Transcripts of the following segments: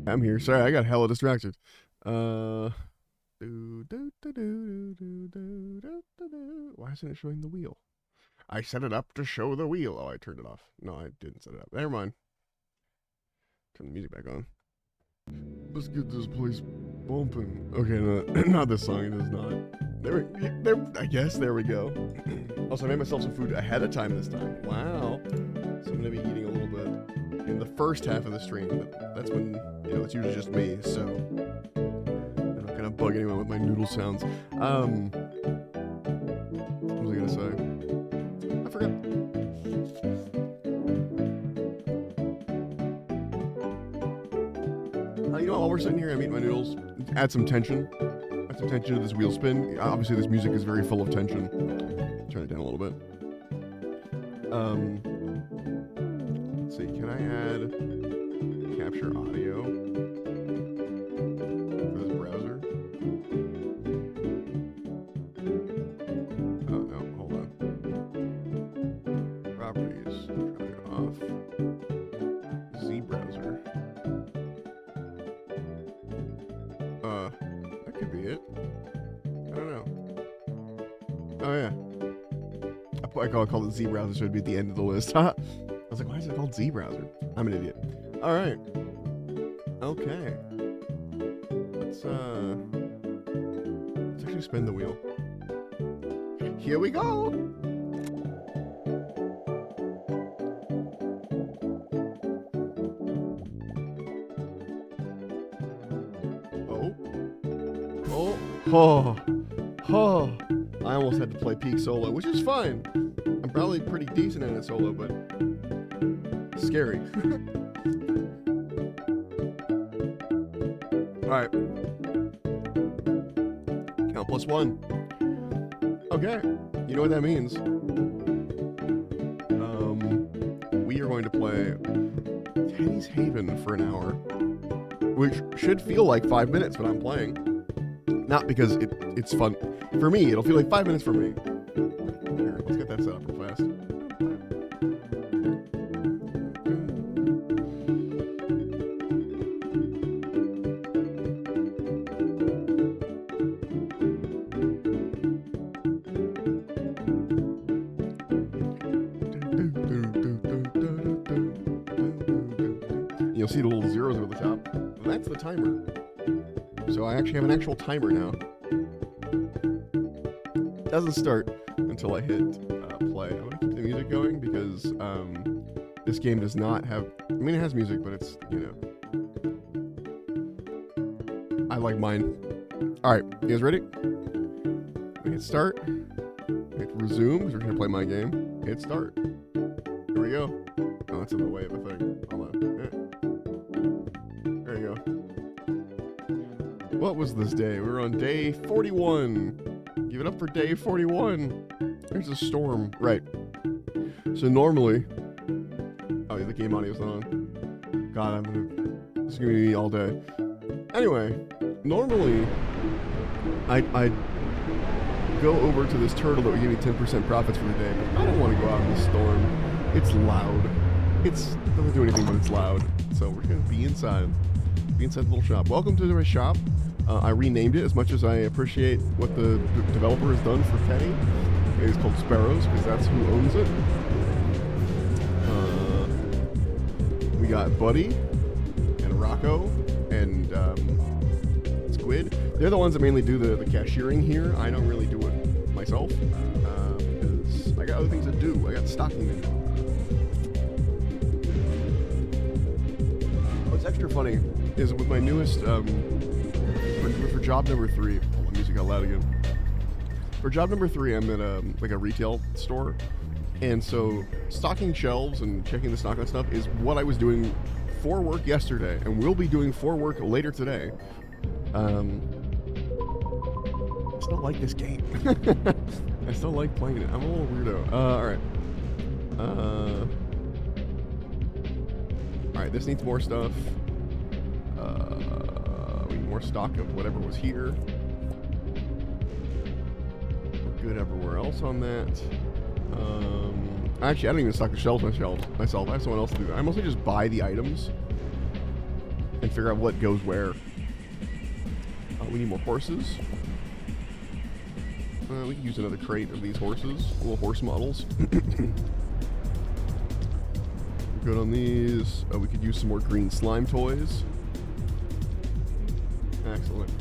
I'm here. Sorry, I got hella distracted. Why isn't it showing the wheel? I set it up to show the wheel. Oh, I turned it off. No, I didn't set it up. Never mind. Turn the music back on. Let's get this place bumping. Okay, no, not this song. It is not. I guess. There we go. Also, I made myself some food ahead of time this time. Wow. So I'm gonna be eating a little bit in the first half of the stream, but that's when, it's usually just me, so I'm not gonna bug anyone with my noodle sounds. What was I gonna say? I forgot. While we're sitting here, I'm eating my noodles. Add some tension. Add some tension to this wheel spin. Obviously, this music is very full of tension. Turn it down a little bit. Let's see. Can I add capture audio for this browser? Oh no, hold on. Properties. Turn it off. Z browser. That could be it. I don't know. Oh yeah. I called it Z browser, so it'd be at the end of the list. I was like, why is it called Z browser? I'm an idiot. All right. Okay. Let's actually spin the wheel. Here we go. Oh, I almost had to play peak solo, which is fine. I'm probably pretty decent at it solo, but scary. Alright. Count +1. Okay. You know what that means. We are going to play Teddy's Haven for an hour, which should feel like 5 minutes when I'm playing. Not because it's fun. For me, it'll feel like 5 minutes for me. Here, let's get that set up real fast. You'll see the little zeros over the top. That's the timer. So I actually have an actual timer now. Doesn't start until I hit play. I want to keep the music going because this game does not have... I mean, it has music, but it's, I like mine. Alright, you guys ready? We hit start. We hit resume because we're going to play my game. Hit start. Here we go. Oh, that's in the way of the thing. Hold on. There you go. What was this day? We were on day 41. Give it up for day 41. There's a storm. Right. So normally... Oh, yeah, the game audio's not on. God, this is going to be me all day. Anyway, normally, I'd go over to this turtle that would give me 10% profits for the day, but I don't want to go out in the storm. It's loud. It doesn't do anything, but it's loud. So we're going to be inside. Be inside the little shop. Welcome to my shop. I renamed it as much as I appreciate what the developer has done for Teddy. It is called Sparrows because that's who owns it. We got Buddy and Rocco and Squid. They're the ones that mainly do the cashiering here. I don't really do it myself because I got other things to do. I got stocking to do. What's extra funny is with my newest... For job number 3, oh, the music got loud again. For job number 3, I'm at a retail store, and so stocking shelves and checking the stock on stuff is what I was doing for work yesterday, and will be doing for work later today. I still like this game. I still like playing it. I'm a little weirdo. All right, this needs more stuff. More stock of whatever was here. We're good everywhere else on that. Actually, I don't even stock the shelves myself. I have someone else to do that. I mostly just buy the items and figure out what goes where. We need more horses. We can use another crate of these horses, little horse models. Good on these. We could use some more green slime toys. Excellent.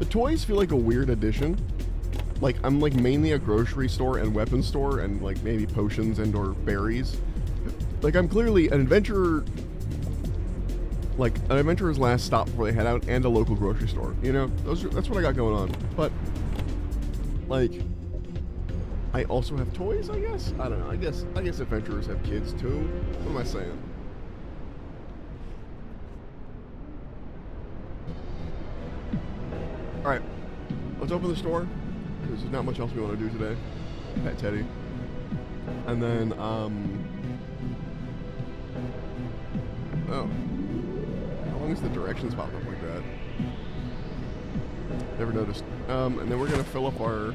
The toys feel like a weird addition. Like, I'm like mainly a grocery store and weapons store and like maybe potions and or berries. Like, I'm clearly an adventurer, like an adventurer's last stop before they head out, and a local grocery store. You know, that's what I got going on. But like, I also have toys, I guess. I don't know. I guess adventurers have kids too. What am I saying? All right, let's open the store because there's not much else we want to do today. Pet Teddy, and then oh. How long is the directions pop up like that? Never noticed. And then we're gonna fill up our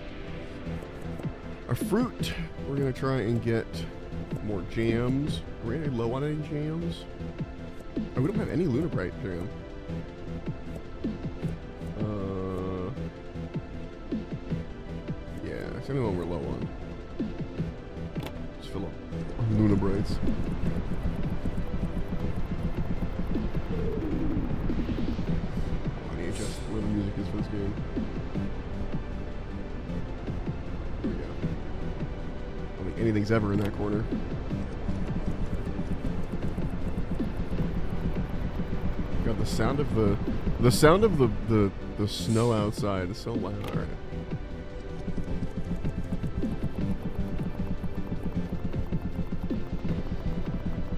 fruit. We're gonna try and get more jams. Are we low on any jams? Oh, we don't have any Lunabright jam. Yeah, that's the only one we're low on. Let's fill up Lunabrights. Just where the music is for this game. There we go. I don't think anything's ever in that corner. God, the sound of the snow outside is so loud. All right.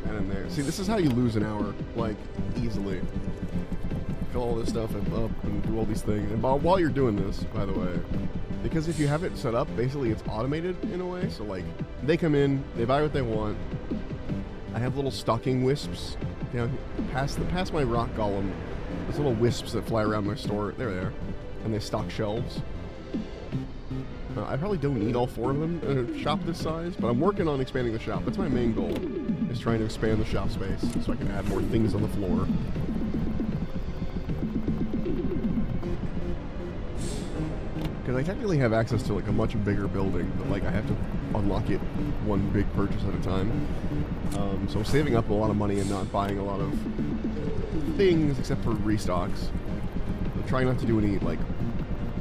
And in there. See, this is how you lose an hour, like, easily. All this stuff and up and do all these things. And while you're doing this, by the way, because if you have it set up, basically it's automated in a way. So like, they come in, they buy what they want. I have little stocking wisps down here, past my rock golem. There's little wisps that fly around my store. They're there, and they stock shelves. I probably don't need all 4 of them in a shop this size, but I'm working on expanding the shop. That's my main goal, is trying to expand the shop space so I can add more things on the floor. Because I technically have access to like a much bigger building, but like I have to unlock it one big purchase at a time. So I'm saving up a lot of money and not buying a lot of things except for restocks. I'm trying not to do any like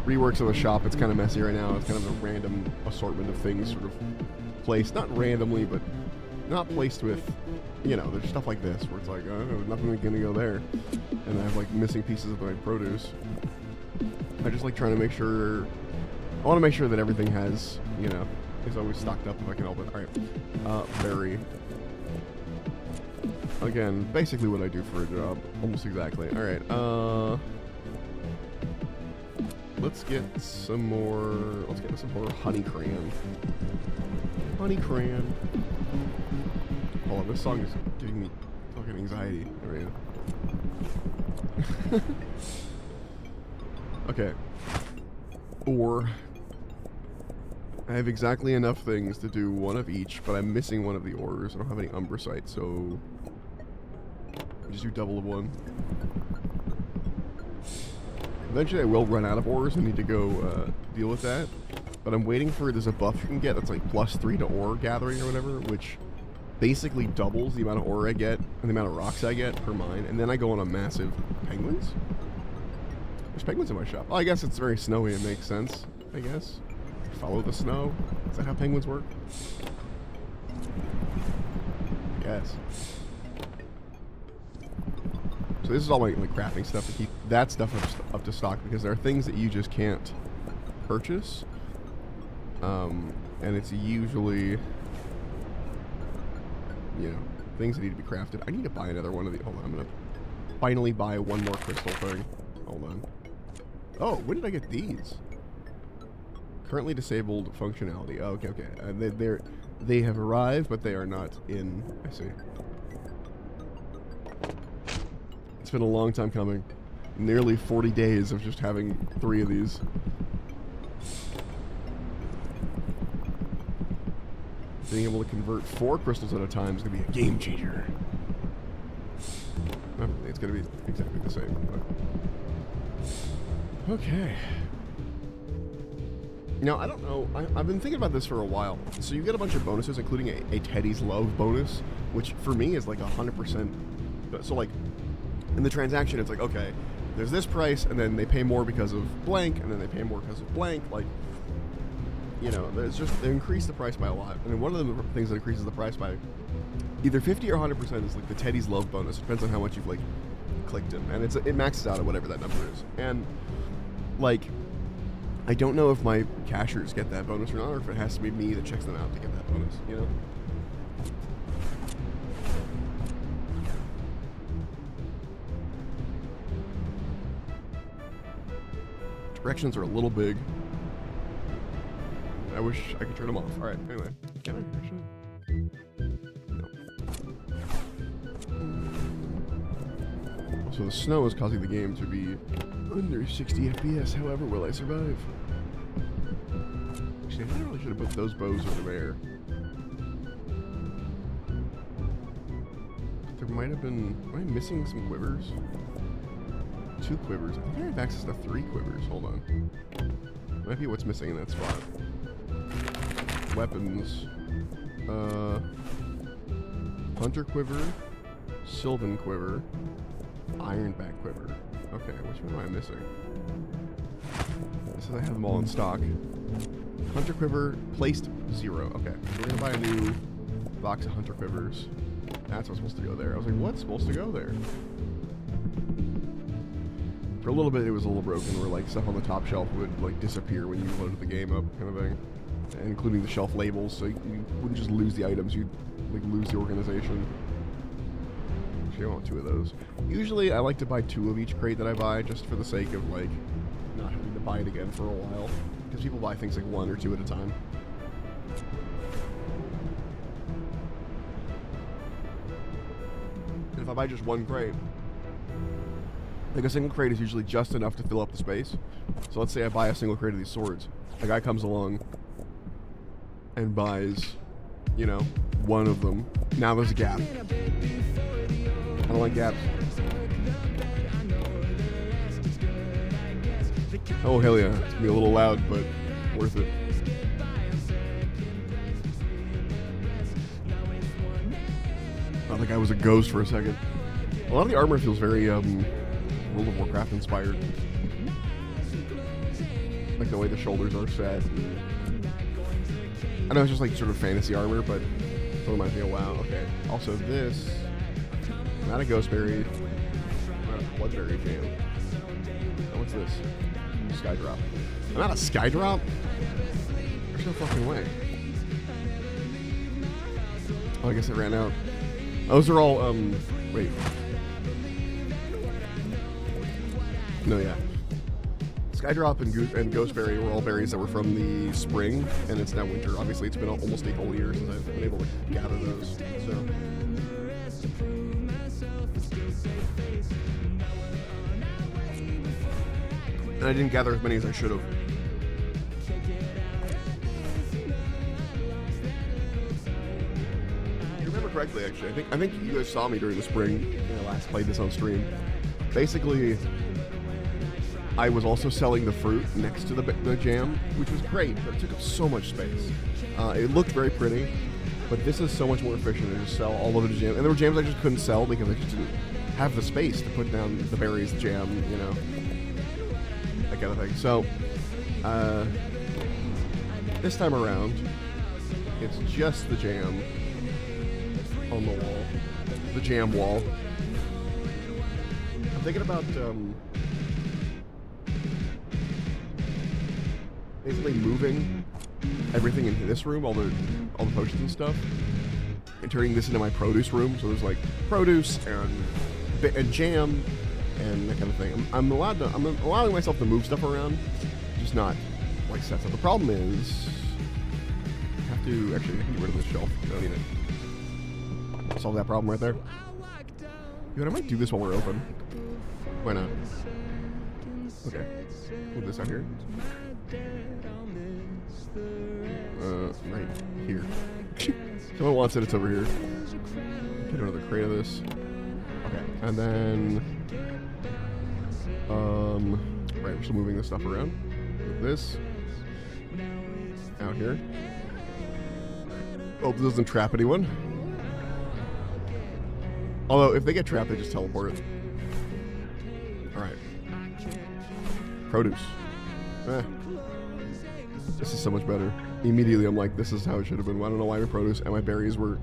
reworks of the shop. It's kind of messy right now. It's kind of a random assortment of things sort of placed, not randomly, but not placed with, you know, there's stuff like this where it's like, oh, nothing's gonna go there. And I have like missing pieces of my produce. I just like trying to make sure, I want to make sure that everything has, you know, is always stocked up if I can help it. Alright, berry. Again, basically what I do for a job, almost exactly. Alright, let's get some more honey crayon. Honey crayon. Hold on, this song is giving me fucking anxiety. There we go. Okay. Or I have exactly enough things to do one of each, but I'm missing one of the ores. I don't have any umbracite, so I just do double of one. Eventually I will run out of ores and need to go deal with that. But I'm waiting for, there's a buff you can get that's like +3 to ore gathering or whatever, which basically doubles the amount of ore I get and the amount of rocks I get per mine. And then I go on a massive penguins. There's penguins in my shop. Oh, I guess it's very snowy. It makes sense, I guess. Follow the snow. Is that how penguins work? Yes. So this is all my crafting stuff to keep that stuff up to stock, because there are things that you just can't purchase. And it's usually, you know, things that need to be crafted. I need to buy another one of the, hold on, I'm gonna finally buy one more crystal thing. Hold on. Oh, when did I get these? Currently disabled functionality. Oh, okay, okay. They have arrived, but they are not in. I see. It's been a long time coming. Nearly 40 days of just having 3 of these. Being able to convert 4 crystals at a time is going to be a game changer. It's gonna be exactly the same. But. Okay. Now, I don't know, I've been thinking about this for a while. So you get a bunch of bonuses, including a Teddy's Love bonus, which for me is like 100%. So like, in the transaction, it's like, okay, there's this price, and then they pay more because of blank, and then they pay more because of blank. Like, you know, it's just, they increase the price by a lot. And then one of the things that increases the price by either 50 or 100% is like the Teddy's Love bonus. It depends on how much you've like clicked in. And it maxes out at whatever that number is. And like, I don't know if my cashiers get that bonus or not, or if it has to be me that checks them out to get that bonus, you know? Directions are a little big. I wish I could turn them off. Alright, anyway. Can I actually? No. So the snow is causing the game to be under 60 FPS, however will I survive? Actually, I really should have put those bows over there. There might have been... Am I missing some quivers? 2 quivers. I think I have access to 3 quivers. Hold on. Might be what's missing in that spot. Weapons. Hunter quiver. Sylvan quiver. Ironback quiver. Okay, which one am I missing? This says I have them all in stock. Hunter quiver placed 0. Okay, so we're gonna buy a new box of hunter quivers. That's what's supposed to go there. I was like, what's supposed to go there? For a little bit, it was a little broken, where like stuff on the top shelf would like disappear when you loaded the game up, kind of thing, and including the shelf labels, so you wouldn't just lose the items, you'd like lose the organization. Actually, I want 2 of those. Usually, I like to buy 2 of each crate that I buy, just for the sake of like not having to buy it again for a while, because people buy things like 1 or 2 at a time. And if I buy just 1 crate, like a single crate is usually just enough to fill up the space. So let's say I buy a single crate of these swords. A guy comes along and buys, you know, 1 of them. Now there's a gap. I don't like gaps. Oh hell yeah, it's gonna be a little loud, but worth it. I thought the guy was a ghost for a second. A lot of the armor feels very World of Warcraft inspired. Like the way the shoulders are set. I know it's just like sort of fantasy armor, but it reminds me of WoW. Okay. Also this, not a Ghostberry, not a Bloodberry jam. Oh, what's this? Skydrop. Not a Skydrop? There's no fucking way. Oh, I guess it ran out. Those are all, wait. No, yeah. Skydrop and Ghostberry were all berries that were from the spring, and it's now winter. Obviously, it's been almost a whole year since I've been able to gather those, so. And I didn't gather as many as I should have. If you remember correctly, actually, I think you guys saw me during the spring when I last played this on stream. Basically, I was also selling the fruit next to the jam, which was great, but it took up so much space. It looked very pretty, but this is so much more efficient to just sell all of the jam. And there were jams I just couldn't sell because I just didn't have the space to put down the berries, the jam, you know, that kind of thing. So, this time around, it's just the jam on the wall, the jam wall. I'm thinking about, basically moving everything into this room, all the potions and stuff, and turning this into my produce room. So there's like produce and jam and that kind of thing. I'm allowing myself to move stuff around, just not like set stuff. The problem is I have to actually get rid of this shelf. I don't need it. Solve that problem right there. You know, I might do this while we're open. Why not? Okay. Move this out here. Right here. Someone wants it, it's over here. Get another crate of this. Okay, Okay, and then right, we're still moving this stuff around. Move this out here. Hope this doesn't trap anyone. Although if they get trapped, they just teleport it. All right. Produce. This is so much better. Immediately, I'm like, this is how it should have been. I don't know why my produce and my berries were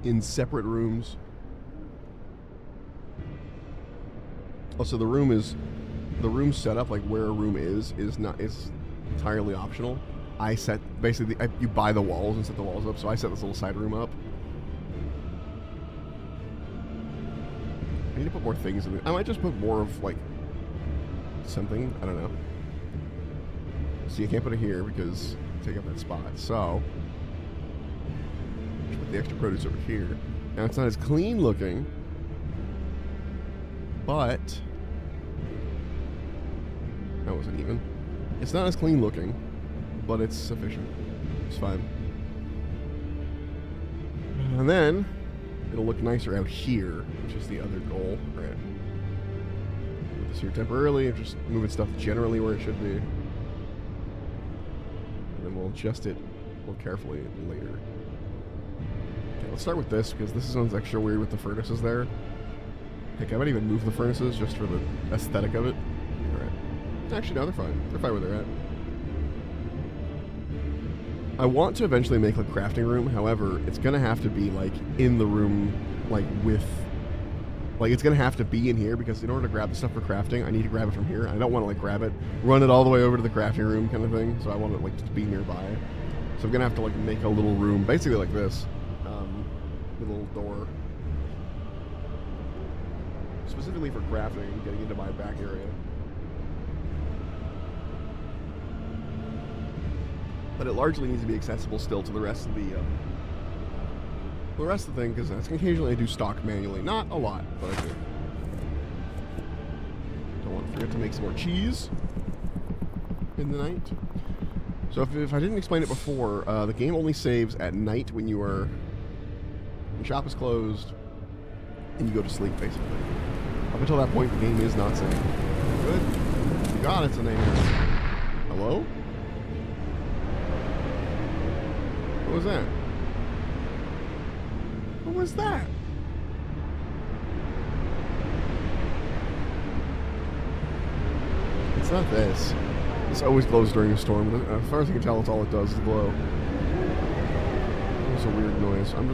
in separate rooms. Also, the room setup, like where a room is not, it's entirely optional. I set, basically, you buy the walls and set the walls up, so I set this little side room up. I need to put more things in it. I might just put more of, like, something. I don't know. See, I can't put it here because take up that spot. So, just put the extra produce over here. Now, it's not as clean looking, but that wasn't even. It's not as clean looking, but it's sufficient. It's fine. And then it'll look nicer out here, which is the other goal. Right. Put this here temporarily, and just moving stuff generally where it should be. And then we'll adjust it more carefully later. Okay, let's start with this, because this sounds extra weird with the furnaces there. Heck, I might even move the furnaces just for the aesthetic of it. Alright. Actually, no, they're fine. They're fine where they're at. I want to eventually make a crafting room, however, it's going to have to be, like, in the room, like, with... Like, it's going to have to be in here, because in order to grab the stuff for crafting, I need to grab it from here. I don't want to, like, grab it, run it all the way over to the crafting room kind of thing, so I want it, like, just to be nearby. So I'm going to have to, like, make a little room, basically like this. With a little door. Specifically for crafting and getting into my back area. But it largely needs to be accessible still to the rest of the thing, because occasionally I do stock manually. Not a lot, but I do. Don't want to forget to make some more cheese in the night. So if I didn't explain it before, the game only saves at night when the shop is closed and you go to sleep, basically. Up until that point, the game is not saving. Good. You got it, it's a name. Hello? What was that? What was that? It's not this. This always glows during a storm. As far as I can tell, it's all it does is glow. It's a weird noise. I'm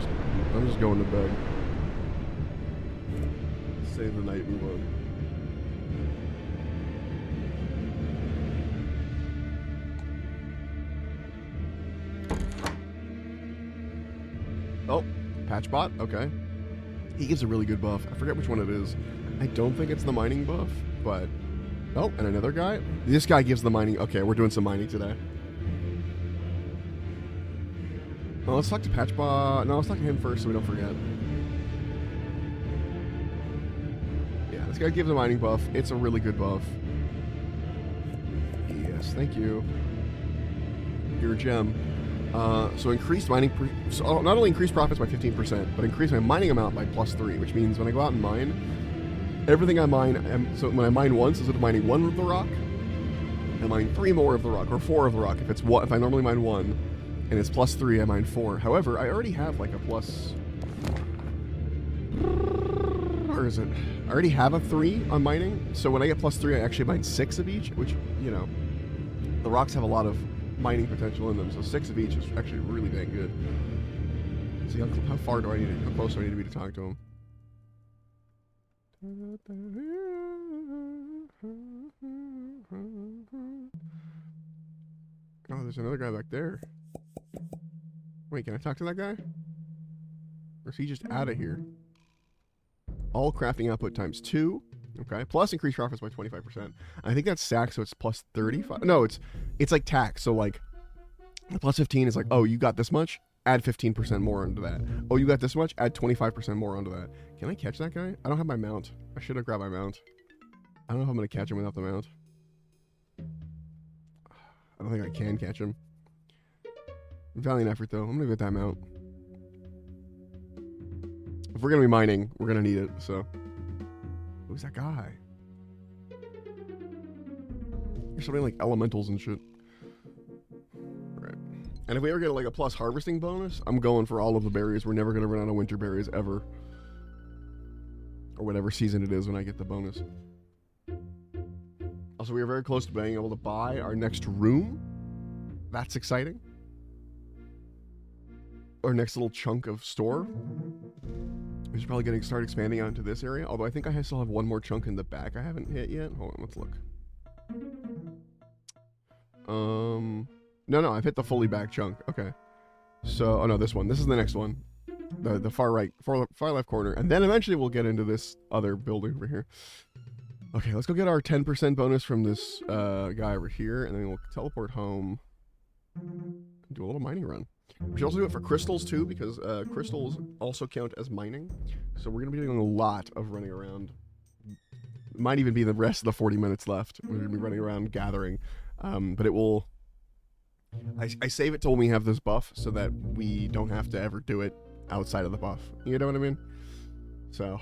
just going to bed. Save the night, move on. Oh, Patchbot, okay. He gives a really good buff. I forget which one it is. I don't think it's the mining buff, but... Oh, and another guy? This guy gives the mining... Okay, we're doing some mining today. Oh, let's talk to Patchbot. No, let's talk to him first so we don't forget. Yeah, this guy gives a mining buff. It's a really good buff. Yes, thank you. You're a gem. So increased mining... So not only increased profits by 15%, but increase my mining amount by +3, which means when I go out and mine, everything I mine... So when I mine once, instead of mining 1 of the rock, I mine 3 more of the rock, or 4 of the rock. If I normally mine 1, and it's +3, I mine 4. However, I already have like a plus... Or is it? I already have a 3 on mining, so when I get +3, I actually mine 6 of each, which, you know, the rocks have a lot of mining potential in them, so 6 of each is actually really dang good. See, how far do I need to, how close do I need to be to talk to him? Oh, there's another guy back there. Wait, can I talk to that guy? Or is he just out of here? All crafting output times 2. Okay. Plus increased profits by 25%. I think that's stacked, so it's plus 35. No, it's like tax. So like the plus 15 is like, oh, you got this much? Add 15% more onto that. Oh, you got this much? Add 25% more onto that. Can I catch that guy? I don't have my mount. I should have grabbed my mount. I don't know if I'm going to catch him without the mount. I don't think I can catch him. Valiant effort, though. I'm going to get that mount. If we're gonna be mining, we're gonna need it. So, who's that guy? There's something like elementals and shit. Right. And if we ever get like a plus harvesting bonus, I'm going for all of the berries. We're never gonna run out of winter berries ever, or whatever season it is when I get the bonus. Also, we are very close to being able to buy our next room. That's exciting. Our next little chunk of store. We should probably start expanding out into this area. Although I think I still have one more chunk in the back I haven't hit yet. Hold on, let's look. No, I've hit the fully back chunk. Okay. So, oh no, this one. This is the next one. The far right, far left corner. And then eventually we'll get into this other building over here. Okay, let's go get our 10% bonus from this guy over here. And then we'll teleport home. And do a little mining run. We should also do it for crystals too, because crystals also count as mining. So we're going to be doing a lot of running around. Might even be the rest of the 40 minutes left. We're going to be running around gathering. But it will... I save it till we have this buff so that we don't have to ever do it outside of the buff. You know what I mean? So,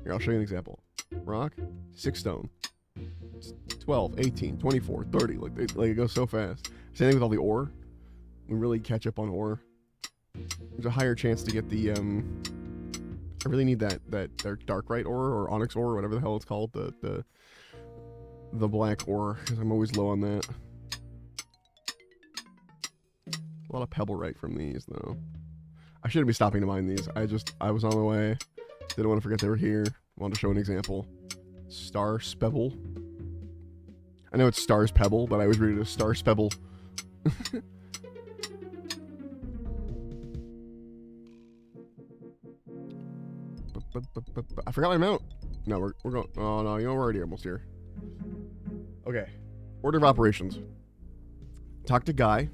here, I'll show you an example. Rock, 6 stone. 12, 18, 24, 30. Like it goes so fast. Same thing with all the ore. We really catch up on ore. There's a higher chance to get the, I really need that dark right ore or onyx ore or whatever the hell it's called. The black ore, because I'm always low on that. A lot of pebblerite from these, though. I shouldn't be stopping to mine these. I was on my way. Didn't want to forget they were here. Wanted to show an example. Star Spebble. I know it's Stars Pebble, but I always read it as Star Spebble. I forgot my mount. No, we're going. Oh no, you know we're already almost here. Okay. Order of operations. Talk to Guy.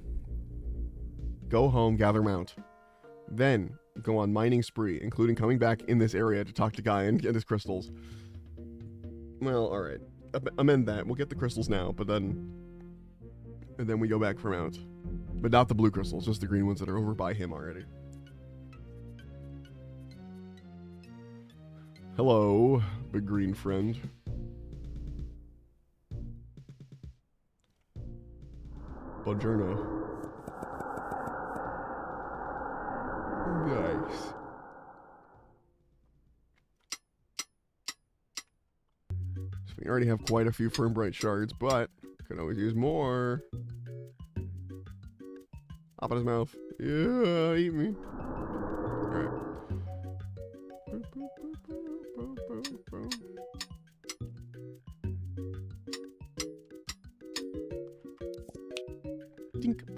Go home, gather mount. Then go on mining spree, including coming back in this area to talk to Guy and get his crystals. Well, alright. Amend that. We'll get the crystals now, but then... And then we go back for mount. But not the blue crystals, just the green ones that are over by him already. Hello, big green friend. Buongiorno. Nice. So we already have quite a few firm bright shards, but could always use more. Up in his mouth. Yeah, eat me. Alright.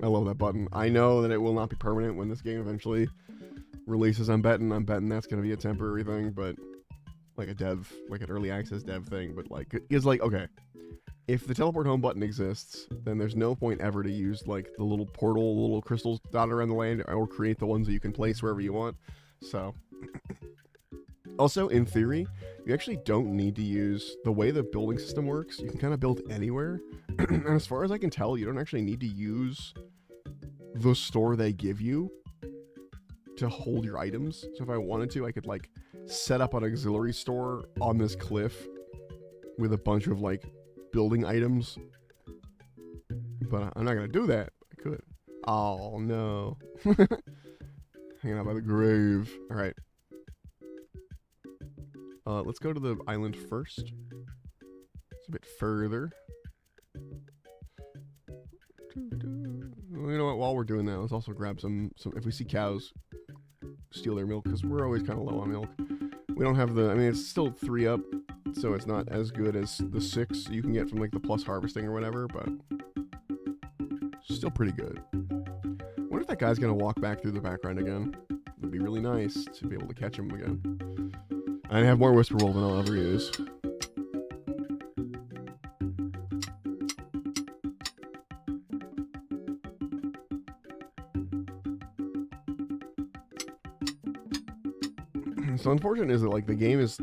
I love that button. I know that it will not be permanent when this game eventually releases. I'm betting that's going to be a temporary thing, but like a dev, like an early access dev thing. But like, it's like, okay, if the teleport home button exists, then there's no point ever to use like the little portal, little crystals dotted around the land, or create the ones that you can place wherever you want. So, also in theory, you actually don't need to use the way the building system works. You can kind of build anywhere, and as far as I can tell, you don't actually need to use the store they give you to hold your items. So if I wanted to, I could like set up an auxiliary store on this cliff with a bunch of like building items, but I'm not gonna do that. I could. Oh no. Hanging out by the grave. All right. Let's go to the island first. It's a bit further. Well, you know what? While we're doing that, let's also grab some. If we see cows, steal their milk, because we're always kind of low on milk. We don't have the. I mean, it's still 3 up, so it's not as good as the 6 you can get from like the plus harvesting or whatever, but still pretty good. I wonder if that guy's gonna walk back through the background again. It'd be really nice to be able to catch him again. I have more Whisper Roll than I'll ever use. So unfortunate is that like the game is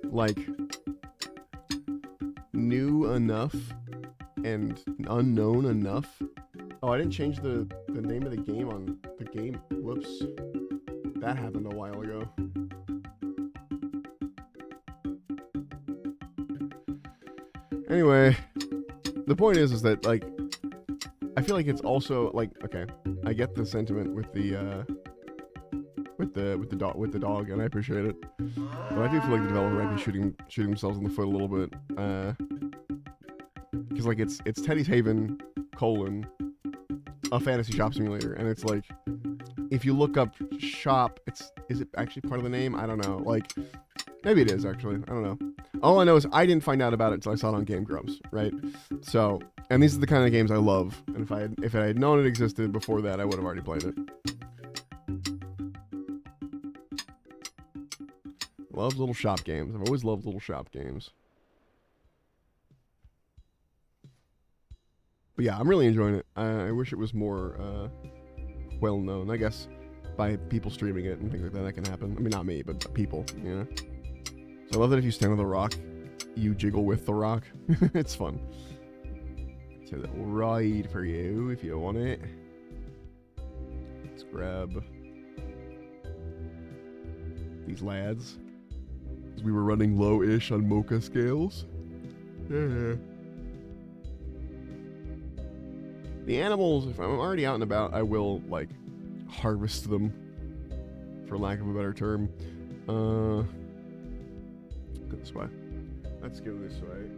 like new enough and unknown enough Oh, I didn't change the name of the game on the game. Whoops. That happened a while ago. Anyway, the point is that, like, I feel like it's also, like, okay, I get the sentiment with the dog, and I appreciate it. But I do feel like the developer might be shooting themselves in the foot a little bit. Because, like, it's Teddy's Haven, a fantasy shop simulator, and it's like, if you look up shop, is it actually part of the name? I don't know. Like, maybe it is, actually. I don't know. All I know is I didn't find out about it until I saw it on Game Grumps, right? So, and these are the kind of games I love, and if I had known it existed before that, I would have already played it. Love little shop games. I've always loved little shop games. But yeah, I'm really enjoying it. I wish it was more well known. I guess by people streaming it and things like that can happen. I mean, not me, but people, you know? So I love that if you stand on the rock, you jiggle with the rock. It's fun. It's a little ride for you if you want it. Let's grab these lads. We were running low-ish on mocha scales. Yeah. The animals, if I'm already out and about, I will, like, harvest them, for lack of a better term. Go this way. Let's go this way.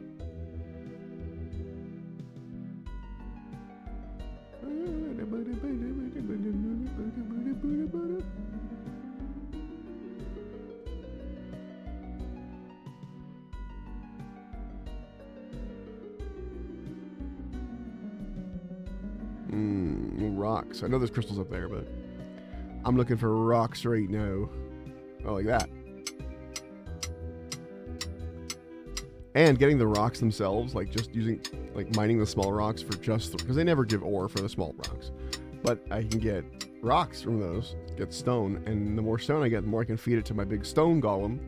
Rocks. I know there's crystals up there, but I'm looking for rocks right now. Oh, like that. And getting the rocks themselves, like just using, like mining the small rocks for just, because they never give ore for the small rocks. But I can get rocks from those, get stone, and the more stone I get, the more I can feed it to my big stone golem.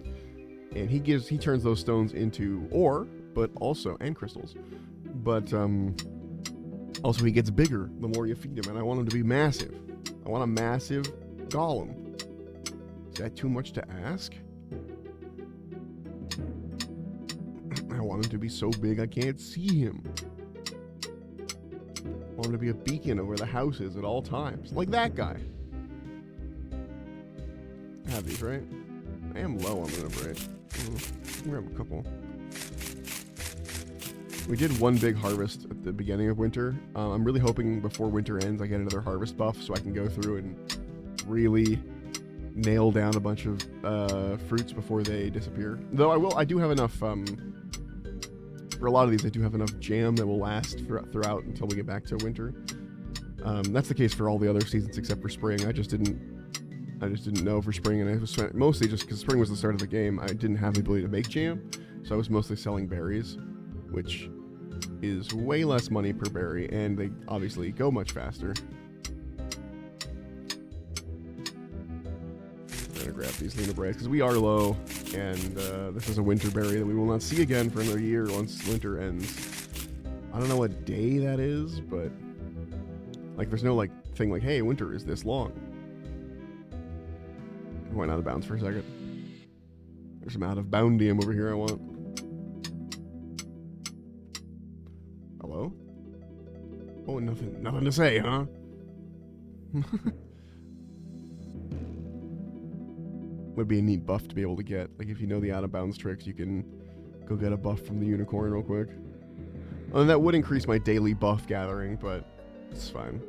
And he turns those stones into ore, but also, and crystals. But, also, he gets bigger the more you feed him, and I want him to be massive. I want a massive golem. Is that too much to ask? I want him to be so big I can't see him. I want him to be a beacon of where the house is at all times. Like that guy. I have these, right? I am low on them, right? We'll grab a couple. We did one big harvest at the beginning of winter. I'm really hoping before winter ends I get another harvest buff so I can go through and really nail down a bunch of fruits before they disappear. Though I do have enough, for a lot of these I do have enough jam that will last throughout until we get back to winter. That's the case for all the other seasons except for spring. I just didn't know for spring, and it was mostly just because spring was the start of the game. I didn't have the ability to make jam, so I was mostly selling berries, which is way less money per berry, and they obviously go much faster. I'm gonna grab these Luna Brays because we are low, and this is a winter berry that we will not see again for another year once winter ends. I don't know what day that is, but like there's no like thing like, hey, winter is this long. I went out of bounds for a second. There's some out of boundium over here I want. Hello? Oh, nothing to say, huh? Would be a neat buff to be able to get. Like, if you know the out-of-bounds tricks, you can go get a buff from the unicorn real quick. Well, that would increase my daily buff gathering, but it's fine.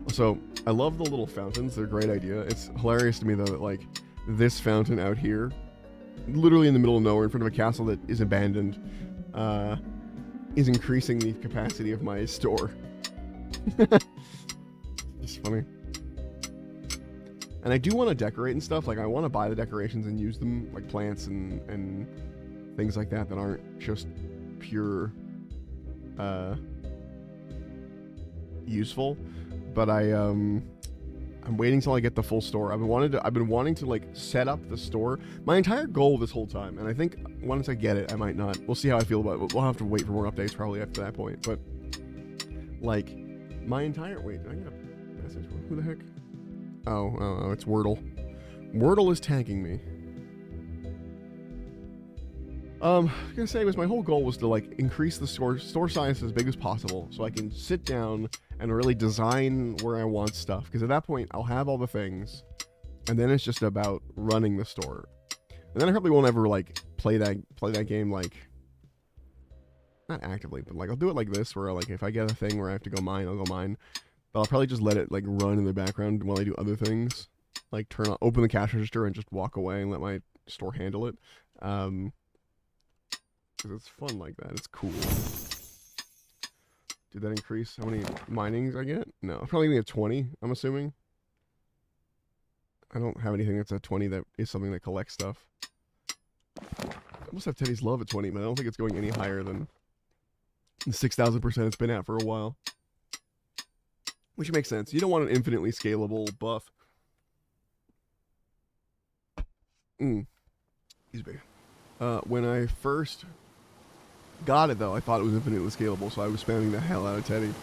Also, I love the little fountains. They're a great idea. It's hilarious to me, though, that, like, this fountain out here, literally in the middle of nowhere, in front of a castle that is abandoned, is increasing the capacity of my store. It's funny. And I do want to decorate and stuff. Like, I want to buy the decorations and use them, like plants and things like that aren't just pure useful. But I I'm waiting till I get the full store. I've been wanting to like set up the store. My entire goal this whole time, and I think once I get it, I might not. We'll see how I feel about it. We'll have to wait for more updates probably after that point. But like, my entire did I get a message? Who the heck? Oh, it's Wordle. Wordle is tagging me. I was gonna say my whole goal was to like increase the store size as big as possible, so I can sit down and really design where I want stuff. Because at that point, I'll have all the things, and then it's just about running the store. And then I probably won't ever like play that game like not actively, but like I'll do it like this, where like if I get a thing where I have to go mine, I'll go mine. But I'll probably just let it like run in the background while I do other things, like open the cash register and just walk away and let my store handle it. Because it's fun like that. It's cool. Did that increase how many minings I get? No, I'm probably gonna get 20, I'm assuming. I don't have anything that's at 20 that is something that collects stuff. I must have Teddy's Love at 20, but I don't think it's going any higher than the 6,000% it's been at for a while. Which makes sense. You don't want an infinitely scalable buff. He's big. When I first got it, though, I thought it was infinitely scalable, so I was spamming the hell out of Teddy.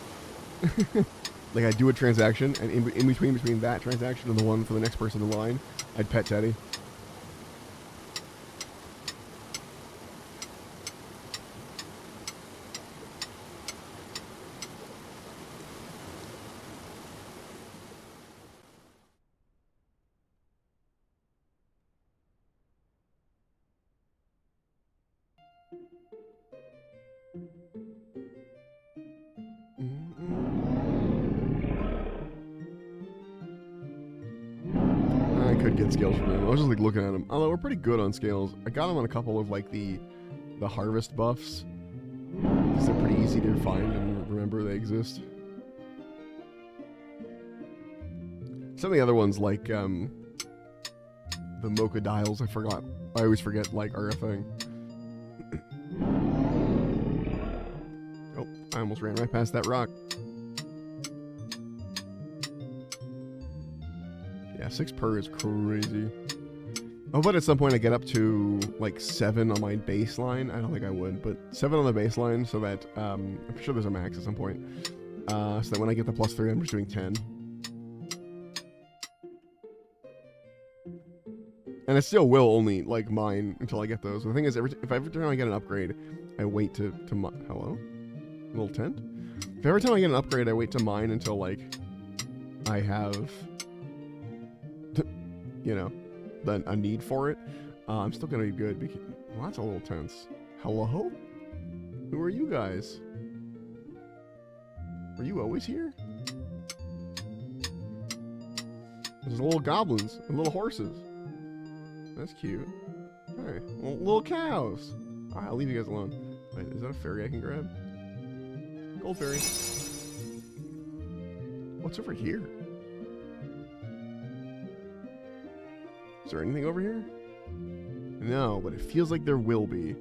Like, I'd do a transaction, and in between that transaction and the one for the next person in line, I'd pet Teddy. I could get scales from him. I was just like looking at him. Although we're pretty good on scales. I got him on a couple of like the harvest buffs, because they're pretty easy to find and remember they exist. Some of the other ones like the mocha dials, I always forget like are a thing. Oh, I almost ran right past that rock. Yeah, 6 per is crazy. Oh, but at some point I get up to like 7 on my baseline. I don't think I would, but 7 on the baseline, so that I'm sure there's a max at some point. So that when I get the +3, I'm just doing 10. And I still will only like mine until I get those. The thing is, every time I get an upgrade, I wait to hello, little tent. If every time I get an upgrade, I wait to mine until like I have, you know, a need for it. I'm still gonna be good. Because, well, that's a little tense. Hello? Who are you guys? Are you always here? There's little goblins and little horses. That's cute. Alright, little cows. Alright, I'll leave you guys alone. Wait, is that a fairy I can grab? Gold fairy. What's over here? Is there anything over here? No, but it feels like there will be.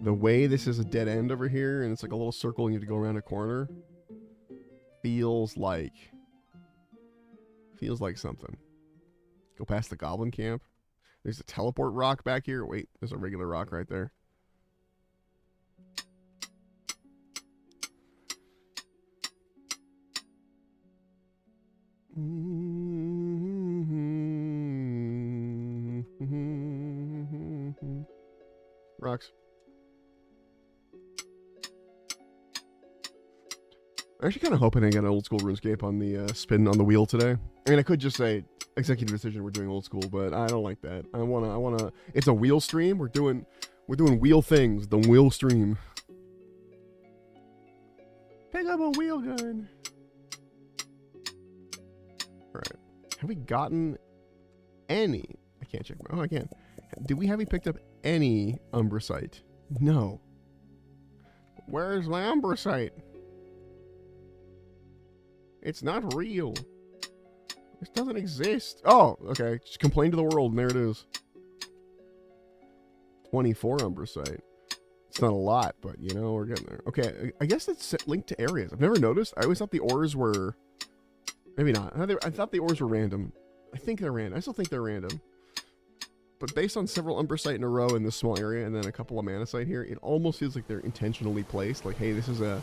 The way this is a dead end over here, and it's like a little circle and you have to go around a corner, feels like something. Go past the goblin camp. There's a teleport rock back here. Wait, there's a regular rock right there. Rocks. I'm actually kind of hoping I get an old school RuneScape on the spin on the wheel today. I mean, I could just say executive decision. We're doing old school, but I don't like that. I wanna. It's a wheel stream. We're doing wheel things. The wheel stream. Pick up a wheel gun. All right. Have we gotten any? I can't check. Oh, I can. Did we have we picked up any Umbracite? No. Where's my Umbracite? It's not real. This doesn't exist. Oh, okay. Just complain to the world, and there it is. 24 Umbracite. It's not a lot, but, you know, we're getting there. Okay, I guess it's linked to areas. I've never noticed. I always thought the ores were Maybe not. I thought the ores were random. I think they're random. I still think they're random. But based on several Umbracite in a row in this small area and then a couple of Manasite here, it almost feels like they're intentionally placed. Like, hey, this is a,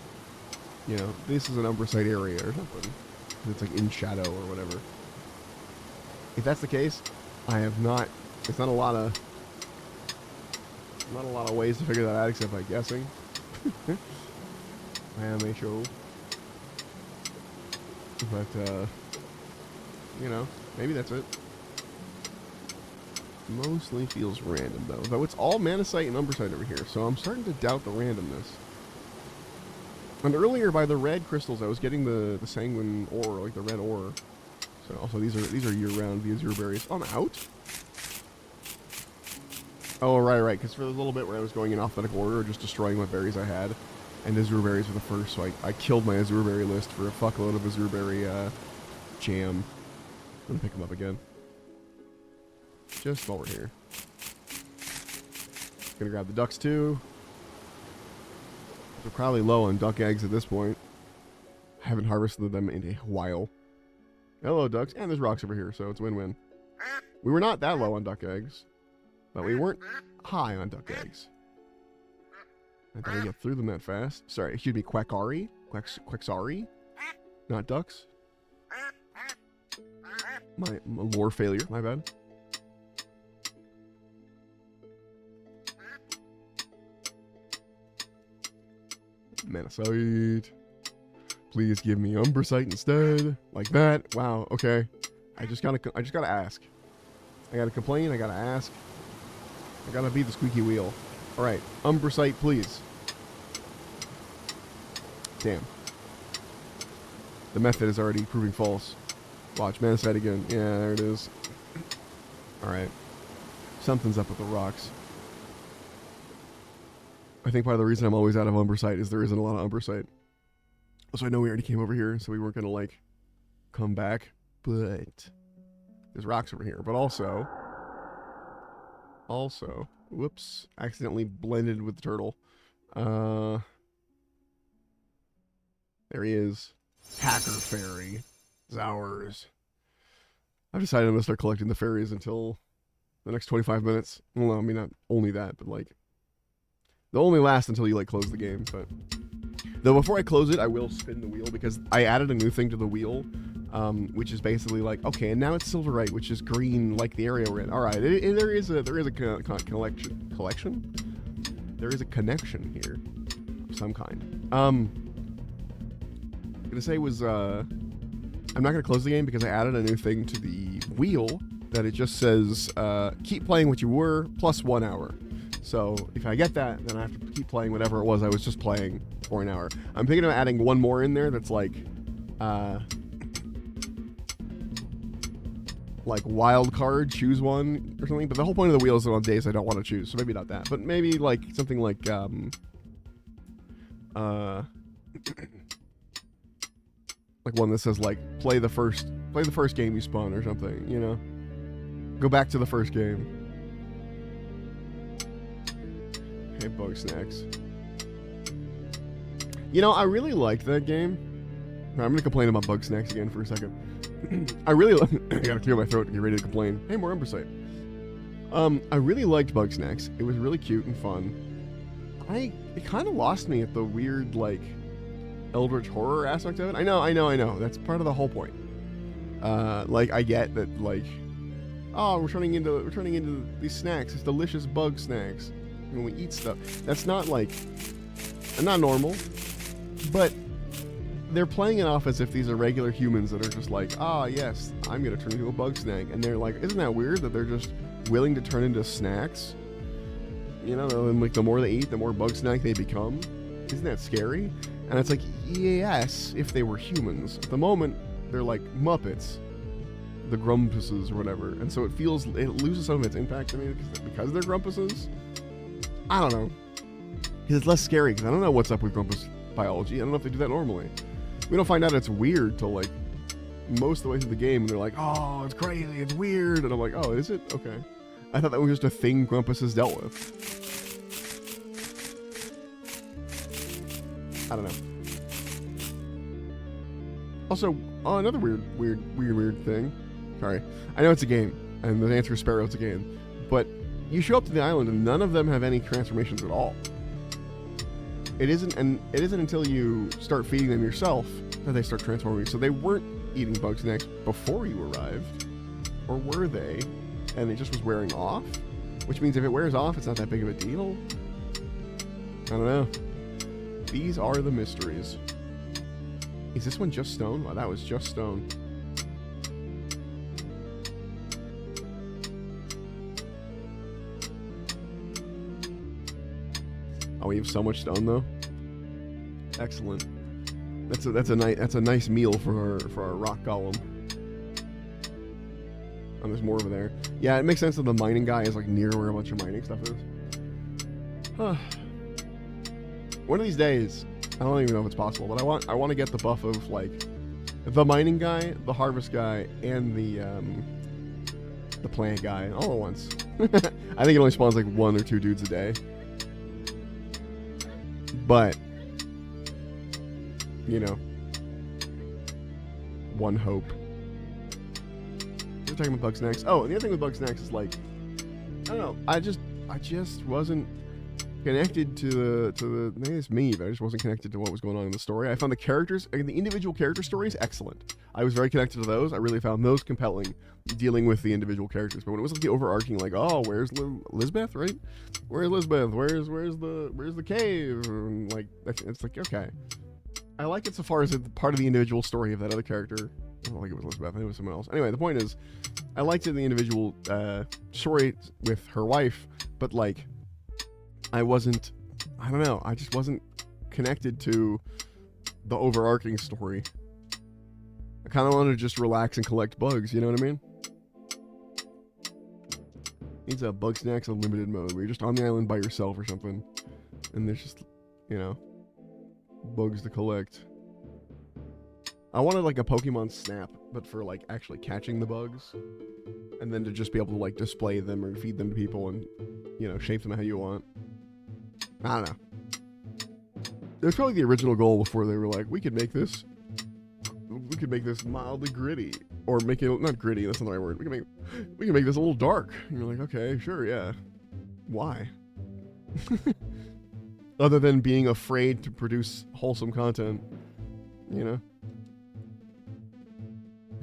you know, this is an Umbracite area or something. It's like in shadow or whatever. If that's the case, I have not, it's not a lot of ways to figure that out except by guessing. I am a show. But, you know, maybe that's it. Mostly feels random, though. Though it's all Manasite and Umbracite over here, so I'm starting to doubt the randomness. And earlier, by the red crystals, I was getting the sanguine ore, like the red ore. So also, these are year-round, the azure berries. Oh, I'm out? Oh, right, because for the little bit where I was going in alphabetical order, just destroying what berries I had, and azure berries were the first, so I killed my azure berry list for a fuckload of azure berry jam. I'm gonna pick them up again. Just while we're here. Gonna grab the ducks too. They're probably low on duck eggs at this point. I haven't harvested them in a while. Hello, ducks. And there's rocks over here, so it's win-win. We were not that low on duck eggs, but we weren't high on duck eggs. I thought we get through them that fast. Sorry, excuse me, quackari? Quacksari? Not ducks? My lore failure, my bad. Manasite. Please give me Umbracite instead. Like that. Wow, okay. I just gotta ask. I gotta complain, I gotta ask. I gotta be the squeaky wheel. Alright, Umbracite, please. Damn. The method is already proving false. Watch, Manasite again. Yeah, there it is. Alright. Something's up with the rocks. I think part of the reason I'm always out of Umbracite is there isn't a lot of Umbracite. So I know we already came over here, so we weren't going to, like, come back. But there's rocks over here. But also, whoops, accidentally blended with the turtle. There he is. Hacker fairy. It's ours. I've decided I'm going to start collecting the fairies until the next 25 minutes. Well, I mean, not only that, but, like, they'll only last until you, like, close the game, but... Though before I close it, I will spin the wheel, because I added a new thing to the wheel, which is basically like, okay, and now it's silverite, which is green, like the area we're in. All right, there is a collection? There is a connection here of some kind. I'm gonna say was, I'm not gonna close the game because I added a new thing to the wheel that it just says, keep playing what you were, plus 1 hour. So if I get that, then I have to keep playing whatever it was I was just playing for an hour. I'm thinking of adding one more in there that's like wild card, choose one or something. But the whole point of the wheel is on days I don't want to choose, so maybe not that. But maybe like something like like one that says like play the first game you spawn or something. You know, go back to the first game. Hey, bug snacks. You know, I really liked that game. I'm gonna complain about bug snacks again for a second. I gotta clear my throat to get ready to complain. Hey, more Umbracite. I really liked bug snacks. It was really cute and fun. It kind of lost me at the weird, like, eldritch horror aspect of it. I know. That's part of the whole point. Like, I get that, like, oh, we're turning into these snacks. It's delicious bug snacks. When we eat stuff, that's not like, not normal, but they're playing it off as if these are regular humans that are just like, ah, yes, I'm gonna turn into a bug snack, and they're like, isn't that weird that they're just willing to turn into snacks? You know, and like the more they eat, the more bug snack they become. Isn't that scary? And it's like, yes, if they were humans. At the moment, they're like Muppets, the Grumpuses or whatever, and so it loses some of its impact to me because they're Grumpuses. I don't know. Because it's less scary, because I don't know what's up with Grumpus biology. I don't know if they do that normally. We don't find out it's weird till, like, most of the way through the game, and they're like, oh, it's crazy, it's weird. And I'm like, oh, is it? Okay. I thought that was just a thing Grumpus has dealt with. I don't know. Also, another weird thing. Sorry. I know it's a game, and the answer is Sparrow, it's a game. But you show up to the island, and none of them have any transformations at all. It isn't until you start feeding them yourself that they start transforming. So they weren't eating bugs next before you arrived, or were they? And it just was wearing off? Which means if it wears off, it's not that big of a deal? I don't know. These are the mysteries. Is this one just stone? Wow, that was just stone. Oh, we have so much stone though. Excellent. That's a nice meal for our rock golem. Oh, there's more over there. Yeah, it makes sense that the mining guy is like near where a bunch of mining stuff is. Huh. One of these days, I don't even know if it's possible, but I want to get the buff of like the mining guy, the harvest guy, and the plant guy all at once. I think it only spawns like 1 or 2 dudes a day. But you know, one hope. We're talking about bugs next. Oh, and the other thing with bugs next is like, I don't know. I just wasn't connected to the maybe it's me, but I just wasn't connected to what was going on in the story. I found the characters, the individual character stories, excellent. I was very connected to those. I really found those compelling, dealing with the individual characters. But when it was like the overarching, like, oh, where's Lisbeth, right? Where's Lisbeth? Where's the cave? And like, it's like, okay. I like it so far as it's part of the individual story of that other character. I don't think it was Elizabeth. I think it was someone else. Anyway, the point is, I liked it in the individual story with her wife, but like, I don't know, I just wasn't connected to the overarching story. I kind of wanted to just relax and collect bugs, you know what I mean? Needs a Bug Snacks Unlimited mode where you're just on the island by yourself or something, and there's just, you know, bugs to collect. I wanted like a Pokemon Snap, but for like actually catching the bugs, and then to just be able to like display them or feed them to people and, you know, shape them how you want. I don't know. It was probably the original goal before they were like, we could make this mildly gritty, or make it not gritty. That's not the right word. We can make this a little dark. And you're like, okay, sure, yeah. Why? Other than being afraid to produce wholesome content, you know.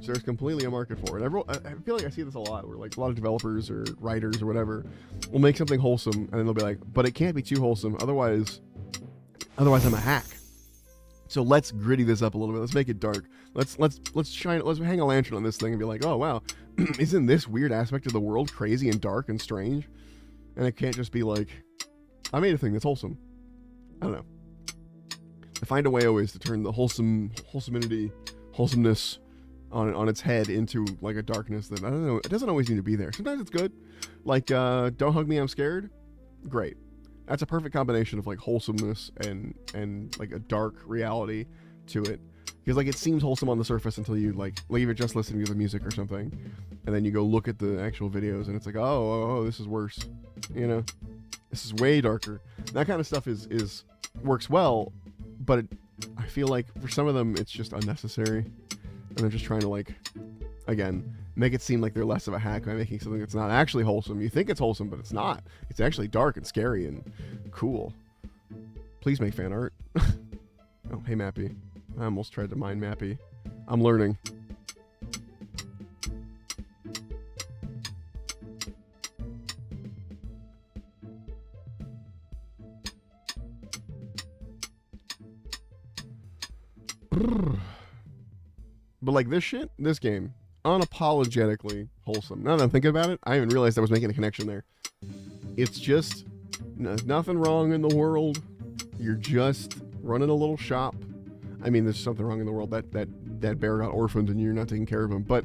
So there's completely a market for it. I feel like I see this a lot, where like a lot of developers or writers or whatever will make something wholesome, and then they'll be like, but it can't be too wholesome, otherwise I'm a hack. So let's gritty this up a little bit. Let's make it dark. Let's hang a lantern on this thing and be like, oh wow, isn't this weird aspect of the world crazy and dark and strange? And it can't just be like, I made a thing that's wholesome. I don't know. I find a way always to turn the wholesomeness on its head into like a darkness that, I don't know, it doesn't always need to be there. Sometimes it's good. Like, Don't Hug Me, I'm Scared. Great. That's a perfect combination of like wholesomeness and like a dark reality to it. Because like it seems wholesome on the surface until you like leave it just listening to the music or something. And then you go look at the actual videos and it's like, oh, this is worse. You know? This is way darker. That kind of stuff is works well, but I feel like for some of them it's just unnecessary. And they're just trying to like, again, make it seem like they're less of a hack by making something that's not actually wholesome. You think it's wholesome, but it's not. It's actually dark and scary and cool. Please make fan art. Oh, hey Mappy. I almost tried to mine Mappy. I'm learning. But like this game, unapologetically wholesome. Now that I'm thinking about it, I even realized I was making a connection there. It's just, there's nothing wrong in the world. You're just running a little shop. I mean, there's something wrong in the world. That bear got orphaned and you're not taking care of him. But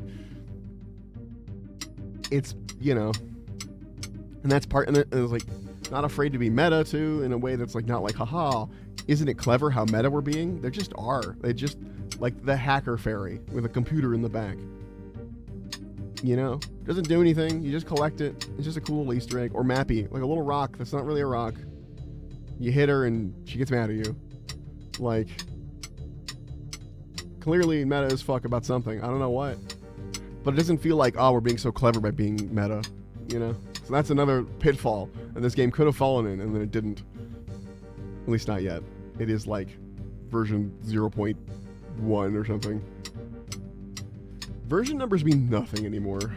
it's, you know, and that's part, and it's like, not afraid to be meta too, in a way that's like, not like, haha, isn't it clever how meta we're being? They just are. They just, like the hacker fairy with a computer in the back. You know? Doesn't do anything. You just collect it. It's just a cool Easter egg. Or Mappy, like a little rock that's not really a rock. You hit her and she gets mad at you. Like, clearly meta as fuck about something. I don't know what. But it doesn't feel like, oh, we're being so clever by being meta, you know? So that's another pitfall, and this game could have fallen in, and then it didn't. At least not yet. It is like version 0.1 or something. Version numbers mean nothing anymore.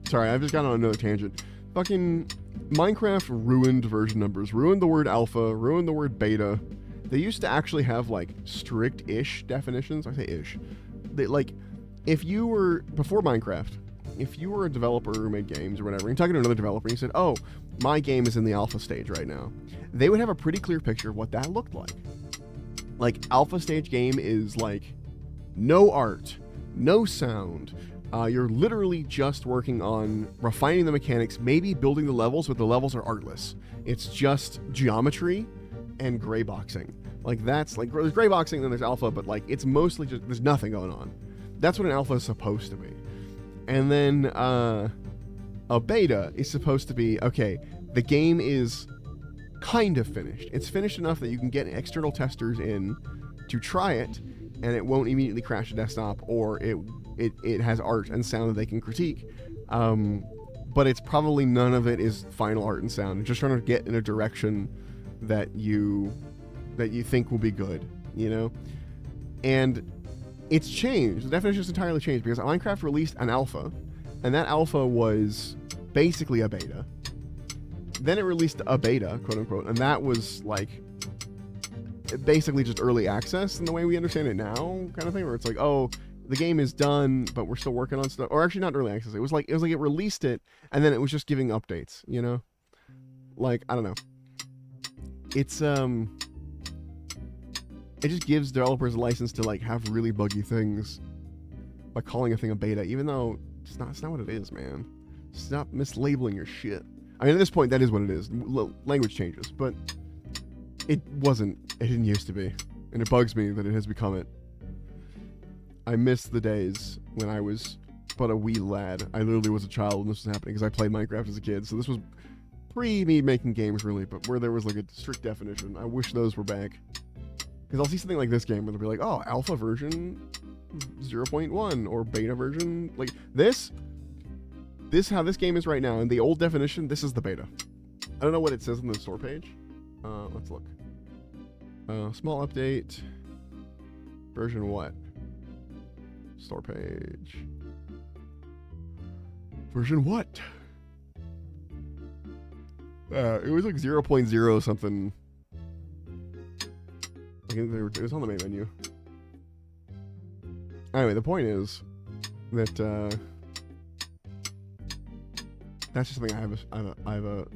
Sorry, I've just gone on another tangent. Fucking Minecraft ruined version numbers, ruined the word alpha, ruined the word beta. They used to actually have like strict-ish definitions. I say ish. They, like, if you were, before Minecraft, if you were a developer who made games or whatever, and you're talking to another developer and you said, oh, my game is in the alpha stage right now, they would have a pretty clear picture of what that looked like. Like, alpha stage game is like no art, no sound. You're literally just working on refining the mechanics, maybe building the levels, but the levels are artless. It's just geometry and gray boxing. Like, that's like, there's gray boxing, then there's alpha, but like, it's mostly just, there's nothing going on. That's what an alpha is supposed to be. And then a beta is supposed to be, okay, the game is kind of finished. It's finished enough that you can get external testers in to try it, and it won't immediately crash the desktop, or it has art and sound that they can critique. But it's probably none of it is final art and sound. It's just trying to get in a direction that you think will be good, you know? And it's changed. The definition's entirely changed because Minecraft released an alpha, and that alpha was basically a beta. Then it released a beta, quote unquote, and that was like basically just early access in the way we understand it now, kind of thing, where it's like, oh, the game is done, but we're still working on stuff. Or actually, not early access. It was like it released it, and then it was just giving updates. You know, like, I don't know. It's it just gives developers a license to like have really buggy things by calling a thing a beta, even though it's not what it is, man. Stop mislabeling your shit. I mean, at this point, that is what it is. Language changes, but it wasn't. It didn't used to be, and it bugs me that it has become it. I miss the days when I was but a wee lad. I literally was a child when this was happening because I played Minecraft as a kid. So this was pre me making games, really, but where there was like a strict definition. I wish those were back. Because I'll see something like this game where they'll be like, oh, alpha version 0.1 or beta version. Like this how this game is right now. In the old definition, this is the beta. I don't know what it says on the store page. Let's look. Small update. Version what? Store page. Version what? It was like 0.0 something. I think it was on the main menu. Anyway, the point is that that's just something I have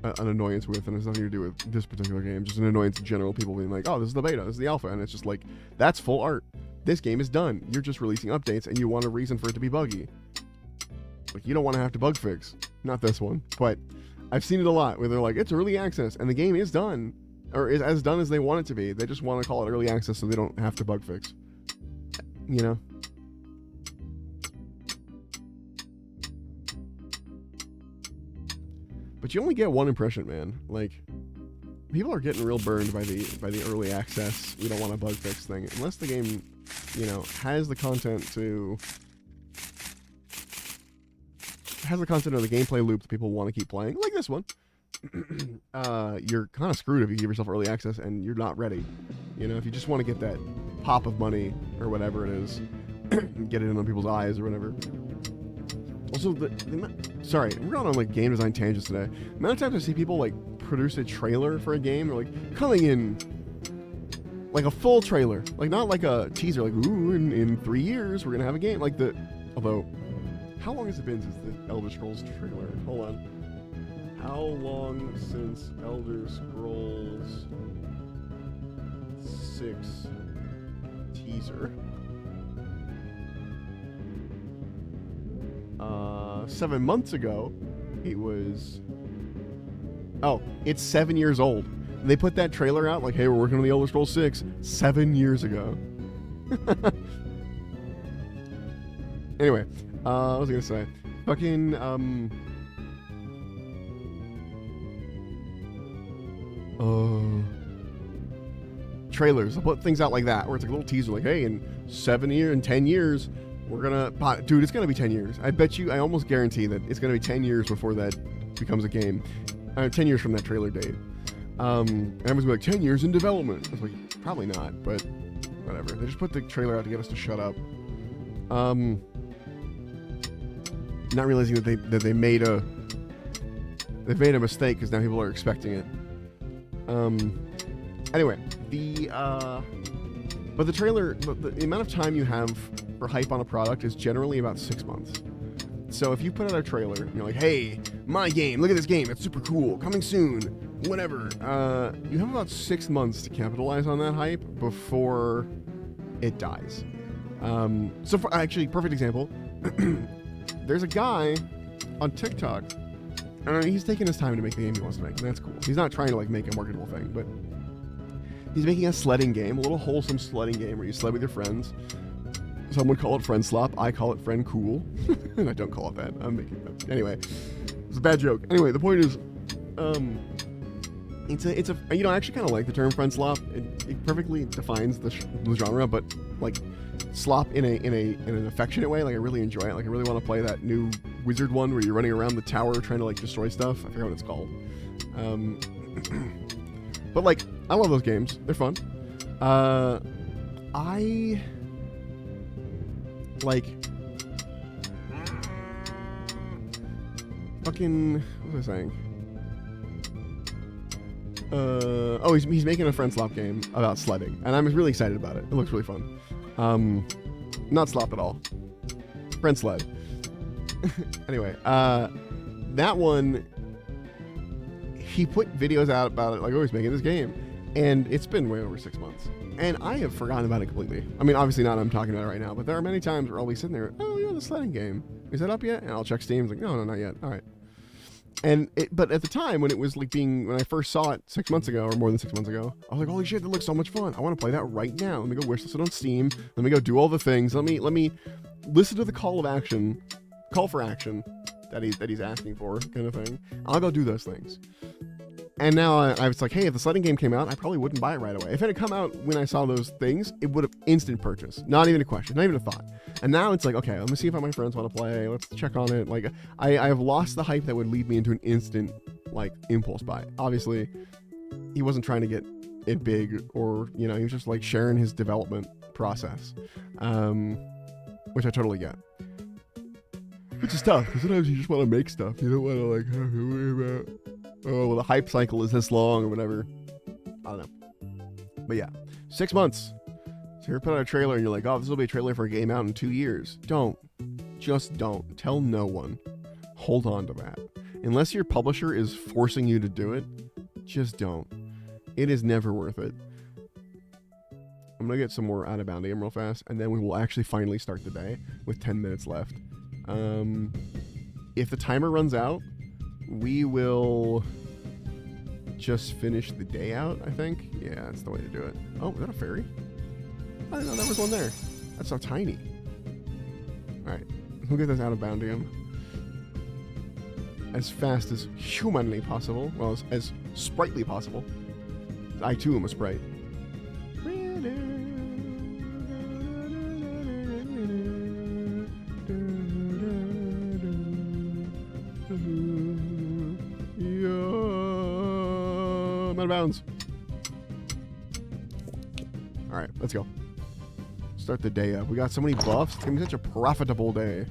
an annoyance with, and it has nothing to do with this particular game. Just an annoyance in general. People being like, "Oh, this is the beta, this is the alpha," and it's just like, that's full art. This game is done. You're just releasing updates, and you want a reason for it to be buggy. Like, you don't want to have to bug fix. Not this one, but I've seen it a lot where they're like, "It's early access," and the game is done, or is as done as they want it to be. They just want to call it early access so they don't have to bug fix. You know? But you only get one impression, man. Like, people are getting real burned by the early access, we don't want to bug fix thing. Unless the game, you know, has the content of the gameplay loop that people want to keep playing, like this one. You're kind of screwed if you give yourself early access and you're not ready. You know, if you just want to get that pop of money or whatever it is, get it in on people's eyes or whatever. Also, sorry, we're going on like game design tangents today. The amount of times I see people like produce a trailer for a game, they're like coming in like a full trailer, like not like a teaser, like ooh, in 3 years we're gonna have a game. Like although, how long has it been since the Elder Scrolls trailer? Hold on, how long since Elder Scrolls 6 teaser? 7 months ago, it was... Oh, it's 7 years old. They put that trailer out like, hey, we're working on the Elder Scrolls 6 7 years ago. Anyway, what was I gonna say? Fucking, trailers. They'll put things out like that, where it's like a little teaser, like, hey, in 10 years, we're gonna, dude, it's gonna be 10 years. I bet you, I almost guarantee that it's gonna be 10 years before that becomes a game. 10 years from that trailer date. And everyone's gonna be like, 10 years in development. I was like, probably not, but whatever. They just put the trailer out to get us to shut up. Not realizing that they made a mistake, because now people are expecting it. Anyway, but the trailer, the amount of time you have for hype on a product is generally about 6 months. So if you put out a trailer and you're like, hey, my game, look at this game, it's super cool, coming soon, whatever, you have about 6 months to capitalize on that hype before it dies. So for, actually, perfect example, there's a guy on TikTok, and he's taking his time to make the game he wants to make, and that's cool. He's not trying to like make a marketable thing, but he's making a sledding game, a little wholesome sledding game where you sled with your friends. Some would call it friend slop. I call it friend cool. And I don't call it that. I'm making that. Anyway, it's a bad joke. Anyway, the point is, it's a I actually kind of like the term friend slop. It perfectly defines the genre, but like slop in an affectionate way. Like I really enjoy it. Like I really want to play that new wizard one where you're running around the tower trying to like destroy stuff. I forget what it's called. But like I love those games. They're fun. I like fucking, what was I saying? Oh, he's making a friend slop game about sledding, and I'm really excited about it. It looks really fun. Not slop at all. Friend sled. Anyway, that one, he put videos out about it, like, oh, he's making this game, and it's been way over 6 months. And I have forgotten about it completely. I mean, obviously not, I'm talking about it right now, but there are many times where I'll be sitting there, oh, yeah, the sledding game. Is that up yet? And I'll check Steam, it's like, no, not yet. All right. And but at the time when it was like when I first saw it 6 months ago, or more than 6 months ago, I was like, holy shit, that looks so much fun. I want to play that right now. Let me go wishlist it on Steam. Let me go do all the things. Let me listen to the call for action that he's asking for, kind of thing. I'll go do those things. And now I was like, hey, if the sledding game came out, I probably wouldn't buy it right away. If it had come out when I saw those things, it would have instant purchase. Not even a question, not even a thought. And now it's like, okay, let me see if my friends want to play. Let's check on it. Like, I have lost the hype that would lead me into an instant, like, impulse buy. Obviously, he wasn't trying to get it big, or, he was just, like, sharing his development process, which I totally get. Which is tough, because sometimes you just want to make stuff. You don't want to, like, have to worry about, oh, well, the hype cycle is this long or whatever. I don't know. But yeah, 6 months. So you're putting out a trailer and you're like, oh, this will be a trailer for a game out in 2 years. Don't. Just don't. Tell no one. Hold on to that. Unless your publisher is forcing you to do it, just don't. It is never worth it. I'm going to get some more Out of Bounty real fast, and then we will actually finally start the day with 10 minutes left. If the timer runs out, we will just finish the day out, I think. Yeah, that's the way to do it. Oh, is that a fairy? I didn't know there was one there. That's so tiny. Alright, we'll get this Out of Boundium as fast as humanly possible. Well, as sprightly possible. I too am a sprite. I'm out of bounds. Alright, let's go. Start the day up. We got so many buffs. It's gonna be such a profitable day.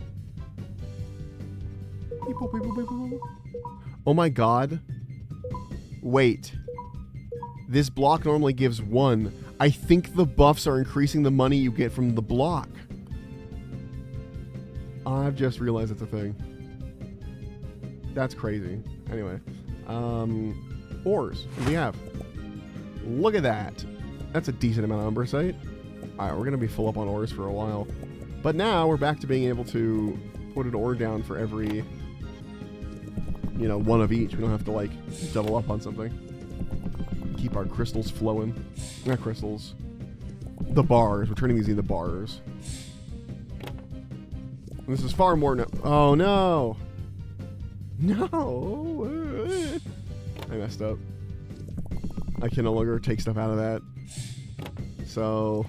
Oh my god. Wait. This block normally gives 1. I think the buffs are increasing the money you get from the block. I've just realized it's a thing. That's crazy. Anyway. Ores. What do we have? Look at that. That's a decent amount of Umbrasite. Alright, we're going to be full up on ores for a while. But now we're back to being able to put an ore down for every, one of each. We don't have to, like, double up on something. Keep our crystals flowing. Not crystals. The bars. We're turning these into bars. And this is far more... Oh, no! No! I messed up. I can no longer take stuff out of that. So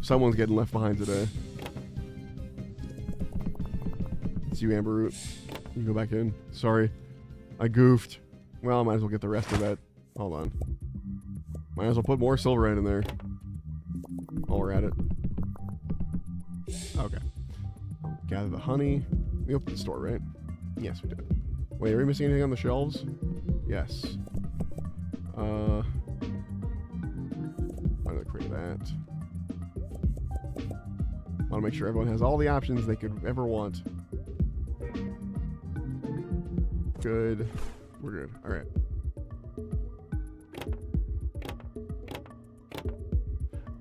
someone's getting left behind today. It's you, Amber Root. You go back in. Sorry. I goofed. Well, I might as well get the rest of that. Hold on. Might as well put more silverite in there. While we're at it. Okay. Gather the honey. We opened the store, right? Yes, we did. Wait, are we missing anything on the shelves? Yes. I'm gonna create that. Want to make sure everyone has all the options they could ever want. Good. We're good. All right.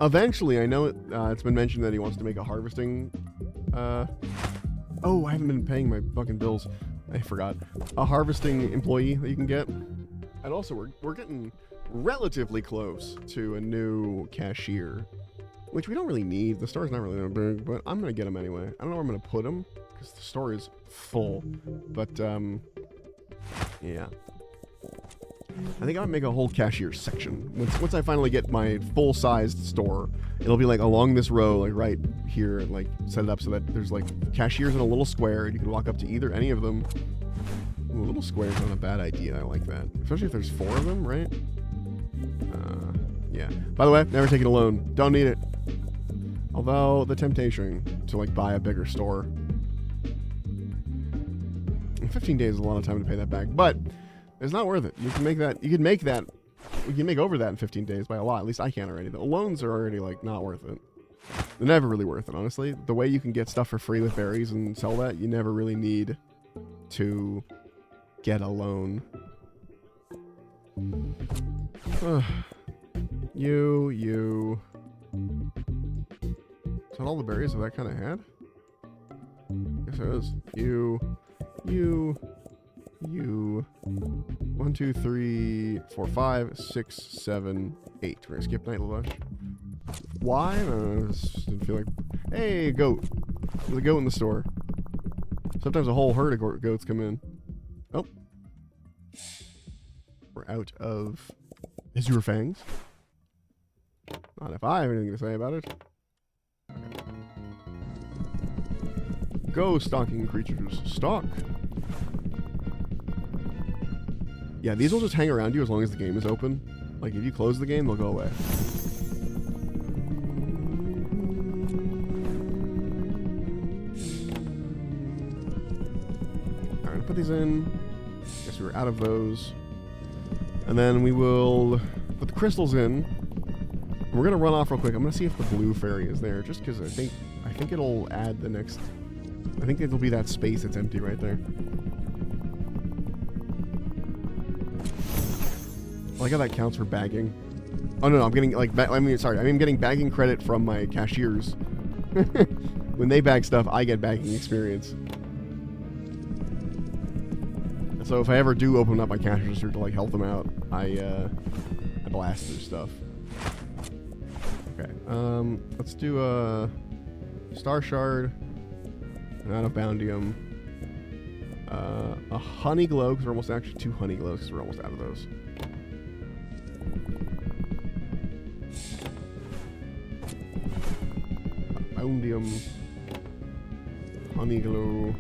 Eventually, I know it's been mentioned that he wants to make a harvesting. Oh, I haven't been paying my fucking bills. I forgot. A harvesting employee that you can get. And also, we're getting relatively close to a new cashier, which we don't really need. The store's not really that big, but I'm gonna get him anyway. I don't know where I'm gonna put him because the store is full. But yeah. I think I'm gonna make a whole cashier section. Once I finally get my full-sized store, it'll be like along this row, like right here, like set it up so that there's like cashiers in a little square, and you can walk up to either any of them. Ooh, a little square is not a bad idea. I like that, especially if there's 4 of them, right? Yeah. By the way, never take it alone. Don't need it. Although the temptation to like buy a bigger store. 15 days is a lot of time to pay that back, but it's not worth it. You can make that. You can make over that in 15 days by a lot. At least I can already. The loans are already like not worth it. They're never really worth it, honestly. The way you can get stuff for free with berries and sell that, you never really need to get a loan. You. Is that all the berries that kind of had? Yes, it is. You. 1, 2, 3, 4, 5, 6, 7, 8. We're gonna skip night lunch. Why? I don't know. Just didn't feel like. Hey, goat. There's a goat in the store. Sometimes a whole herd of goats come in. Oh. We're out of Azure Fangs. Not if I have anything to say about it. Go, stalking creatures. Stalk. Yeah, these will just hang around you as long as the game is open. Like, if you close the game, they'll go away. Alright, I'm gonna put these in. Guess we were out of those. And then we will put the crystals in. And we're gonna run off real quick. I'm gonna see if the blue fairy is there, just because I think it'll add the next. I think it'll be that space that's empty right there. I like how that counts for bagging. Oh no, I'm getting like I'm getting bagging credit from my cashiers. When they bag stuff, I get bagging experience. So if I ever do open up my cash register to like help them out, I blast their stuff. Okay, let's do a star shard, an out of boundium, a honey glow because we're almost actually 2 honey glows because we're almost out of those. Boundium, honey glow.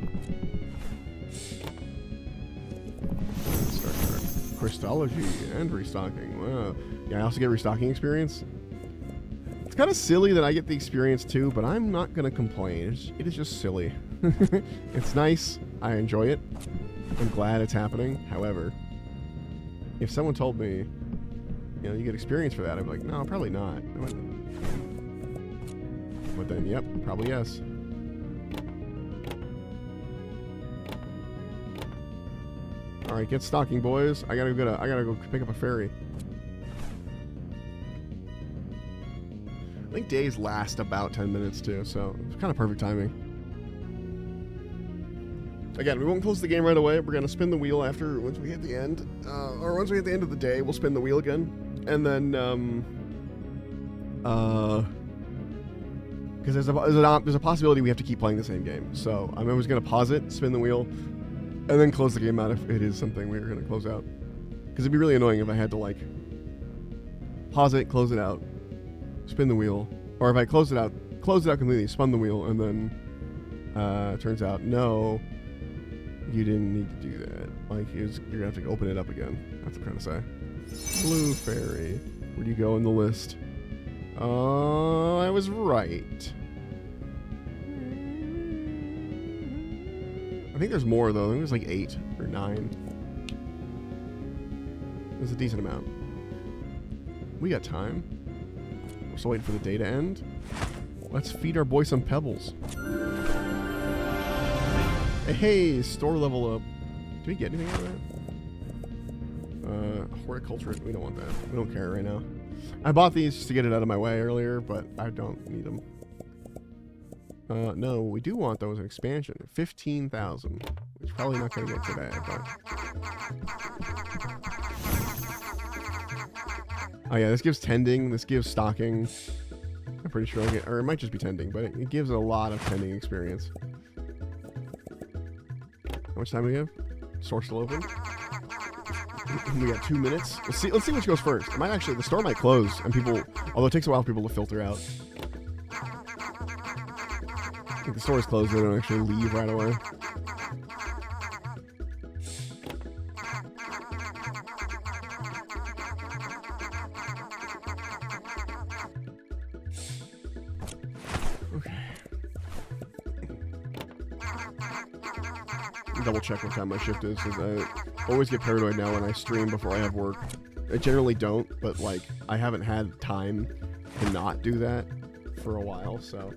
Crystology and restocking. Wow. Yeah, I also get restocking experience. It's kind of silly that I get the experience too, but I'm not going to complain. It is just silly. It's nice. I enjoy it. I'm glad it's happening. However, if someone told me, you know, you get experience for that, I'd be like, no, probably not. But then, yep, probably yes. All right, get stocking, boys. I gotta go pick up a fairy. I think days last about 10 minutes too, so it's kind of perfect timing. Again, we won't close the game right away. We're gonna spin the wheel once we hit the end, or once we hit the end of the day, we'll spin the wheel again, and then because there's a possibility we have to keep playing the same game. So I'm always gonna pause it, spin the wheel, and then close the game out if it is something we're going to close out. Because it'd be really annoying if I had to, like, pause it, close it out, spin the wheel. Or if I close it out completely, spun the wheel, and then turns out, no, you didn't need to do that. Like, you're going to have to open it up again. That's what I'm trying to say. Blue fairy. Where do you go in the list? I was right. I think there's more, though. I think there's like 8 or 9. There's a decent amount. We got time. We're still waiting for the day to end. Let's feed our boy some pebbles. Hey, store level up. Do we get anything out of that? Horticulture. We don't want that. We don't care right now. I bought these just to get it out of my way earlier, but I don't need them. No, we do want those an expansion. 15,000. Which probably not going to get today, but... Oh yeah, this gives tending. This gives stocking. I'm pretty sure I'll get... Or it might just be tending, but it gives a lot of tending experience. How much time do we have? Store still open? We got 2 minutes. Let's see which goes first. It might actually... The store might close, and people... Although it takes a while for people to filter out. If the store is closed, they don't actually leave right away. Okay. Double check what time my shift is, because I always get paranoid now when I stream before I have work. I generally don't, but like I haven't had time to not do that for a while, so...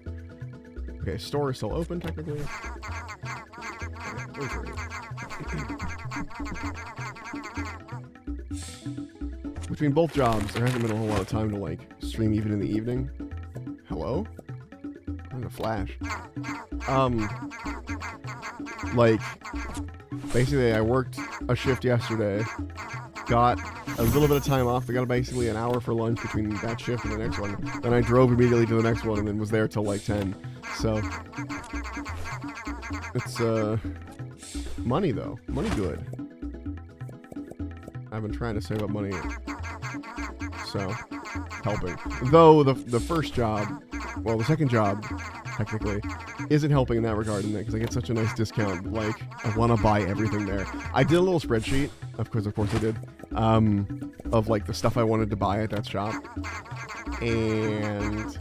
Okay, store is still open, technically. Between both jobs, there hasn't been a whole lot of time to, like, stream even in the evening. Hello? I'm gonna flash. Like, basically, I worked a shift yesterday, got a little bit of time off. I got basically an hour for lunch between that shift and the next one. Then I drove immediately to the next one and then was there till, like, 10. So, it's, money, though. Money good. I've been trying to save up money, so, helping. Though, the first job, well, the second job, technically, isn't helping in that regard, because I get such a nice discount. Like, I want to buy everything there. I did a little spreadsheet, of course I did, of, like, the stuff I wanted to buy at that shop, and...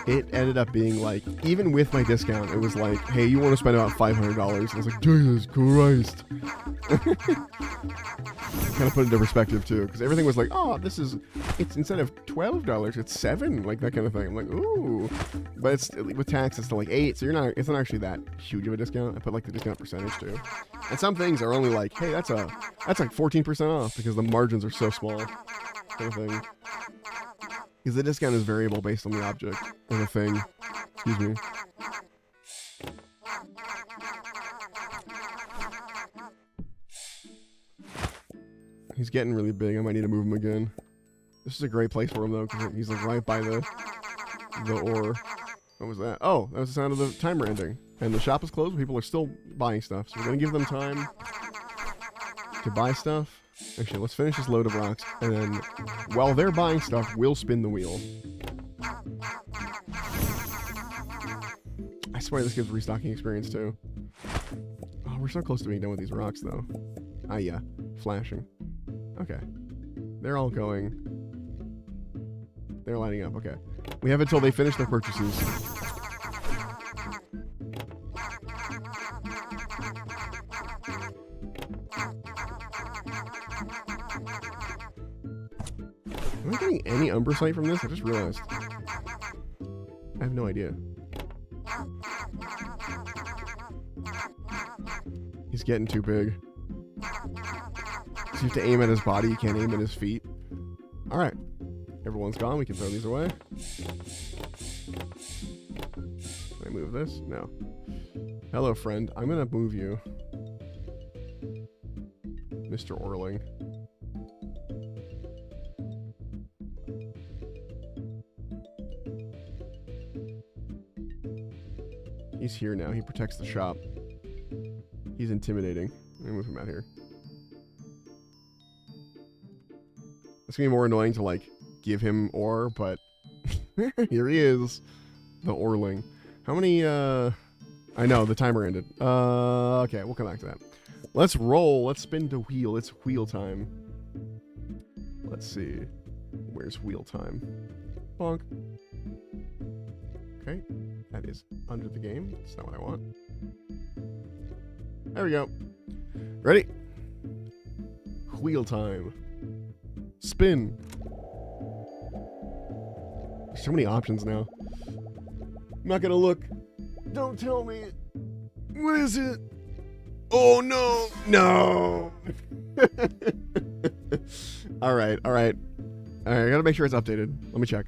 It ended up being like, even with my discount, it was like, hey, you want to spend about $500? I was like, Jesus Christ. Kind of put it into perspective too, because everything was like, oh, it's instead of $12, it's $7, like that kind of thing. I'm like, ooh, but it's with tax, it's still like 8, so it's not actually that huge of a discount. I put like the discount percentage too, and some things are only like, hey, that's like 14% off because the margins are so small, kind of thing. Because the discount is variable based on the object or the thing. Excuse me. He's getting really big. I might need to move him again. This is a great place for him, though, because he's like right by the ore. What was that? Oh, that was the sound of the timer ending. And the shop is closed, but people are still buying stuff. So we're going to give them time to buy stuff. Actually, let's finish this load of rocks, and then, while they're buying stuff, we'll spin the wheel. I swear this gives restocking experience, too. Oh, we're so close to being done with these rocks, though. Ah, yeah. Flashing. Okay. They're all going. They're lining up, okay. We have until they finish their purchases. Am I getting any umbrasite from this? I just realized. I have no idea. He's getting too big. So you have to aim at his body, you can't aim at his feet. Alright. Everyone's gone, we can throw these away. Can I move this? No. Hello, friend. I'm gonna move you. Mr. Orling. He's here now. He protects the shop. He's intimidating. Let me move him out here. It's gonna be more annoying to, like, give him ore, but here he is, the Orling. How many, I know, the timer ended. Okay, we'll come back to that. Let's roll. Let's spin the wheel. It's wheel time. Let's see. Where's wheel time? Bonk. Okay, that is under the game. That's not what I want. There we go. Ready? Wheel time. Spin. There's so many options now. I'm not gonna look. Don't tell me. What is it? Oh no! No! Alright. I gotta make sure it's updated. Let me check.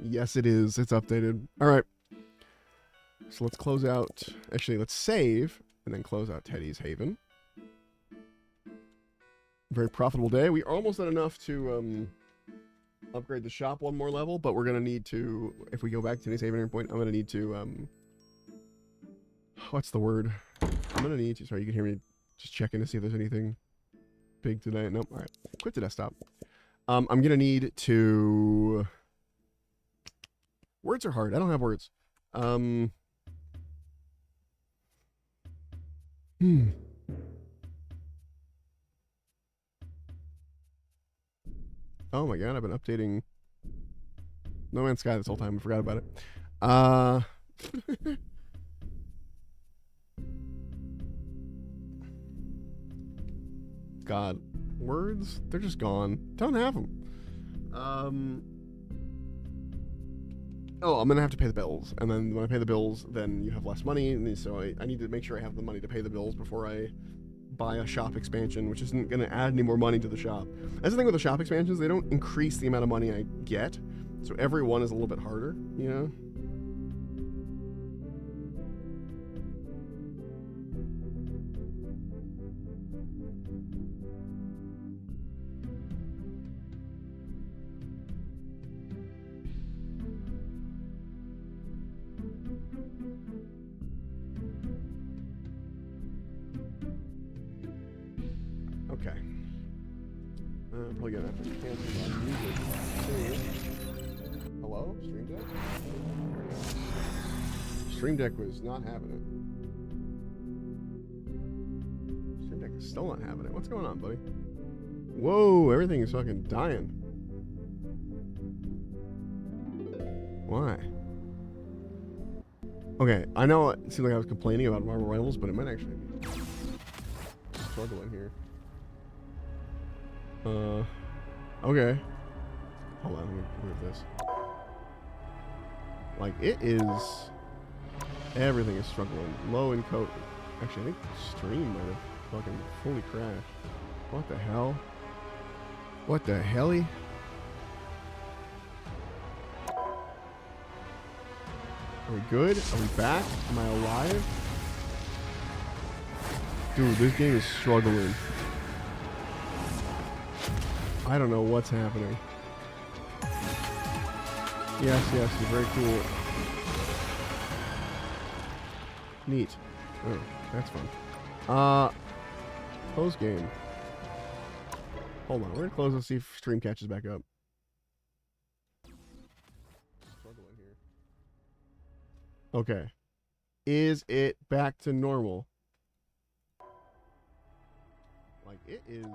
Yes it is. It's updated. Alright. So let's close out. Actually, let's save and then close out Teddy's Haven. Very profitable day. We almost had enough to upgrade the shop one more level, but we're gonna need to, if we go back to Teddy's Haven point, I'm gonna need to what's the word? I'm gonna need to, sorry, you can hear me just checking to see if there's anything big today. Nope. Alright. Quit the desktop. I'm gonna need to, words are hard. I don't have words. Oh my god, I've been updating No Man's Sky this whole time. I forgot about it. God. Words? They're just gone. Don't have them. Oh, I'm gonna have to pay the bills. And then when I pay the bills, then you have less money. And so I need to make sure I have the money to pay the bills before I buy a shop expansion, which isn't going to add any more money to the shop. That's the thing with the shop expansions. They don't increase the amount of money I get. So every one is a little bit harder, you know? Okay. Probably gonna have to cancel that music soon. Hello? Stream Deck? Stream Deck was not having it. Stream Deck is still not having it. What's going on, buddy? Whoa, everything is fucking dying. Why? Okay, I know it seemed like I was complaining about Marvel Rivals, but it might actually be struggling here. Okay. Hold on, let me move this. Like, it is... Everything is struggling. Low encode. Actually, I think stream might have fucking fully crashed. What the hell? What the helly? Are we good? Are we back? Am I alive? Dude, this game is struggling. I don't know what's happening. Yes, you're very cool. Neat. Oh, that's fun. Close game. Hold on, we're gonna close and see if stream catches back up. Struggling here. Okay. Is it back to normal? Like, it is...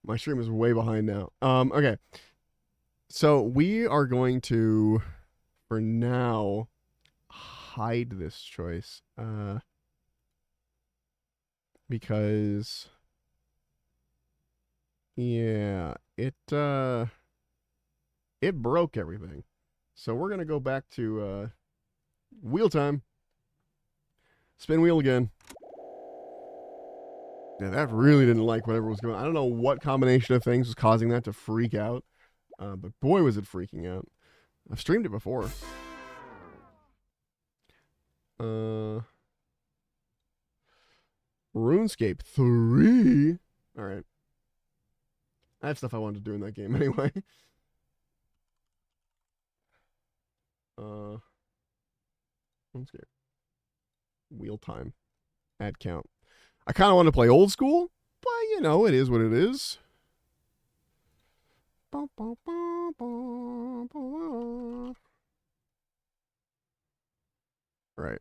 My stream is way behind now. Okay. So we are going to, for now, hide this choice. Because, yeah, it broke everything. So we're going to go back to, wheel time. Spin wheel again. Yeah, that really didn't like whatever was going on. I don't know what combination of things was causing that to freak out. But boy, was it freaking out. I've streamed it before. RuneScape 3? Alright. I have stuff I wanted to do in that game anyway. RuneScape. Wheel time. Ad count. I kind of want to play old school, but you know, it is what it is. Right.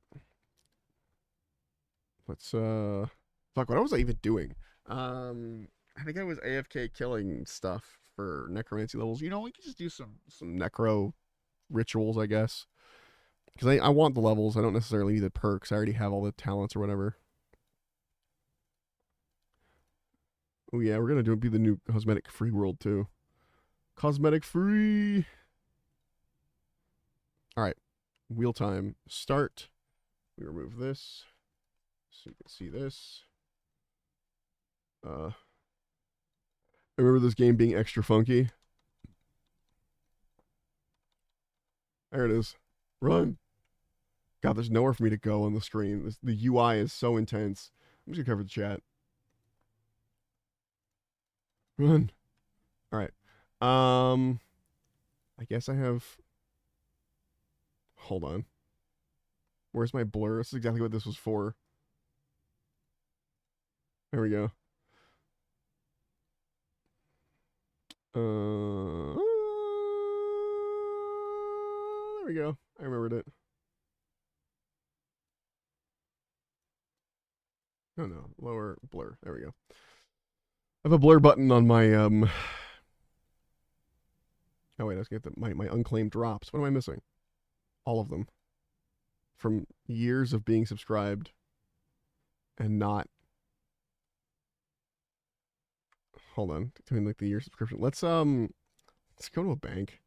Let's fuck, what was I even doing? I think I was AFK killing stuff for necromancy levels. You know, we could just do some necro rituals, I guess. Because I want the levels. I don't necessarily need the perks. I already have all the talents or whatever. Oh yeah, we're gonna be the new cosmetic free world too. Cosmetic free. All right, wheel time start. We remove this so you can see this. I remember this game being extra funky. There it is. Run. God, there's nowhere for me to go on the screen. The UI is so intense. I'm just gonna cover the chat. Run. All right. I guess I have. Hold on. Where's my blur? This is exactly what this was for. There we go. There we go. I remembered it. Oh no, lower blur. There we go. I have a blur button on my Oh wait, I was get my unclaimed drops. What am I missing? All of them. From years of being subscribed and not. Hold on, doing like the year subscription. Let's go to a bank.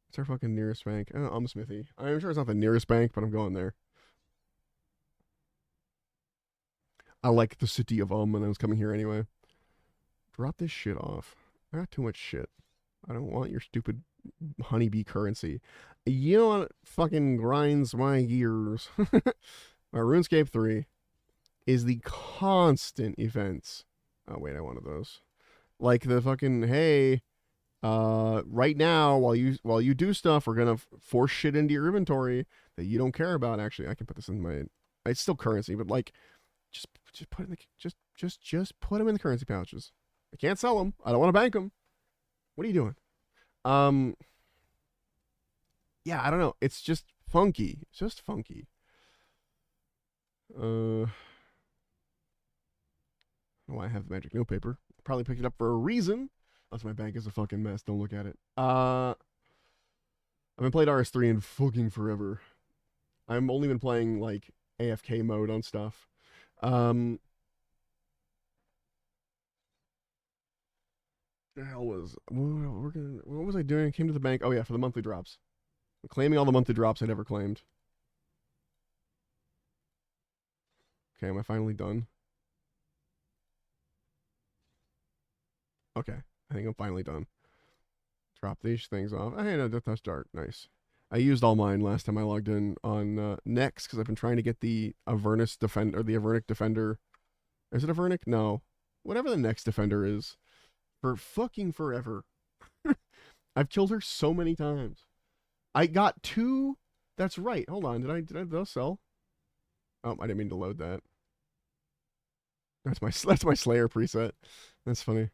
What's our fucking nearest bank? Smithy. I'm sure it's not the nearest bank, but I'm going there. I like the city of and I was coming here anyway. Drop this shit off. I got too much shit. I don't want your stupid honeybee currency. You know what fucking grinds my gears? My RuneScape 3 is the constant events. Oh wait, I wanted those. Like the fucking hey, right now while you do stuff, we're gonna force shit into your inventory that you don't care about. Actually, I can put this in my. It's still currency, but like, just put in the just put them in the currency pouches. I can't sell them. I don't want to bank them. What are you doing? Yeah, I don't know. It's just funky. It's just funky. Why I have the magic note paper. Probably picked it up for a reason. Unless my bank is a fucking mess. Don't look at it. I've been playing RS3 in fucking forever. I've only been playing like AFK mode on stuff. The hell was what was I doing? I came to the bank. Oh yeah, for the monthly drops. I'm claiming all the monthly drops I never claimed. Okay, am I finally done? Okay, I think I'm finally done. Drop these things off. Hey, no, that's dark. Nice. I used all mine last time I logged in on Next because I've been trying to get the Avernus Defender or the Avernic Defender. Is it Avernic? No. Whatever the next Defender is. For fucking forever. I've killed her so many times. I got 2. That's right. Hold on. Did I those sell? Oh, I didn't mean to load that. That's my Slayer preset. That's funny.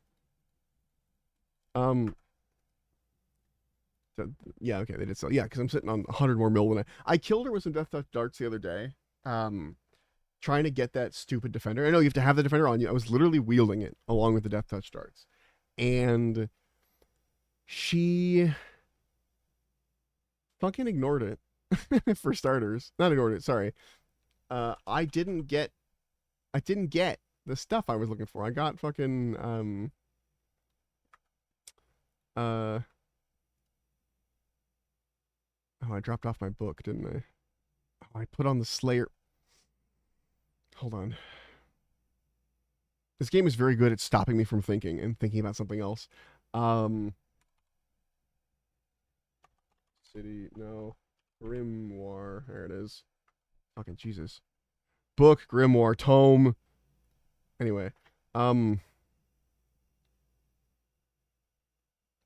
Yeah, okay, they did sell. Yeah, because I'm sitting on 100 more mil than I killed her with some Death Touch darts the other day. Trying to get that stupid defender. I know you have to have the defender on you. I was literally wielding it along with the Death Touch darts. And she fucking ignored it. For starters. Not ignored it, sorry. I didn't get the stuff I was looking for. I got fucking oh, I dropped off my book, didn't I? Oh, I put on the Slayer. Hold on. This game is very good at stopping me from thinking and thinking about something else. City, no. Grimoire. There it is. Fucking Jesus. Book, Grimoire, Tome. Anyway.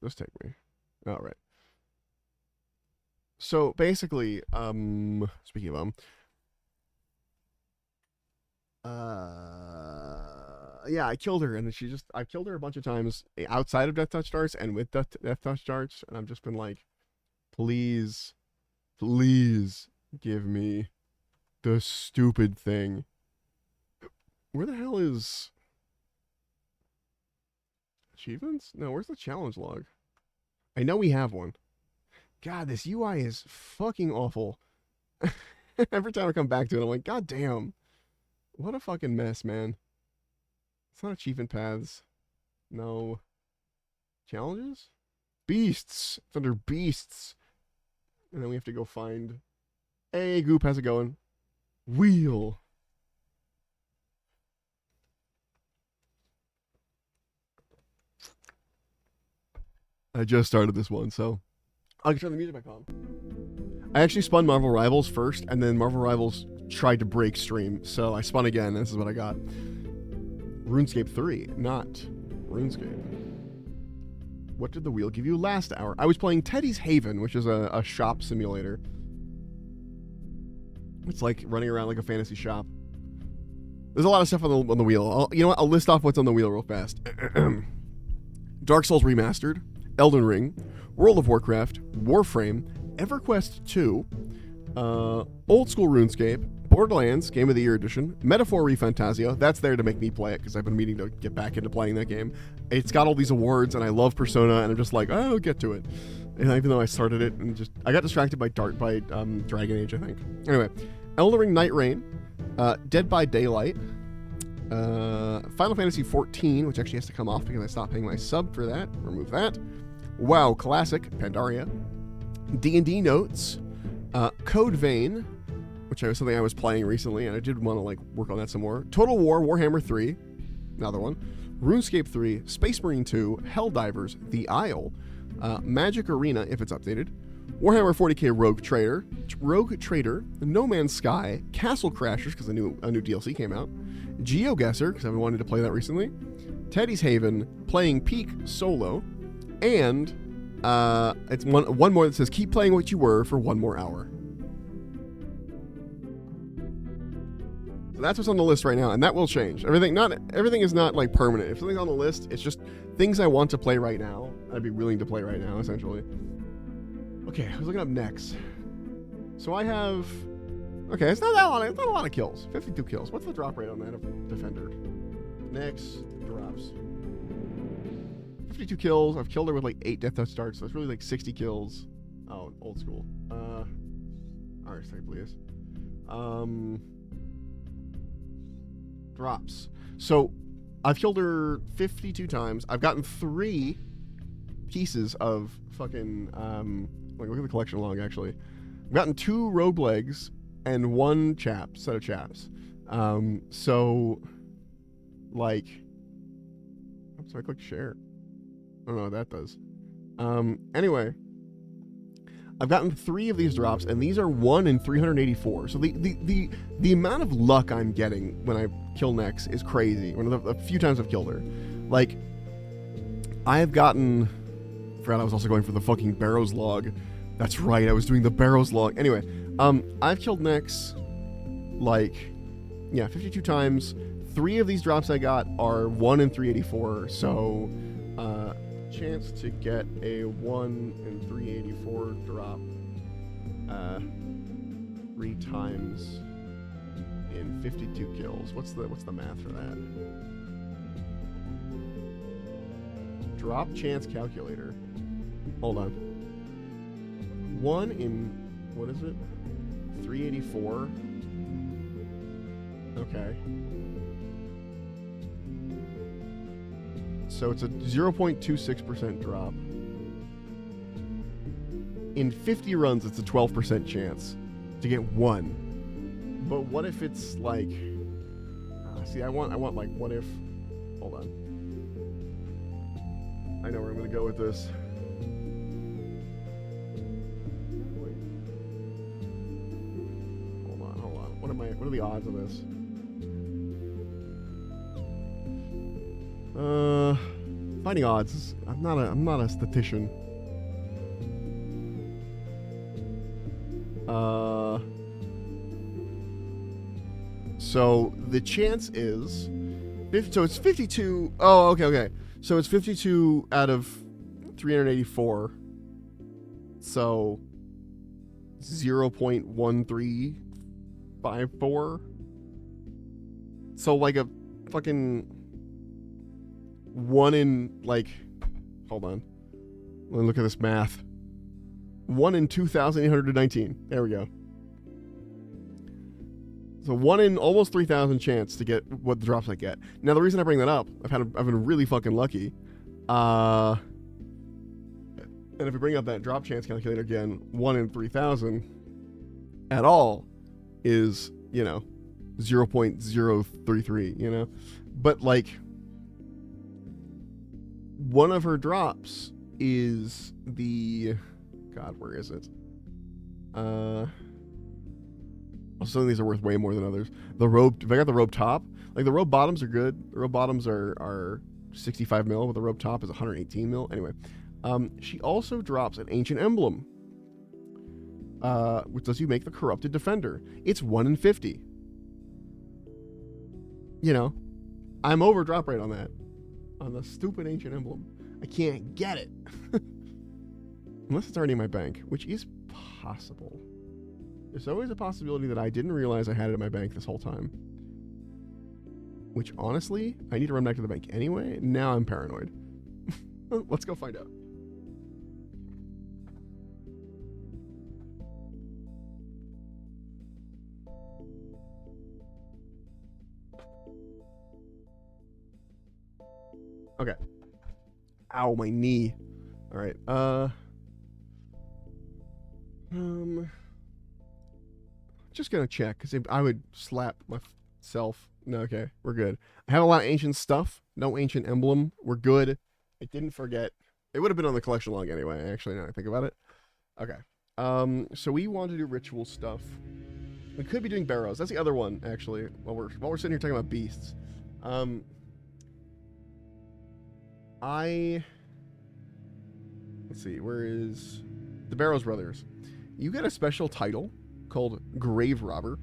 Just take me. All right. So basically, speaking of yeah, I killed her, and I've killed her a bunch of times outside of Death Touch darts and with Death Touch darts, and I've just been like, please, please give me the stupid thing. Where the hell is achievements? No, where's the challenge log? I know we have one. God, this UI is fucking awful. Every time I come back to it, I'm like, God damn. What a fucking mess, man. It's not achievement paths. No. Challenges? Beasts. It's under beasts. And then we have to go find... Hey, Goop, how's it going? Wheel. I just started this one, so I can turn the music back on. I actually spun Marvel Rivals first, and then Marvel Rivals tried to break stream, so I spun again, and this is what I got. RuneScape 3, not RuneScape. What did the wheel give you last hour? I was playing Teddy's Haven, which is a shop simulator. It's like running around like a fantasy shop. There's a lot of stuff on the wheel. You know what? I'll list off what's on the wheel real fast. Dark Souls Remastered, Elden Ring, World of Warcraft, Warframe, EverQuest 2, Old School RuneScape, Borderlands Game of the Year Edition, Metaphor ReFantasia. That's there to make me play it because I've been meaning to get back into playing that game. It's got all these awards, and I love Persona, and I'm just like, oh, I'll get to it. And even though I started it, and I got distracted by Dragon Age, I think. Anyway, Elden Ring Night Rain, Dead by Daylight, Final Fantasy XIV, which actually has to come off because I stopped paying my sub for that. Remove that. WoW Classic, Pandaria, D&D Notes, Code Vein, which was something I was playing recently, and I did want to like work on that some more. Total War, Warhammer 3, another one. RuneScape 3, Space Marine 2, Helldivers, The Isle, Magic Arena, if it's updated, Warhammer 40k Rogue Trader, No Man's Sky, Castle Crashers, because a new DLC came out, GeoGuessr, because I've been wanting to play that recently, Teddy's Haven, playing Peak Solo, and it's one more that says, keep playing what you were for one more hour. So that's what's on the list right now, and that will change. Everything is not like permanent. If something's on the list, it's just things I want to play right now. I'd be willing to play right now, essentially. Okay, I was looking up next. So I have... Okay, it's not a lot of kills. 52 kills. What's the drop rate on that of Defender? Next drops. 52 kills. I've killed her with like 8 Death Touch starts, so it's really like 60 kills. Oh, old school. Alright, please. Drops. So I've killed her 52 times. I've gotten 3 pieces of fucking like look at the collection log actually. I've gotten 2 rogue legs and 1 set of chaps. So like so I click share. I don't know what that does. Anyway, I've gotten 3 of these drops, and these are 1 in 384. So the amount of luck I'm getting when I kill Nex is crazy. One of the few times I've killed her, like I have gotten. I forgot I was also going for the fucking Barrows log. That's right, I was doing the Barrows log. Anyway, I've killed Nex like 52 times. 3 of these drops I got are 1 in 384. So chance to get a 1 in 384 drop 3 times in 52 kills. What's the math for that? Drop chance calculator. Hold on. 1 in what is it? 384. Okay. So it's a 0.26% drop. In 50 runs, it's a 12% chance to get 1. But what if it's like... see, I want like, what if... Hold on. I know where I'm going to go with this. Wait. Hold on. What are the odds of this? Finding odds. I'm not a statistician. So the chance is So it's 52. Oh, okay. So it's 52 out of 384. So 0.1354. So like a fucking 1 in like, hold on. Let me look at this math. 1 in 2,819. There we go. So 1 in almost 3,000 chance to get what the drops I get. Now the reason I bring that up, I've been really fucking lucky. And if we bring up that drop chance calculator again, 1 in 3,000 at all is, 0.033, But like, one of her drops is the, God, where is it? Some of these are worth way more than others. The robe, if I got the robe top, like the robe bottoms are good. The robe bottoms are 65 mil, but the robe top is 118 mil. Anyway, she also drops an ancient emblem, which lets you make the corrupted defender. It's 1 in 50. I'm over drop rate on that. On the stupid ancient emblem. I can't get it. Unless it's already in my bank, which is possible. There's always a possibility that I didn't realize I had it in my bank this whole time. Which, honestly, I need to run back to the bank anyway. Now I'm paranoid. Let's go find out. Okay. Ow, my knee. All right. Just gonna check because I would slap myself. No, okay, we're good. I have a lot of ancient stuff. No ancient emblem. We're good. I didn't forget. It would have been on the collection log anyway. Actually, now I think about it. Okay. So we want to do ritual stuff. We could be doing barrows. That's the other one, actually. While we're sitting here talking about beasts. Let's see, where is the Barrows Brothers? You get a special title called Grave Robber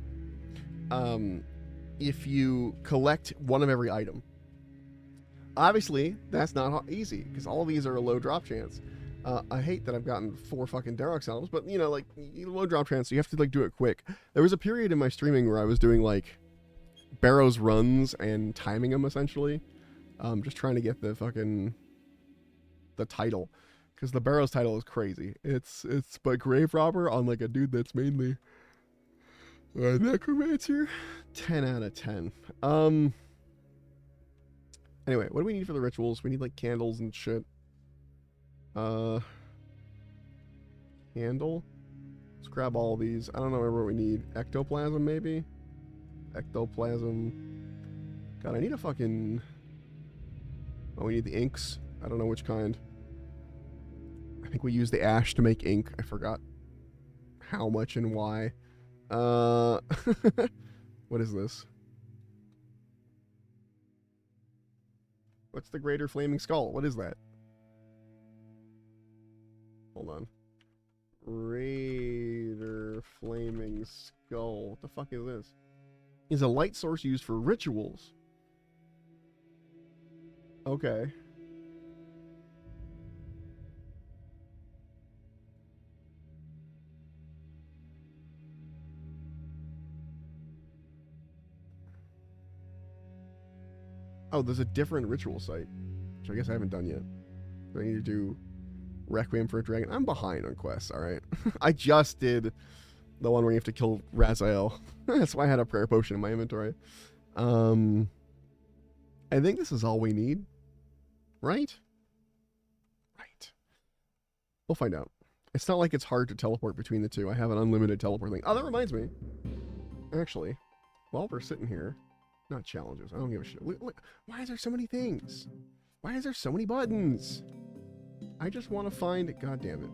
if you collect one of every item. Obviously, that's not easy because all of these are a low drop chance. I hate that I've gotten 4 fucking Darox albums, but low drop chance, so you have to do it quick. There was a period in my streaming where I was doing Barrows runs and timing them essentially. Just trying to get the title, because the Barrows title is crazy. It's but Grave Robber on a dude that's mainly a necromancer. 10 out of 10. Anyway, what do we need for the rituals? We need candles and shit. Candle. Let's grab all these. I don't know what we need. Ectoplasm maybe. Ectoplasm. God, I need a fucking. Oh, we need the inks. I don't know which kind. I think we use the ash to make ink. I forgot how much and why. What is this? What's the greater flaming skull? What is that? Hold on. Greater flaming skull. What the fuck is this? Is a light source used for rituals. Okay. Oh, there's a different ritual site, which I guess I haven't done yet. I need to do Requiem for a Dragon. I'm behind on quests, alright? I just did the one where you have to kill Raziel. That's why I had a prayer potion in my inventory. I think this is all we need. Right? Right. We'll find out. It's not like it's hard to teleport between the two. I have an unlimited teleport thing. Oh, that reminds me. Actually, while we're sitting here, not challenges. I don't give a shit. Look, why is there so many things? Why is there so many buttons? I just want to find... God damn it.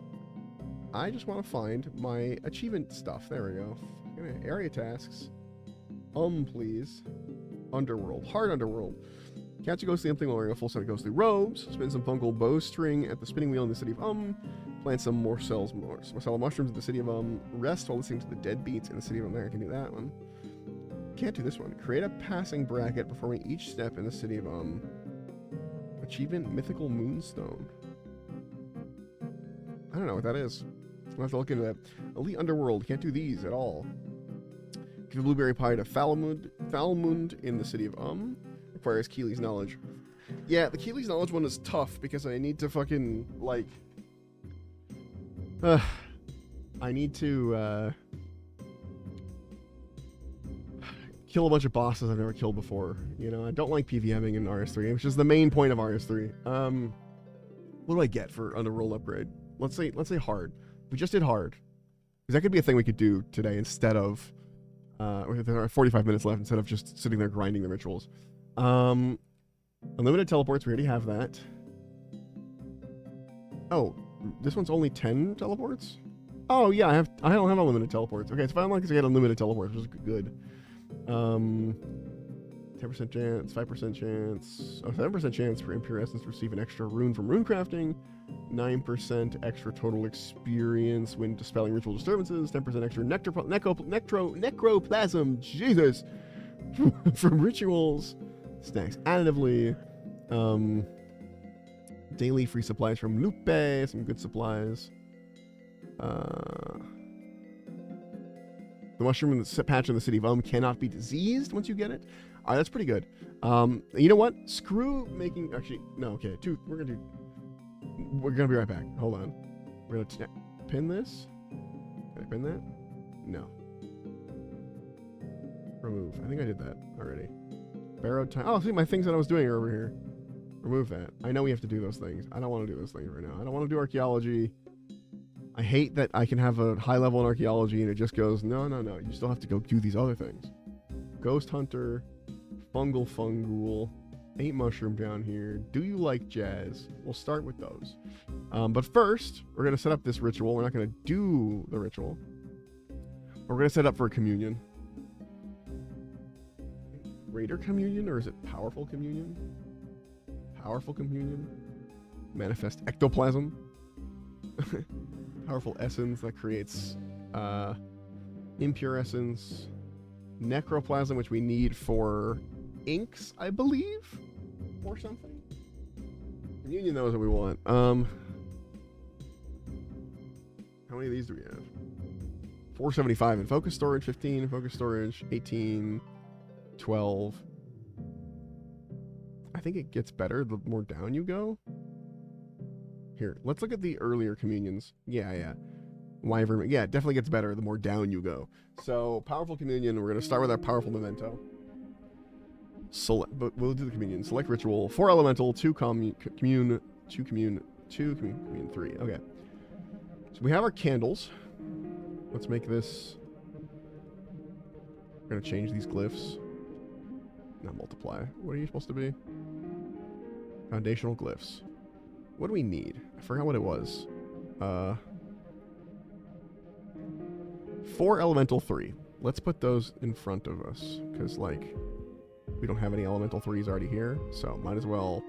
I just want to find my achievement stuff. There we go. Area tasks. Please. Underworld. Hard Underworld. Catch a ghostly something while wearing a full set of ghostly robes. Spin some fungal bowstring at the spinning wheel in the city of Plant some Marcella mushrooms in the city of Rest while listening to the dead beats in the city of there. I can do that one. can't do this one. Create a passing bracket performing each step in the city of Achievement Mythical Moonstone. I don't know what that is. We'll have to look into that. Elite Underworld. Can't do these at all. Give a blueberry pie to Falmund in the city of Requires Keely's knowledge. Yeah, the Keely's knowledge one is tough because I need to fucking, like... I need to, kill a bunch of bosses I've never killed before. You know, I don't like PVMing in RS3, which is the main point of RS3. What do I get for Underworld upgrade? Let's say hard. We just did hard. Because that could be a thing we could do today instead of... there are 45 minutes left instead of just sitting there grinding the rituals. Unlimited teleports, we already have that. Oh, this one's only 10 teleports? Oh yeah, I don't have unlimited teleports. Okay, so if I unlock this, I get unlimited teleports, which is good. 10% chance, 5% chance, 7% chance for impure essence to receive an extra rune from rune crafting, 9% extra total experience when dispelling ritual disturbances, 10% extra necroplasm, Jesus, from rituals, stacks additively, daily free supplies from Lupe, some good supplies. The mushroom in the patch in the city of cannot be diseased once you get it. Alright, that's pretty good. You know what? Screw making... Actually, no, okay. We're gonna be right back. Hold on. We're gonna pin this. Can I pin that? No. Remove. I think I did that already. Barrow time. Oh, see, my things that I was doing are over here. Remove that. I know we have to do those things. I don't want to do those things right now. I don't want to do archaeology. I hate that I can have a high level in archaeology and it just goes, no. You still have to go do these other things. Ghost Hunter, Fungul, 8 mushroom down here. Do you like jazz? We'll start with those. But first, we're going to set up this ritual. We're not going to do the ritual. We're going to set up for a communion. Greater communion, or is it powerful communion? Powerful communion. Manifest ectoplasm. Powerful essence that creates impure essence. Necroplasm, which we need for inks, I believe, or something. Communion knows what we want. How many of these do we have? 475 in focus storage, 15 in focus storage, 18, 12. I think it gets better the more down you go. Here, let's look at the earlier communions. Yeah. Wyvern, yeah, it definitely gets better the more down you go. So, powerful communion, we're going to start with our powerful memento. But we'll do the communion. Select ritual, 4 elemental, 2 commune, 2 commune, 3. Okay. So we have our candles. Let's make this... We're going to change these glyphs. Not multiply. What are you supposed to be? Foundational glyphs. What do we need? I forgot what it was. 4 elemental 3. Let's put those in front of us. Because, like, we don't have any elemental 3s already here. So, might as well...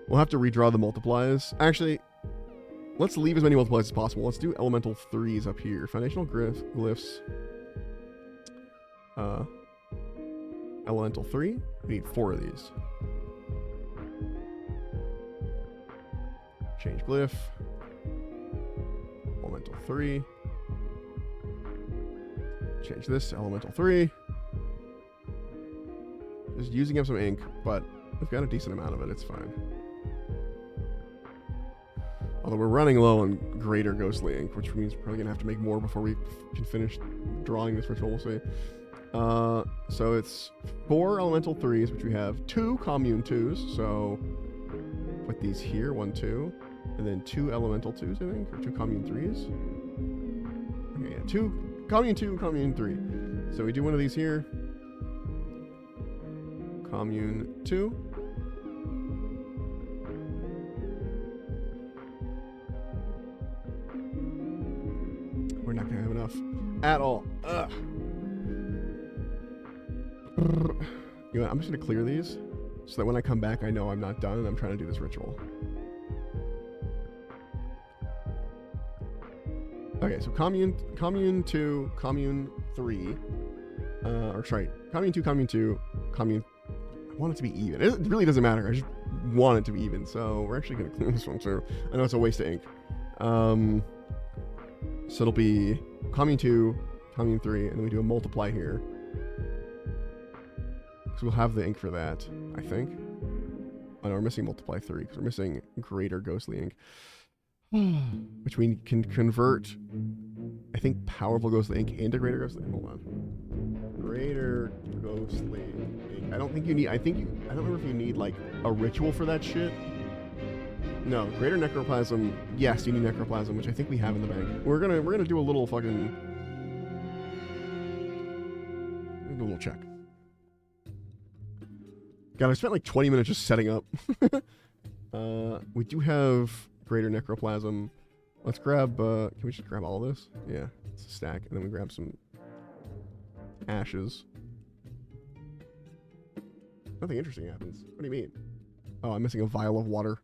We'll have to redraw the multiplies. Actually, let's leave as many multiplies as possible. Let's do elemental 3s up here. Foundational glyphs. Elemental 3. We need 4 of these. Change glyph. Elemental 3. Change this to elemental 3. Just using up some ink, but we've got a decent amount of it. It's fine. Although we're running low on greater ghostly ink, which means we're probably going to have to make more before we can finish drawing this ritual. We'll see. So it's 4 elemental 3s, which we have 2 commune 2s. So put these here, 1, 2. And then 2 elemental 2s, I think, or 2 commune 3s. Okay, yeah, 2 commune 2, commune 3. So we do one of these here. Commune 2. We're not gonna have enough at all. Ugh. You know what, I'm just gonna clear these so that when I come back, I know I'm not done and I'm trying to do this ritual. Okay, so commune 2, commune 3. Or sorry, commune 2, commune 2, commune. I want it to be even. It really doesn't matter. I just want it to be even. So we're actually going to clean this one too. I know it's a waste of ink. So it'll be commune 2, commune 3, and then we do a multiply here. So we'll have the ink for that, I think. Oh no, we're missing multiply 3 because we're missing greater ghostly ink. Which we can convert, I think, powerful ghostly ink into greater ghostly ink. Hold on. Greater ghostly ink. I don't think you need, I don't remember if you need like a ritual for that shit. No, greater necroplasm. Yes, you need necroplasm, which I think we have in the bank. We're gonna do a little fucking, a little check. God, I spent like 20 minutes just setting up. We do have greater necroplasm. Let's grab, can we just grab all of this? Yeah, it's a stack. And then we grab some ashes. Nothing interesting happens. What do you mean? Oh, I'm missing a vial of water.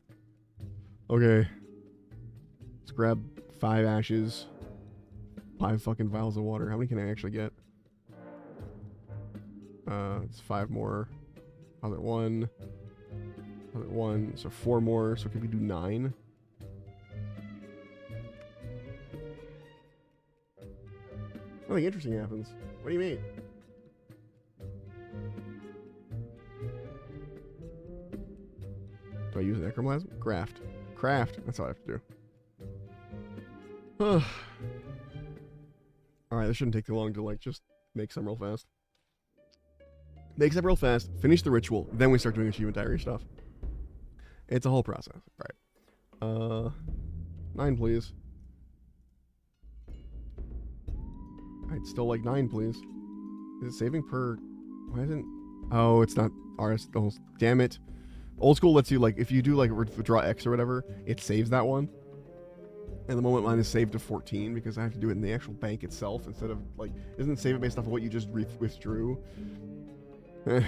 Okay. Let's grab 5 ashes. 5 fucking vials of water. How many can I actually get? It's 5 more. Other 1. Other 1. So 4 more. So can we do 9? Nothing interesting happens. What do you mean? Do I use necroplasm? Craft. Craft. That's all I have to do. Alright, this shouldn't take too long to, like, just make some real fast. Make some real fast, finish the ritual, then we start doing achievement diary stuff. It's a whole process. Alright. 9, please. I'd still like 9, please. Is it saving per... Why isn't... Oh, it's not RS... Oh, damn it. Old school lets you, like, if you do, like, withdraw X or whatever, it saves that one. And the moment mine is saved to 14 because I have to do it in the actual bank itself instead of, like... Isn't it save it based off of what you just withdrew? I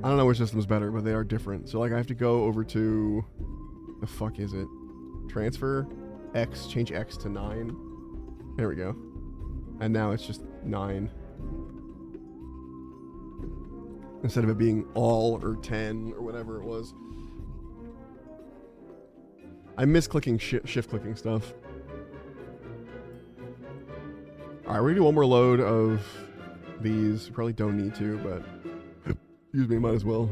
don't know which system's better, but they are different. So, like, I have to go over to... The fuck is it? Transfer X, change X to 9. There we go. And now it's just 9. Instead of it being all or 10 or whatever it was. I miss clicking shift clicking stuff. Alright, we're gonna do one more load of these. We probably don't need to, but excuse me, might as well.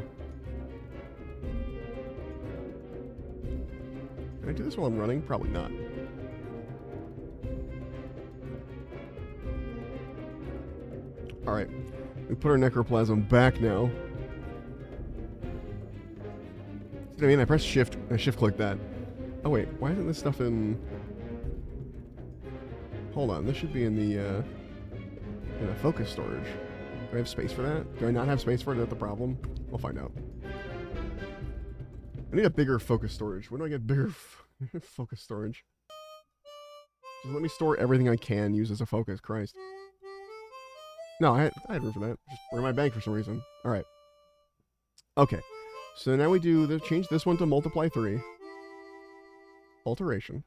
Can I do this while I'm running? Probably not. Alright, we put our necroplasm back now. See what I mean? I press shift, I shift click that. Oh wait, why isn't this stuff in... Hold on, this should be in the focus storage. Do I have space for that? Do I not have space for it? Is that the problem? We'll find out. I need a bigger focus storage. Where do I get bigger focus storage? Just let me store everything I can use as a focus, Christ. No, I had room for that. Just we're in my bank for some reason. Alright. Okay. So now we do change this one to multiply 3. Alteration.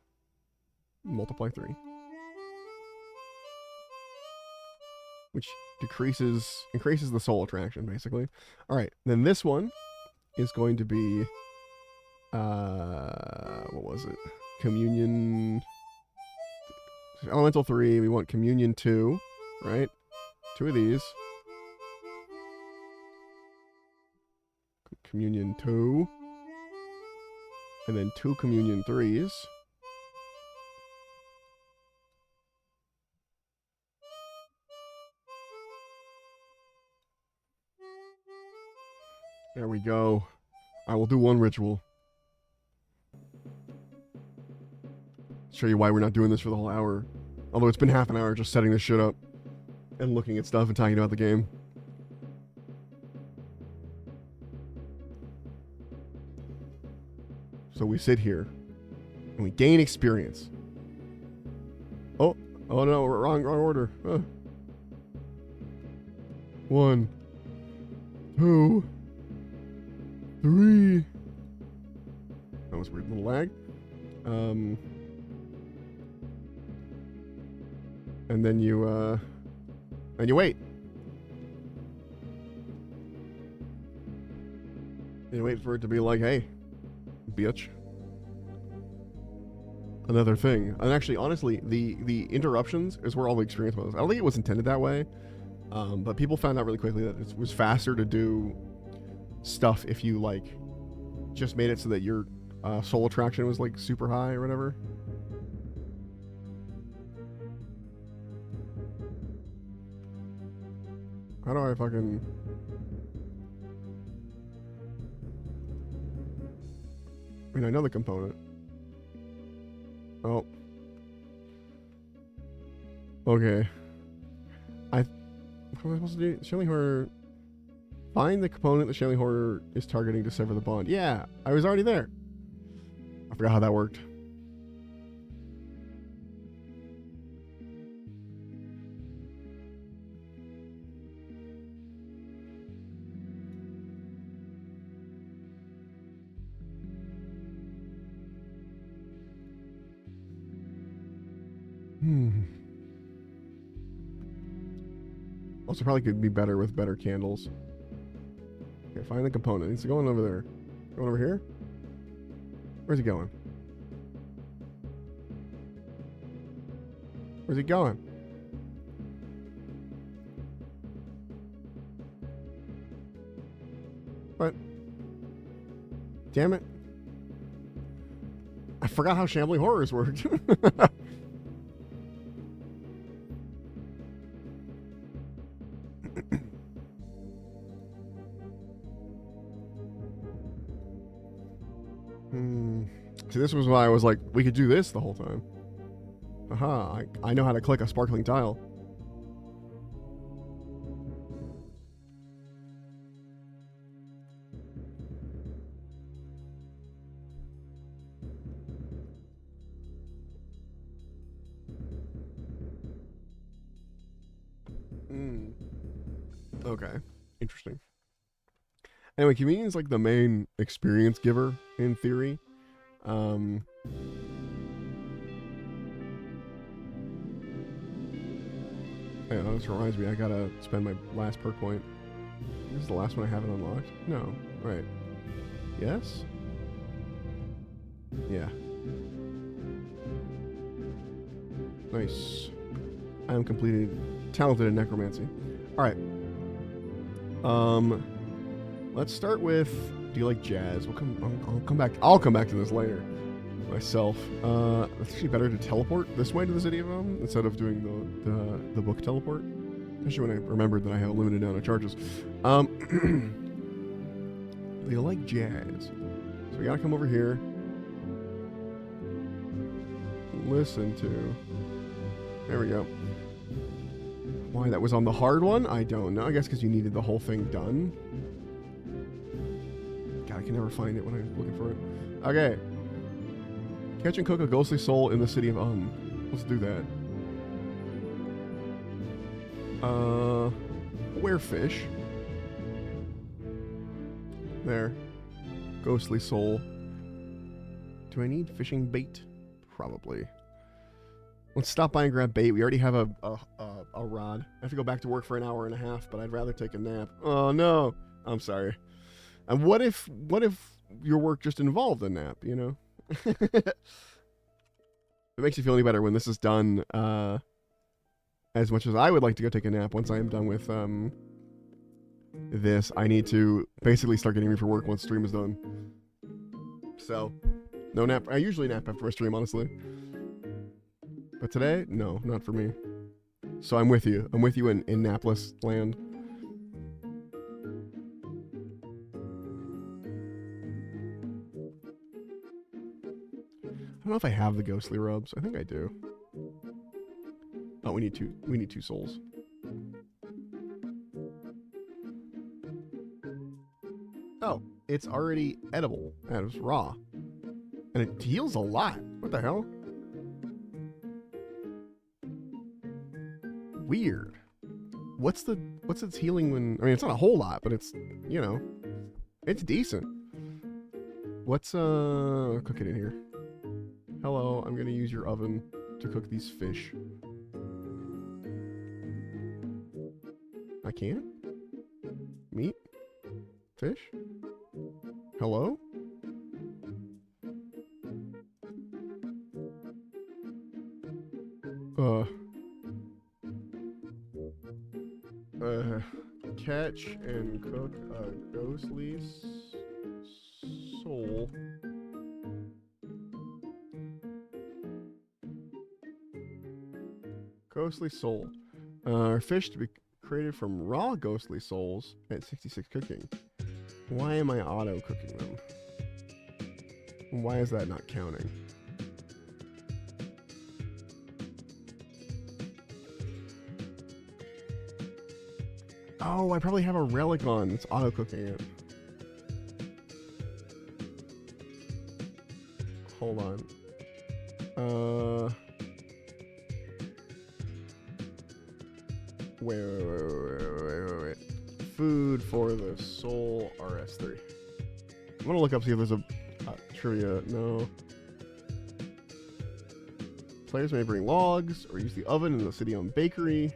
Multiply 3. Which increases the soul attraction, basically. Alright, then this one is going to be what was it? Communion Elemental 3, we want Communion 2, right? 2 of these. Communion 2. And then 2 Communion 3s. There we go. I will do one ritual. Show you why we're not doing this for the whole hour. Although it's been half an hour just setting this shit up. And looking at stuff and talking about the game. So we sit here. And we gain experience. Oh no, wrong order. 1, 2, 3. That was a weird little lag. And then you wait. You wait for it to be like, hey, bitch. Another thing. And actually, honestly, the interruptions is where all the experience was. I don't think it was intended that way, but people found out really quickly that it was faster to do stuff if you, like, just made it so that your soul attraction was, like, super high or whatever. How do I fucking... I mean, I know the component. Oh. Okay. What am I supposed to do? Shelly Horror... Find the component that Shelly Horror is targeting to sever the bond. Yeah, I was already there. I forgot how that worked. Also, probably could be better with better candles. Okay, find the component. It needs to go on over there. Going over here? Where's he going? Where's he going? What? Damn it. I forgot how Shambling Horrors worked. See, this was why I was like, we could do this the whole time. Aha, I know how to click a sparkling tile. Okay, interesting. Anyway, convenience is like the main experience giver in theory. Yeah, this reminds me, I gotta spend my last perk point. This is the last one I haven't unlocked? No. Right. Yes? Yeah. Nice. I am completed. Talented in necromancy. Alright. Let's start with... Do you like jazz? I'll come back. I'll come back to this later. Myself. It's actually better to teleport this way to the city of instead of doing the book teleport. Especially when I remembered that I have a limited amount of charges. Do you like jazz? So we gotta come over here. Listen to. There we go. Why that was on the hard one? I don't know. I guess because you needed the whole thing done. God, I can never find it when I'm looking for it. Okay. Catch and cook a ghostly soul in the city of Let's do that. Where fish? There. Ghostly soul. Do I need fishing bait? Probably. Let's stop by and grab bait. We already have a rod. I have to go back to work for an hour and a half, but I'd rather take a nap. Oh no. I'm sorry. And what if your work just involved a nap, you know? It makes you feel any better when this is done, as much as I would like to go take a nap once I am done with this, I need to basically start getting ready for work once stream is done. So, no nap. I usually nap after I stream, honestly. But today, no, not for me. So I'm with you. I'm with you in napless land. I don't know if I have the ghostly rubs. I think I do. Oh, we need two. We need 2 souls. Oh, it's already edible. And it's raw. And it heals a lot. What the hell? Weird. What's its healing when... I mean, it's not a whole lot, but it's, you know, it's decent. What's, cook it in here. Hello, I'm gonna use your oven to cook these fish. I can't? Meat? Fish? Hello? Catch and cook a ghostly soul. Ghostly soul. Fish to be created from raw ghostly souls at 66 cooking. Why am I auto cooking them? Why is that not counting? Oh, I probably have a relic on that's auto cooking it. Hold on. Wait. Food for the soul RS3. I'm gonna look up, see if there's a trivia. No. Players may bring logs or use the oven in the city-owned bakery.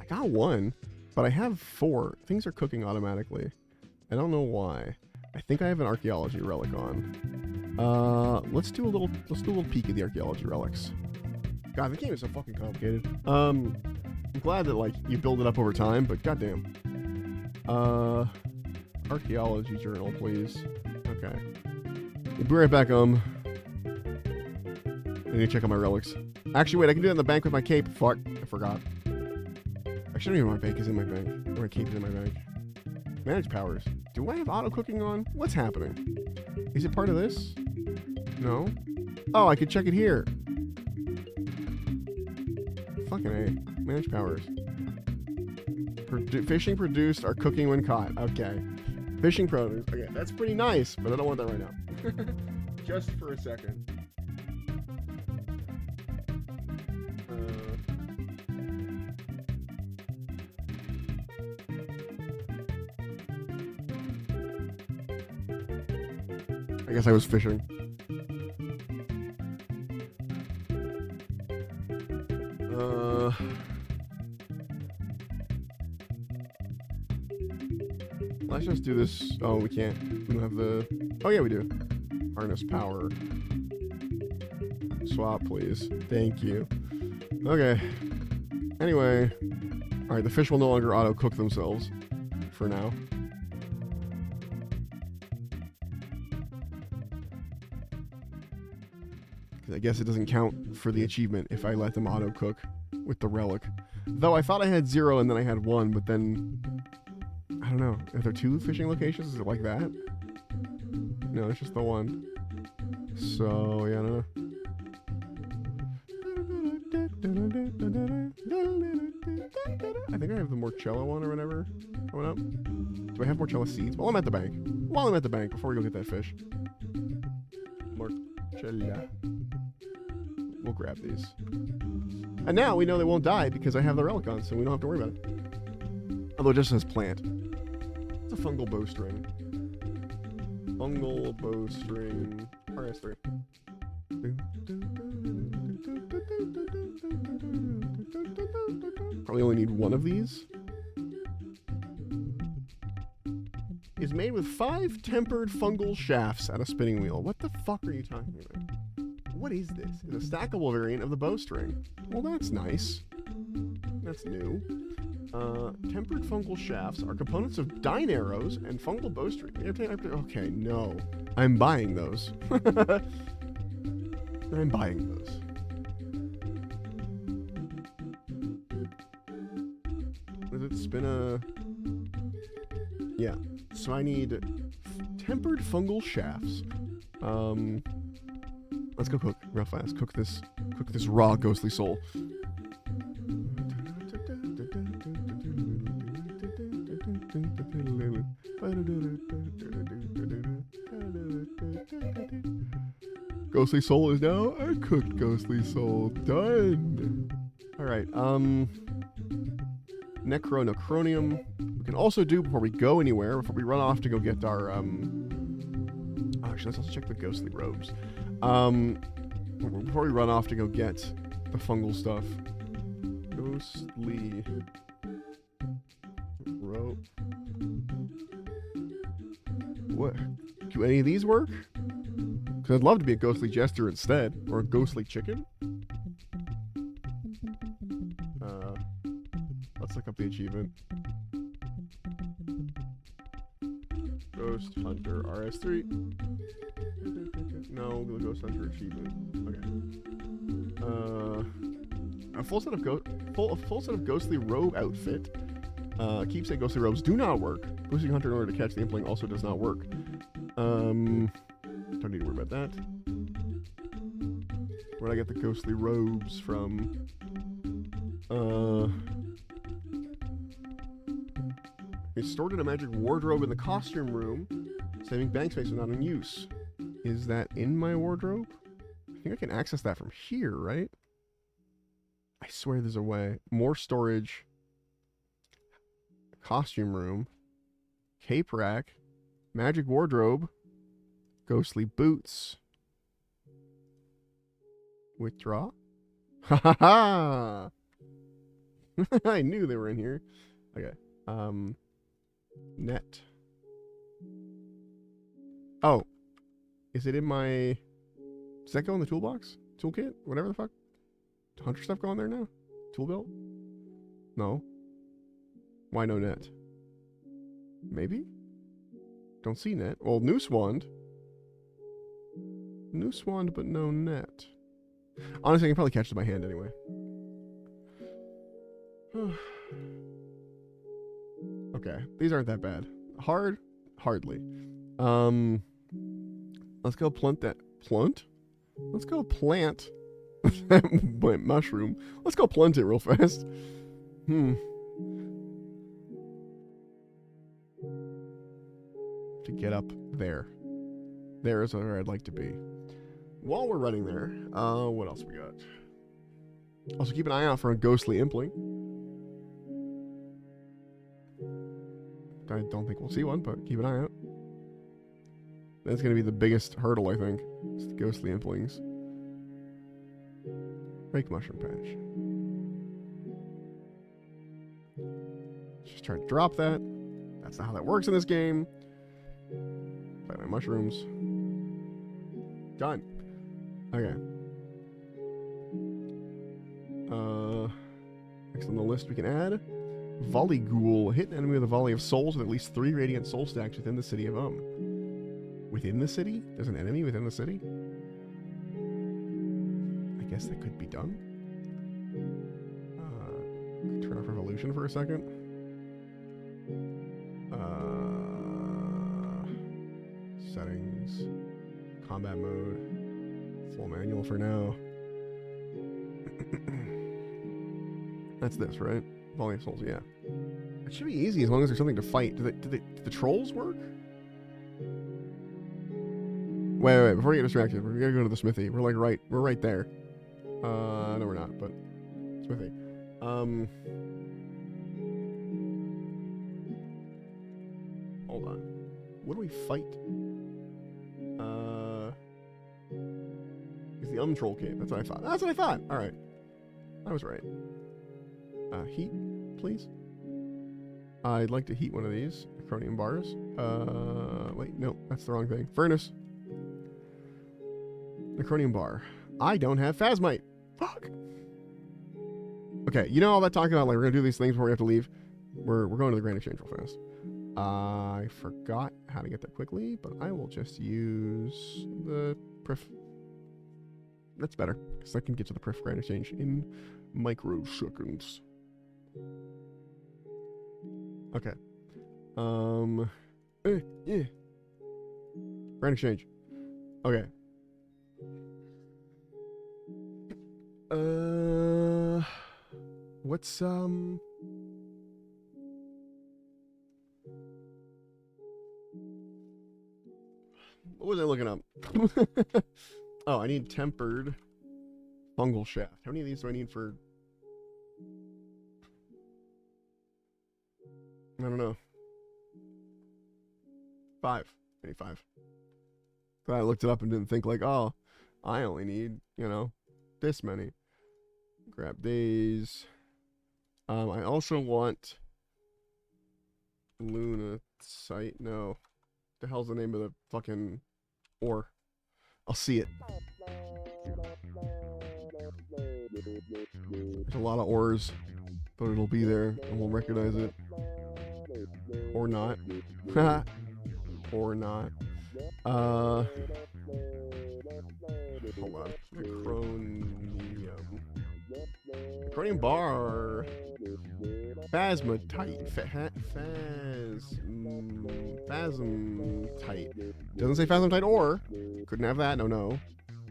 I got one, but I have 4. Things are cooking automatically. I don't know why. I think I have an archaeology relic on. Let's do a little peek at the archaeology relics. God, the game is so fucking complicated. I'm glad that like you build it up over time, but goddamn. Archaeology journal, please. Okay. We'll be right back. I need to check out my relics. Actually, wait, I can do that in the bank with my cape. Fuck, I forgot. Actually, I don't even know my bank is in my bank. Or my cape is in my bank. Manage powers. Do I have auto cooking on? What's happening? Is it part of this? No. Oh, I could check it here. Fucking A. Manage powers. Fishing produced are cooking when caught. Okay. Fishing produce. Okay, that's pretty nice, but I don't want that right now. Just for a second. I guess I was fishing. Let's just do this. Oh, we can't. We don't have the... Oh, yeah, we do. Harness power. Swap, please. Thank you. Okay. Anyway. Alright, the fish will no longer auto-cook themselves. For now. I guess it doesn't count for the achievement if I let them auto-cook with the relic. Though I thought I had 0 and then I had 1, but then... I don't know. Are there 2 fishing locations? Is it like that? No, it's just the 1. So, yeah, I don't know. I think I have the Morcella one or whatever coming up. Do I have Morcella seeds? While I'm at the bank. Before we go get that fish. Morcella. We'll grab these. And now we know they won't die because I have the relic on, so we don't have to worry about it. Although it just says plant. It's a fungal bowstring. Fungal bowstring. RS3. Probably only need 1 of these. Is made with 5 tempered fungal shafts at a spinning wheel. What the fuck are you talking about? What is this? It's a stackable variant of the bowstring. Well, that's nice. That's new. Tempered fungal shafts are components of dine arrows and fungal bowstring. Okay, no. I'm buying those. I'm buying those. Does it spin a... Yeah. So I need tempered fungal shafts. Let's go cook real fast. Cook this raw ghostly soul. Ghostly soul is now a cooked ghostly soul. Done. All right. Necronium. We can also do before we go anywhere, before we run off to go get our Actually, let's also check the ghostly robes. Before we run off to go get the fungal stuff. Ghostly robe. what? Do any of these work? Because I'd love to be a ghostly jester instead, or a ghostly chicken. Let's look up the achievement. Ghost Hunter RS3. No, the Ghost Hunter achievement. Okay. A full set of ghostly robe outfit. Keepsake ghostly robes do not work. Boosting Hunter in order to catch the impling also does not work. Don't need to worry about that. Where'd I get the ghostly robes from? It's stored in a magic wardrobe in the costume room, saving bank space when not in use. Is that in my wardrobe? I think I can access that from here, right? I swear there's a way. More storage. Costume room. Cape rack. Magic wardrobe. Ghostly boots. Withdraw? Ha ha ha! I knew they were in here. Okay. Net. Oh. Is it in my... Does that go in the toolbox? Toolkit? Whatever the fuck? Hunter stuff go on there now? Tool belt? No. Why no net? Maybe? Don't see net. Well, noose wand. Noose wand, but no net. Honestly, I can probably catch it by hand anyway. Okay, these aren't that bad. Hard? Hardly. Let's go plant that. Plant? Let's go plant that mushroom. Let's go plant it real fast. To get up there. There is where I'd like to be. While we're running there, what else we got? Also, keep an eye out for a ghostly impling. I don't think we'll see one, but keep an eye out. That's going to be the biggest hurdle, I think. It's the ghostly implings. Rake mushroom patch. Just try to drop that. That's not how that works in this game. Play my mushrooms. Done. Okay. Next on the list we can add Volley Ghoul. Hit an enemy with a volley of souls with at least 3 radiant soul stacks within the city of Within the city? There's an enemy within the city? I guess that could be done. Turn off Revolution for a second. Settings. Combat mode. Full manual for now. That's this, right? Volley of souls, yeah. It should be easy as long as there's something to fight. Do the trolls work? Wait, before we get distracted, we gotta go to the smithy. We're right there. No we're not, but smithy. Hold on. What do we fight? It's the troll cave. That's what I thought. That's what I thought. Alright. I was right. Heat, please. I'd like to heat one of these. Acronium bars. Wait, no, that's the wrong thing. Furnace. Acronium bar. I don't have Phasmite. Fuck. Okay, you know all that talking about, like, we're gonna do these things before we have to leave? We're going to the Grand Exchange real fast. I forgot how to get there quickly, but I will just use the Prif. That's better, because I can get to the Prif Grand Exchange in microseconds. Okay. Yeah. Grand Exchange. Okay. What's what was I looking up? Oh, I need tempered fungal shaft. How many of these do I need for? I don't know. 5. I need 5. So I looked it up and didn't think like, oh, I only need, this many. Grab these. I also want Luna site. No. The hell's the name of the fucking ore? I'll see it. There's a lot of ores, but it'll be there and we'll recognize it. Or not. Or not. Hold on. Acronium bar. Phasmatite. Phasmatite. Doesn't say phasmatite ore. Couldn't have that. No.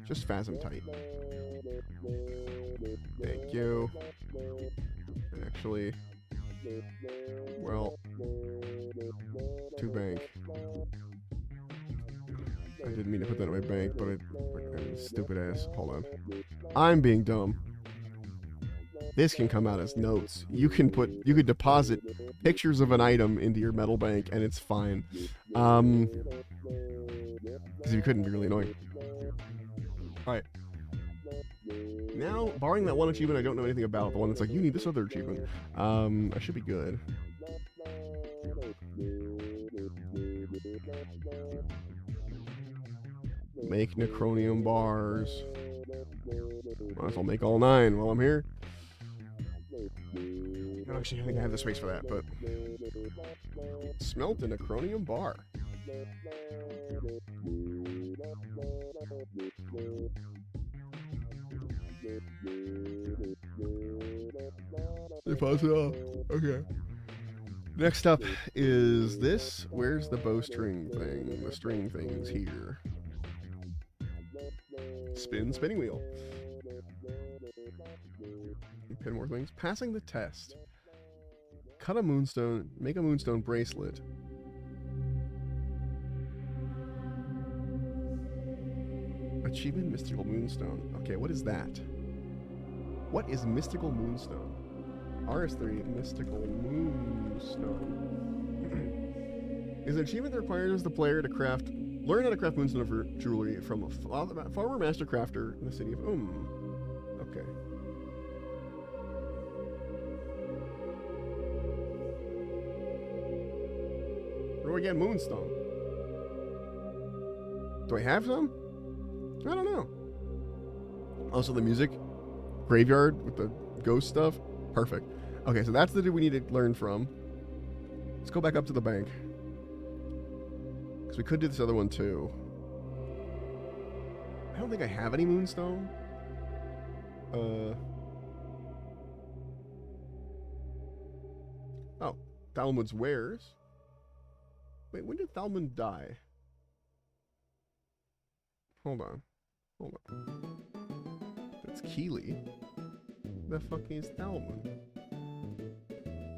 Just phasmatite. Thank you. Actually, well, to bank. I didn't mean to put that in my bank, but stupid ass. Hold on. I'm being dumb. This can come out as notes. You could deposit pictures of an item into your metal bank and it's fine. Because if you couldn't, it'd be really annoying. Alright. Now, barring that one achievement I don't know anything about, the one that's like, you need this other achievement, I should be good. Make necronium bars. Might as well make all 9 while I'm here. Actually, I think I have the space for that, but... Smelt a necronium bar. Deposit off. Okay. Next up is this. Where's the bowstring thing? The string thing's here. Spinning wheel. Pin more things. Passing the test. Cut a moonstone. Make a moonstone bracelet. Achievement Mystical Moonstone. Okay, what is that? What is Mystical Moonstone? RS3 Mystical Moonstone. Is an achievement that requires the player to learn how to craft moonstone for jewelry from a farmer master crafter in the city of Okay. Where do I get moonstone? Do I have some? I don't know. Also the music. Graveyard with the ghost stuff. Perfect. Okay, so that's the dude we need to learn from. Let's go back up to the bank. Because we could do this other one too. I don't think I have any moonstone. Oh. Thalmud's wares. Wait, when did Thalmud die? Hold on. That's Keeley. The fuck is Thalmud?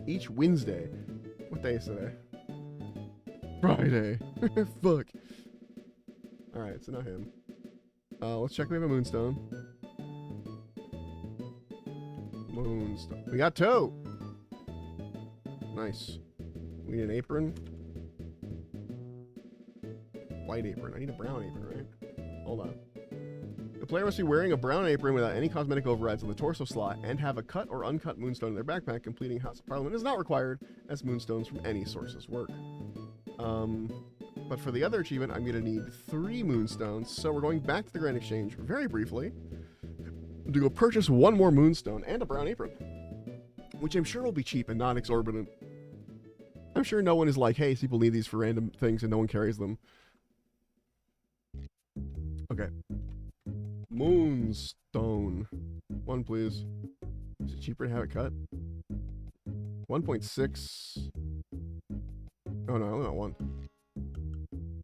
Each Wednesday. What day is today? Friday. Fuck. Alright, so not him. Let's check if we have a moonstone. Moonstone. We got two! Nice. We need an apron. White apron. I need a brown apron, right? Hold on. The player must be wearing a brown apron without any cosmetic overrides on the torso slot and have a cut or uncut moonstone in their backpack. Completing House of Parliament is not required, as moonstones from any sources work. But for the other achievement, I'm going to need 3 moonstones, so we're going back to the Grand Exchange very briefly to go purchase 1 more moonstone and a brown apron, which I'm sure will be cheap and not exorbitant. I'm sure no one is like, hey, people need these for random things and no one carries them. Okay. Moonstone. 1, please. Is it cheaper to have it cut? 1.6. Oh, no, not 1.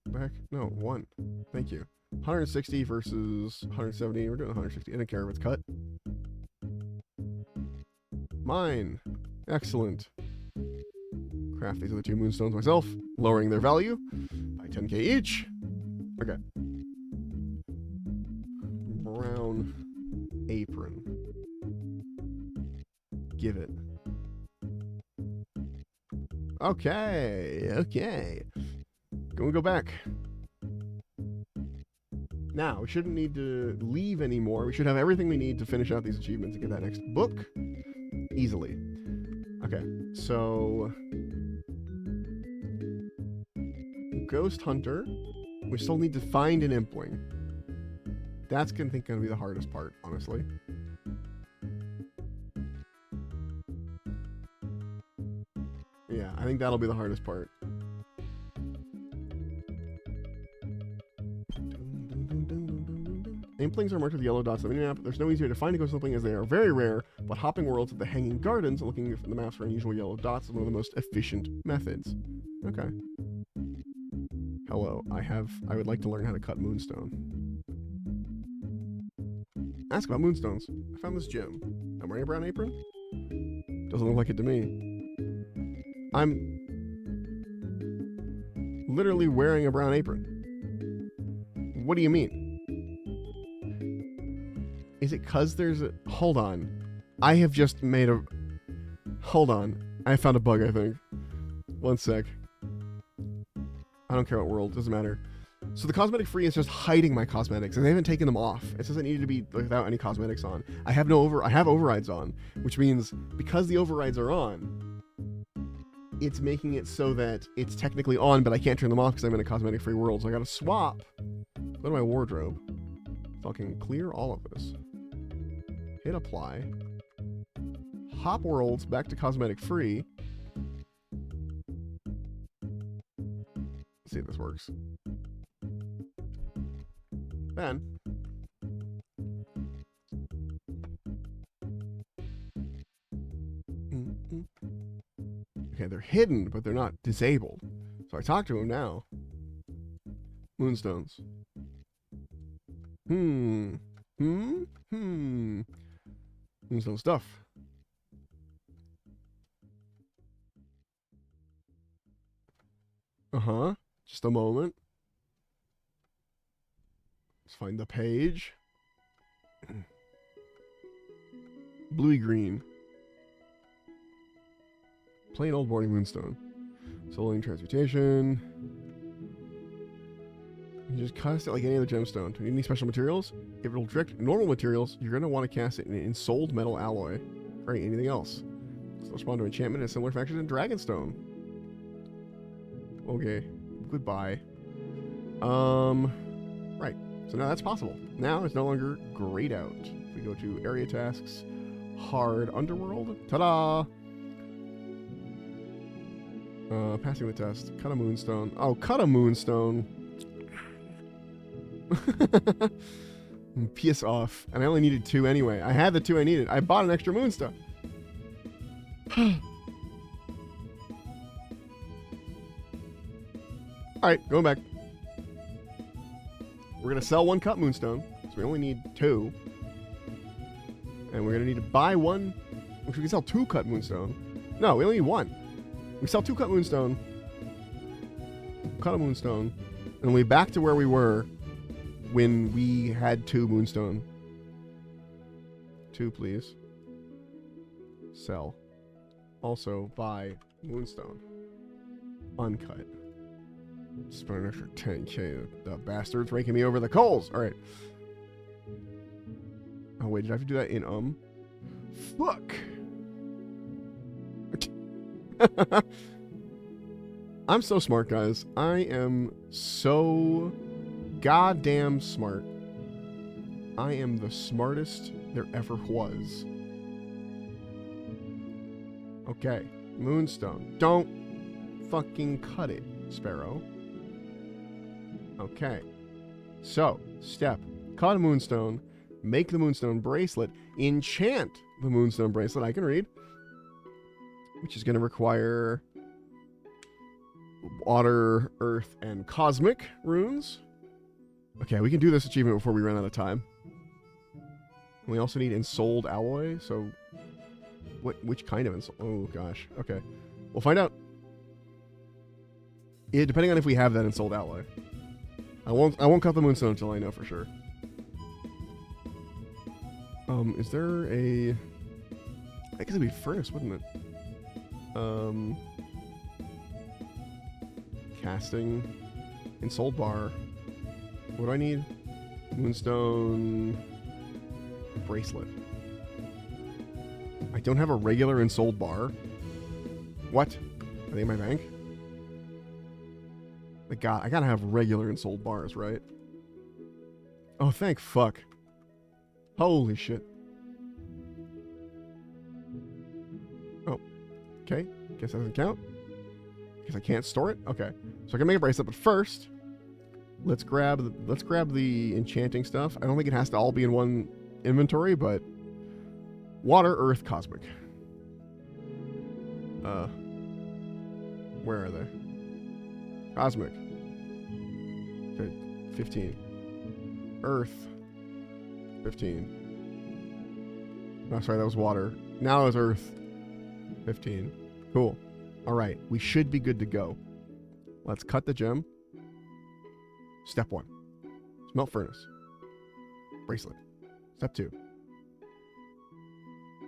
Back? No, 1. Thank you. 160 versus 170. We're doing 160. I don't care if it's cut. Mine. Excellent. Craft these other 2 moonstones myself, lowering their value by 10k each. Okay. Brown apron. Give it. Okay. Gonna go back. Now, we shouldn't need to leave anymore. We should have everything we need to finish out these achievements and get that next book easily. Okay, so Ghost Hunter. We still need to find an Impling. That's gonna be the hardest part, honestly. Yeah, I think that'll be the hardest part. Implings are marked with yellow dots on the map. There's no easy way to find a ghost impling as they are very rare, but hopping worlds at the Hanging Gardens and looking at the maps for unusual yellow dots is one of the most efficient methods. Okay. Hello, I would like to learn how to cut moonstone. Ask about moonstones. I found this gem. I'm wearing a brown apron? Doesn't look like it to me. I'm literally wearing a brown apron. What do you mean? Is it 'cause there's a... Hold on. I have just made a... Hold on. I found a bug, I think. One sec. I don't care what world. Doesn't matter. So the cosmetic free is just hiding my cosmetics, and they haven't taken them off. It says it needed to be without any cosmetics on. I have overrides on, which means because the overrides are on, it's making it so that it's technically on, but I can't turn them off because I'm in a cosmetic free world. So I gotta swap. Go to my wardrobe. Fucking clear all of this. Hit apply. Hop worlds back to cosmetic free. Let's see if this works. Then okay, they're hidden, but they're not disabled. So I talk to him now. Moonstones. Moonstone stuff. Just a moment. Let's find the page. Bluey green. Plain old boring moonstone. Soling transmutation. You just cast it like any other gemstone. Do you need any special materials? If it'll direct normal materials, you're going to want to cast it in an ensouled metal alloy. Or anything else. So respond to enchantment and similar factors in Dragonstone. Okay. Goodbye. Right. So now that's possible. Now it's no longer grayed out. If we go to area tasks, hard underworld. Ta-da! Passing the test. Cut a moonstone. Oh, cut a moonstone. Piss off. And I only needed 2 anyway. I had the 2 I needed. I bought an extra moonstone. Alright, going back. We're going to sell 1 cut moonstone. So we only need 2. And we're going to need to buy 1. Which we can sell 2 cut moonstone. No, we only need 1. We sell 2 cut moonstone. Cut a moonstone. And we're back to where we were when we had 2 moonstone. 2, please. Sell. Also, buy moonstone. Uncut. Spend an extra 10k. The bastard's raking me over the coals. All right. Oh wait, did I have to do that in Fuck. I'm so smart, guys. I am so goddamn smart. I am the smartest there ever was. Okay, moonstone. Don't fucking cut it, Sparrow. Okay. So, step. Cut a moonstone. Make the moonstone bracelet. Enchant the moonstone bracelet. I can read. Which is going to require water, earth, and cosmic runes. Okay, we can do this achievement before we run out of time. We also need ensouled alloy, so... Which kind of ensouled? Oh, gosh. Okay. We'll find out. Yeah, depending on if we have that ensouled alloy. I won't cut the moonstone until I know for sure. Is there a... I guess it'd be furnace, wouldn't it? Casting. Ensouled bar. What do I need? Moonstone... bracelet. I don't have a regular ensouled bar. What? Are they in my bank? I gotta have regular and sold bars, right? Oh, thank fuck. Holy shit. Oh, okay. Guess that doesn't count. Guess I can't store it. Okay, so I can make a bracelet, but first, let's grab the enchanting stuff. I don't think it has to all be in one inventory, but water, earth, cosmic. Where are they? Cosmic. Okay, 15. Earth. 15. Oh, sorry, that was water. Now it's earth. 15. Cool. All right, we should be good to go. Let's cut the gem. Step 1. Smelt furnace. Bracelet. Step 2.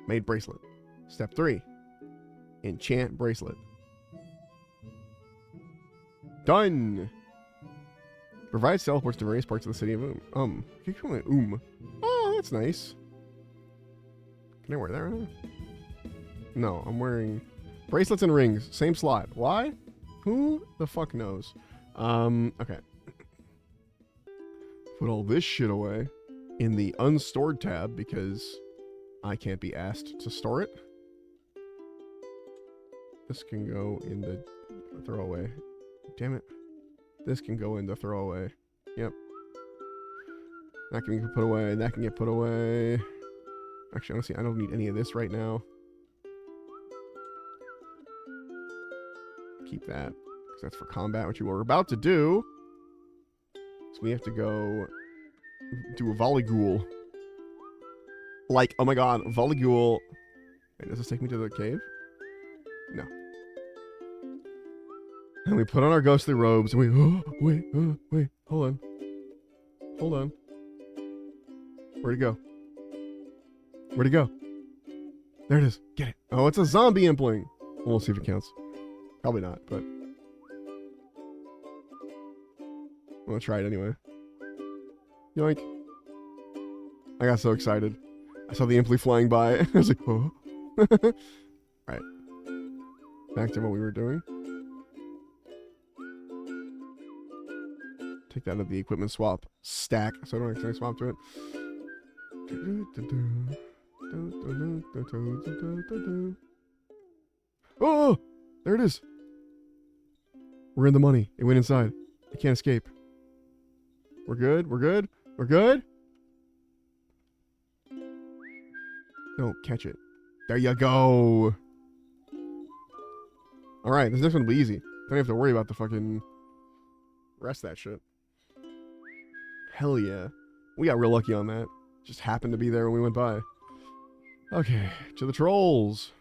Made bracelet. Step 3. Enchant bracelet. Done! Provides teleports to various parts of the city of keep calling it Oh, that's nice. Can I wear that right now? No, I'm wearing bracelets and rings. Same slot. Why? Who the fuck knows? Okay. Put all this shit away in the unstored tab because I can't be asked to store it. This can go in the throwaway. Damn it. This can go in the throwaway. Yep. That can get put away. That can get put away. Actually, honestly, I don't need any of this right now. Keep that, because that's for combat, which you were about to do. So we have to go do a volleyghoul. Like, oh my god, volleyghoul. Wait, does this take me to the cave? No. And we put on our ghostly robes, and we, wait, hold on. Hold on. Where'd it go? Where'd it go? There it is. Get it. Oh, it's a zombie impling. We'll see if it counts. Probably not, but I'm gonna try it anyway. Yoink. I got so excited. I saw the imply flying by. I was like, oh. Alright. Back to what we were doing. Take that out of the equipment swap stack so I don't accidentally swap to it. Oh! There it is. We're in the money. It went inside. I can't escape. We're good. We're good. We're good. No, catch it. There you go. All right, this next one will be easy. Don't have to worry about the fucking rest of that shit. Hell yeah. We got real lucky on that. Just happened to be there when we went by. Okay, to the trolls.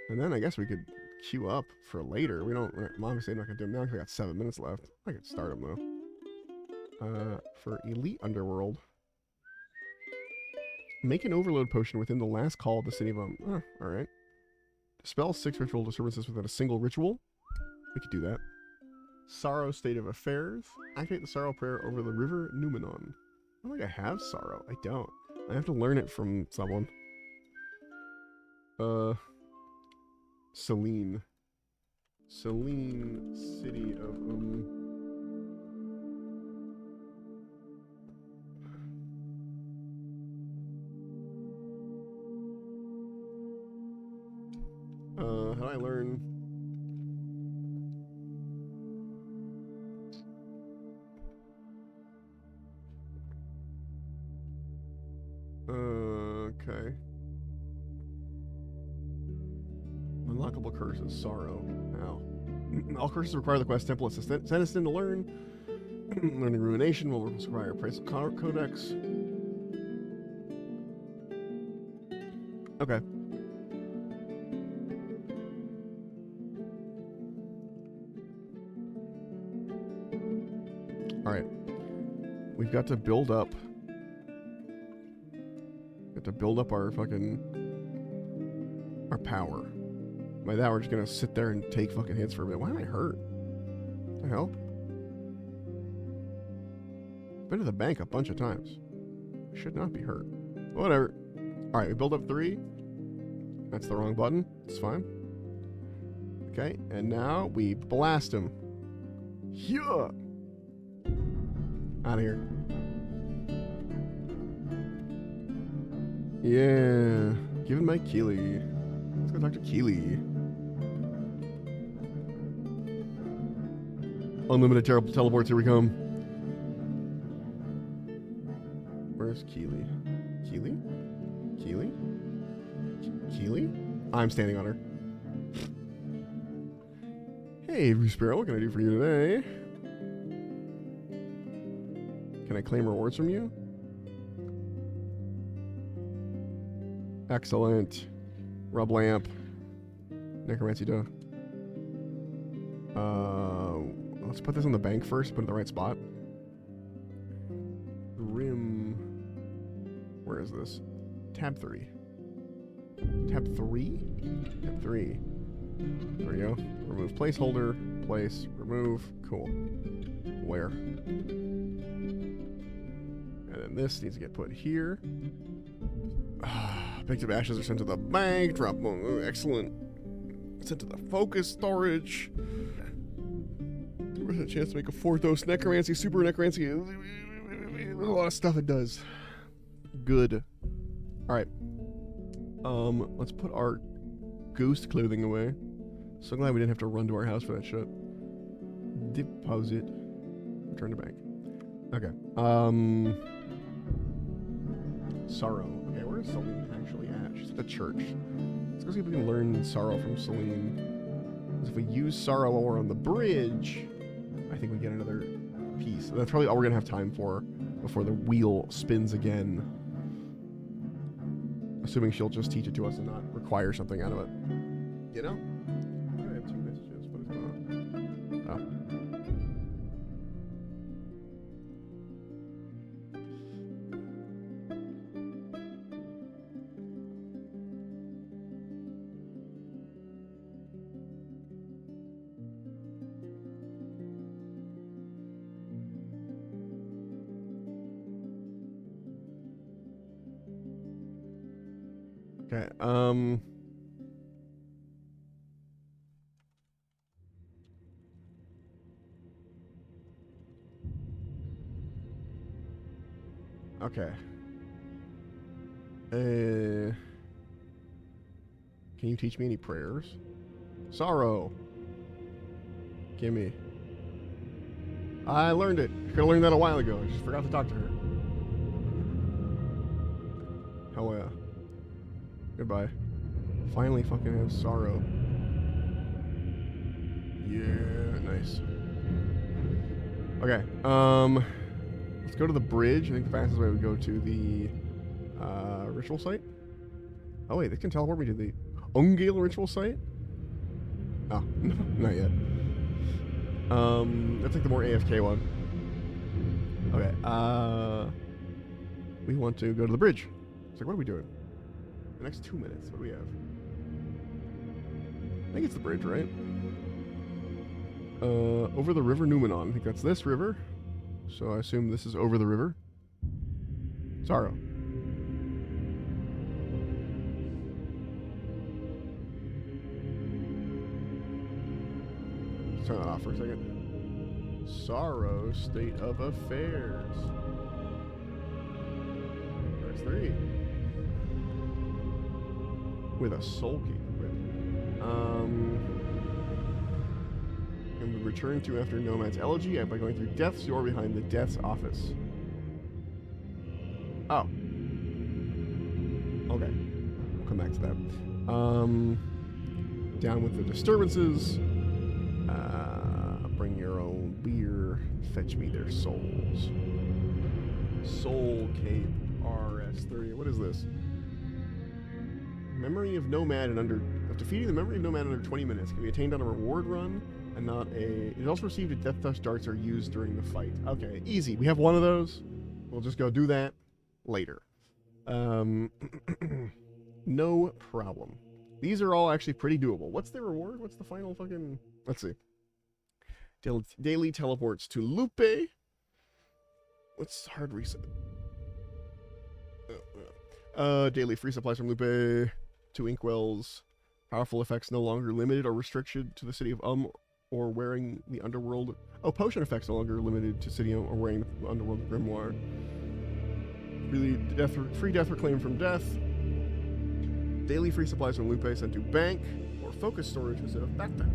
And then I guess we could queue up for later. We don't, obviously I'm not going to do them now because I got 7 minutes left. I could start them though. For Elite Underworld. Make an overload potion within the last call of the city of alright. Dispel 6 ritual disturbances within a single ritual. We could do that. Sorrow State of Affairs. Activate the Sorrow Prayer over the River Numenon. I don't think I have Sorrow. I don't. I have to learn it from someone. Selene. Selene, city of how do I learn? Okay. Unlockable curses, sorrow. How? All curses require the quest temple assistant. Send us in to learn. Learning ruination will require a price codex. Okay. Alright. We've got to build up. We have to build up our fucking our power. By that, we're just gonna sit there and take fucking hits for a bit. Why am I hurt? What the hell? Been to the bank a bunch of times. I should not be hurt. Whatever. Alright, we build up 3. That's the wrong button. It's fine. Okay, and now we blast him. Yeah. Out of here. Yeah. Give him my Keely. Let's go talk to Keely. Unlimited teleports, here we come. Where's Keely? Keely? Keely? Keely? I'm standing on her. Hey, Sparrow, what can I do for you today? Can I claim rewards from you? Excellent. Rub lamp. Necromancy dough. Let's put this on the bank first, put it in the right spot. Grim. Where is this? Tab 3. Tab 3? Tab 3. There we go. Remove placeholder. Place. Remove. Cool. Where? And then this needs to get put here. Picked up ashes are sent to the bank. Drop. Excellent. Sent to the focus storage. There's a chance to make a 4th dose necromancy, super necromancy. There's a lot of stuff it does. Good. Alright. Let's put our ghost clothing away. So glad we didn't have to run to our house for that shit. Deposit. Return to bank. Okay. Sorrow. Okay, where is Celine actually at? She's at the church. Let's go see if we can learn Sorrow from Celine. Because if we use Sorrow while we're on the bridge, I think we get another piece. That's probably all we're gonna have time for before the wheel spins again. Assuming she'll just teach it to us and not require something out of it. You know? I have 2 messages. What is going on? Oh. Okay, okay. Can you teach me any prayers? Sorrow. Gimme. I learned it. I could have learned that a while ago. I just forgot to talk to her. Hell yeah. Goodbye. Finally fucking have Sorrow. Yeah, nice. Okay, let's go to the bridge. I think the fastest way would go to the ritual site. Oh wait, they can teleport me to the Ungale ritual site? Oh, no, not yet. That's like the more AFK one. Okay, we want to go to the bridge. It's like, what are we doing? The next 2 minutes, what do we have? I think it's the bridge, right? Over the river Numenon. I think that's this river. So I assume this is over the river. Sorrow. Let's turn that off for a second. Sorrow, state of affairs. There's 3. With a soul key. And we return to after Nomad's elegy by going through Death's door behind the Death's office. Oh. Okay. We'll come back to that. Down with the disturbances. Bring your own beer. Fetch me their souls. Soul Cape RS30. What is this? Memory of Nomad in under... Defeating the memory of Nomad in under 20 minutes can be attained on a reward run and not a... It is also received if Death Touch darts are used during the fight. Okay, easy. We have one of those. We'll just go do that later. No problem. These are all actually pretty doable. What's the reward? What's the final fucking... Let's see. Daily teleports to Lupe. What's hard reset? Daily free supplies from Lupe. 2 inkwells. Powerful effects no longer limited or restricted to the city of or wearing the underworld. Oh, potion effects no longer limited to city or wearing the underworld grimoire. Free death reclaimed from death. Daily free supplies from loot base sent to bank or focus storage instead of backpack.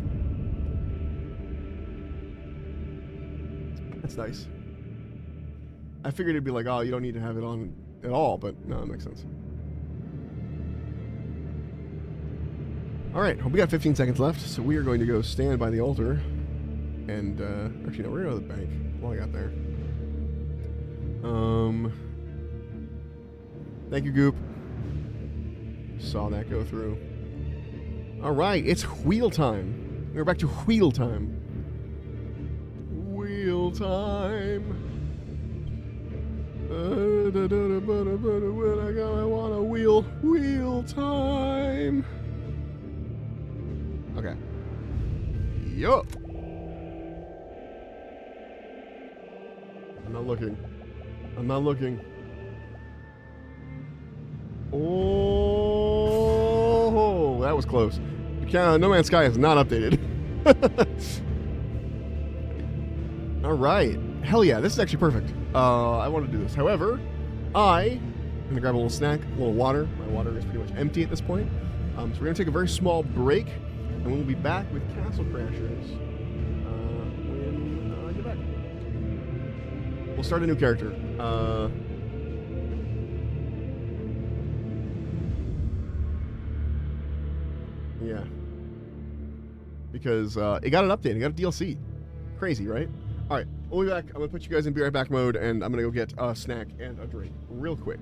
That's nice. I figured it'd be like, oh, you don't need to have it on at all, but no, that makes sense. Alright, we got 15 seconds left, so we are going to go stand by the altar. And, actually, no, we're going to go to the bank. What I got there. Thank you, Goop. Saw that go through. Alright, it's wheel time. We're back to wheel time. Wheel time. I want a wheel time. Okay. Yup. I'm not looking. I'm not looking. Oh, that was close. No Man's Sky is not updated. All right. Hell yeah, this is actually perfect. I want to do this. However, I'm going to grab a little snack, a little water. My water is pretty much empty at this point. So we're going to take a very small break, and we'll be back with Castle Crashers when I get back. We'll start a new character. Yeah. Because it got an update. It got a DLC. Crazy, right? All right, we'll be back. I'm going to put you guys in be right back mode, and I'm going to go get a snack and a drink real quick.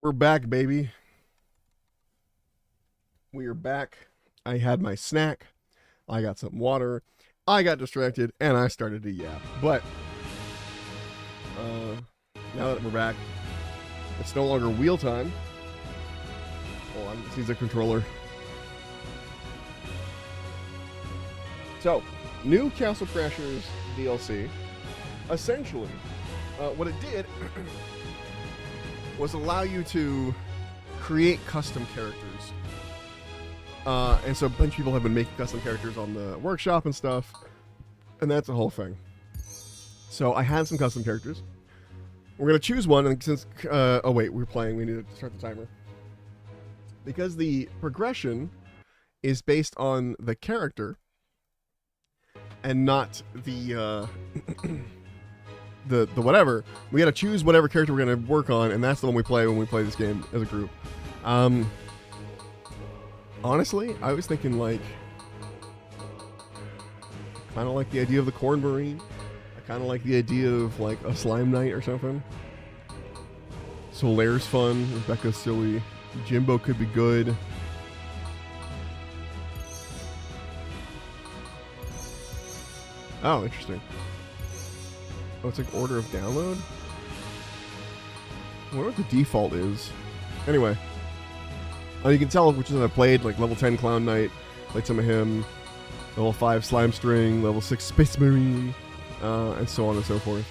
We're back, baby. We are back. I had my snack. I got some water. I got distracted, and I started to yap. But now that we're back, it's no longer wheel time. Hold on, this needs a controller. So, new Castle Crashers DLC. Essentially, what it did was allow you to create custom characters. And so a bunch of people have been making custom characters on the workshop and stuff. And that's the whole thing. So I had some custom characters. We're going to choose one, and since... oh wait, we're playing. We need to start the timer. Because the progression is based on the character and not the... the whatever. We gotta choose whatever character we're gonna work on, and that's the one we play when we play this game as a group. Honestly, I was thinking like kind of like the idea of the Corn Marine. I kind of like the idea of like a Slime Knight or something. Solaire's fun. Rebecca's silly. Jimbo could be good. Oh, interesting. Oh, it's like order of download? I wonder what the default is. Anyway. Oh, you can tell which one I played, like level 10 Clown Knight, played some of him, level 5 Slime String, level 6 Space Marine, and so on and so forth.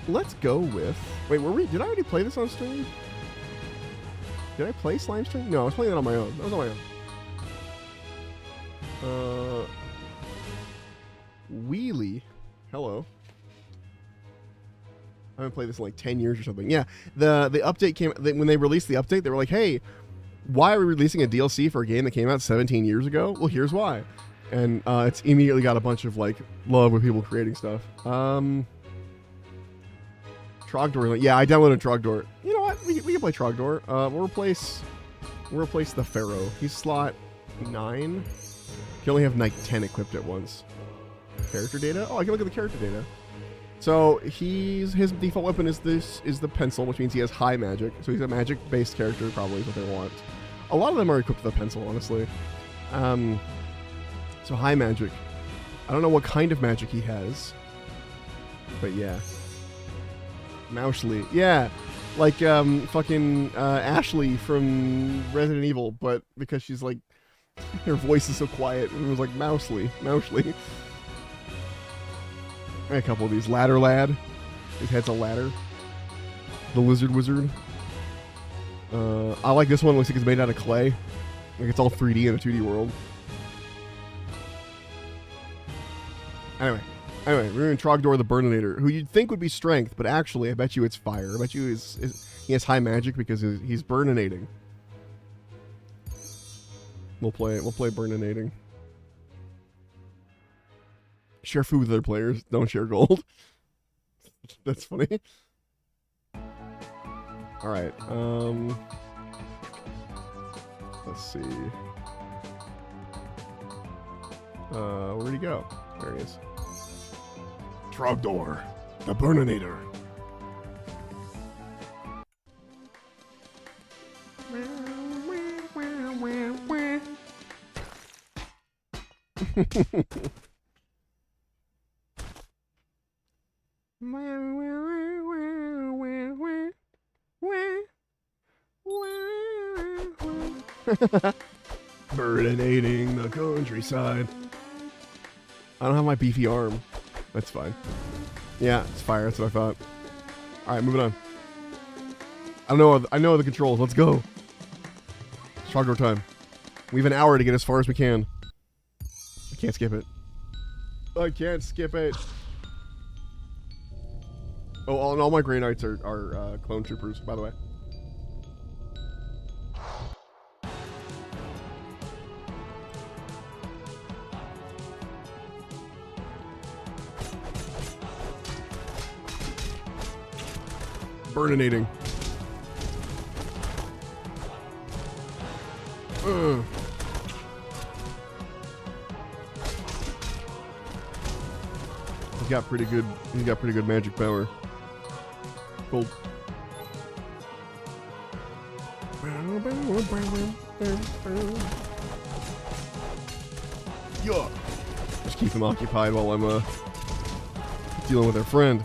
Let's go with... Wait, did I already play this on stream? Did I play Slime String? No, I was playing that on my own. That was on my own. Wheelie. Hello. I haven't played this in like 10 years or something. Yeah, the update came... when they released the update, they were like, hey, why are we releasing a DLC for a game that came out 17 years ago? Well, here's why. And it's immediately got a bunch of like love with people creating stuff. Trogdor. Yeah, I downloaded Trogdor. You know what? We can play Trogdor. We'll replace the Pharaoh. He's slot 9. Can only have like 10 equipped at once. Character data? Oh, I can look at the character data. So his default weapon is the pencil, which means he has high magic. So he's a magic-based character, probably is what they want. A lot of them are equipped with a pencil, honestly. So high magic. I don't know what kind of magic he has, but yeah. Mousley, yeah, like fucking Ashley from Resident Evil, but because she's like, her voice is so quiet, it was like Mousley. A couple of these. Ladder Lad. His head's a ladder. The Lizard Wizard. I like this one. Looks like it's made out of clay. Like it's all 3D in a 2D world. Anyway, we're doing Trogdor the Burninator, who you'd think would be strength, but actually, I bet you it's fire. I bet you he has high magic because he's burninating. We'll play burninating. Share food with other players. Don't share gold. That's funny. All right. Let's see. Where'd he go? There he is. Trogdor, the Burninator. Burninating the countryside. I don't have my beefy arm. That's fine. Yeah, it's fire. That's what I thought. Alright, moving on. I know the controls. Let's go. Trogdor time. We have an hour to get as far as we can. I can't skip it. I can't skip it. Oh, and all my Grey Knights are clone troopers, by the way. Burninating. He's got pretty good magic power. Cool. Yeah. Just keep him occupied while I'm dealing with their friend.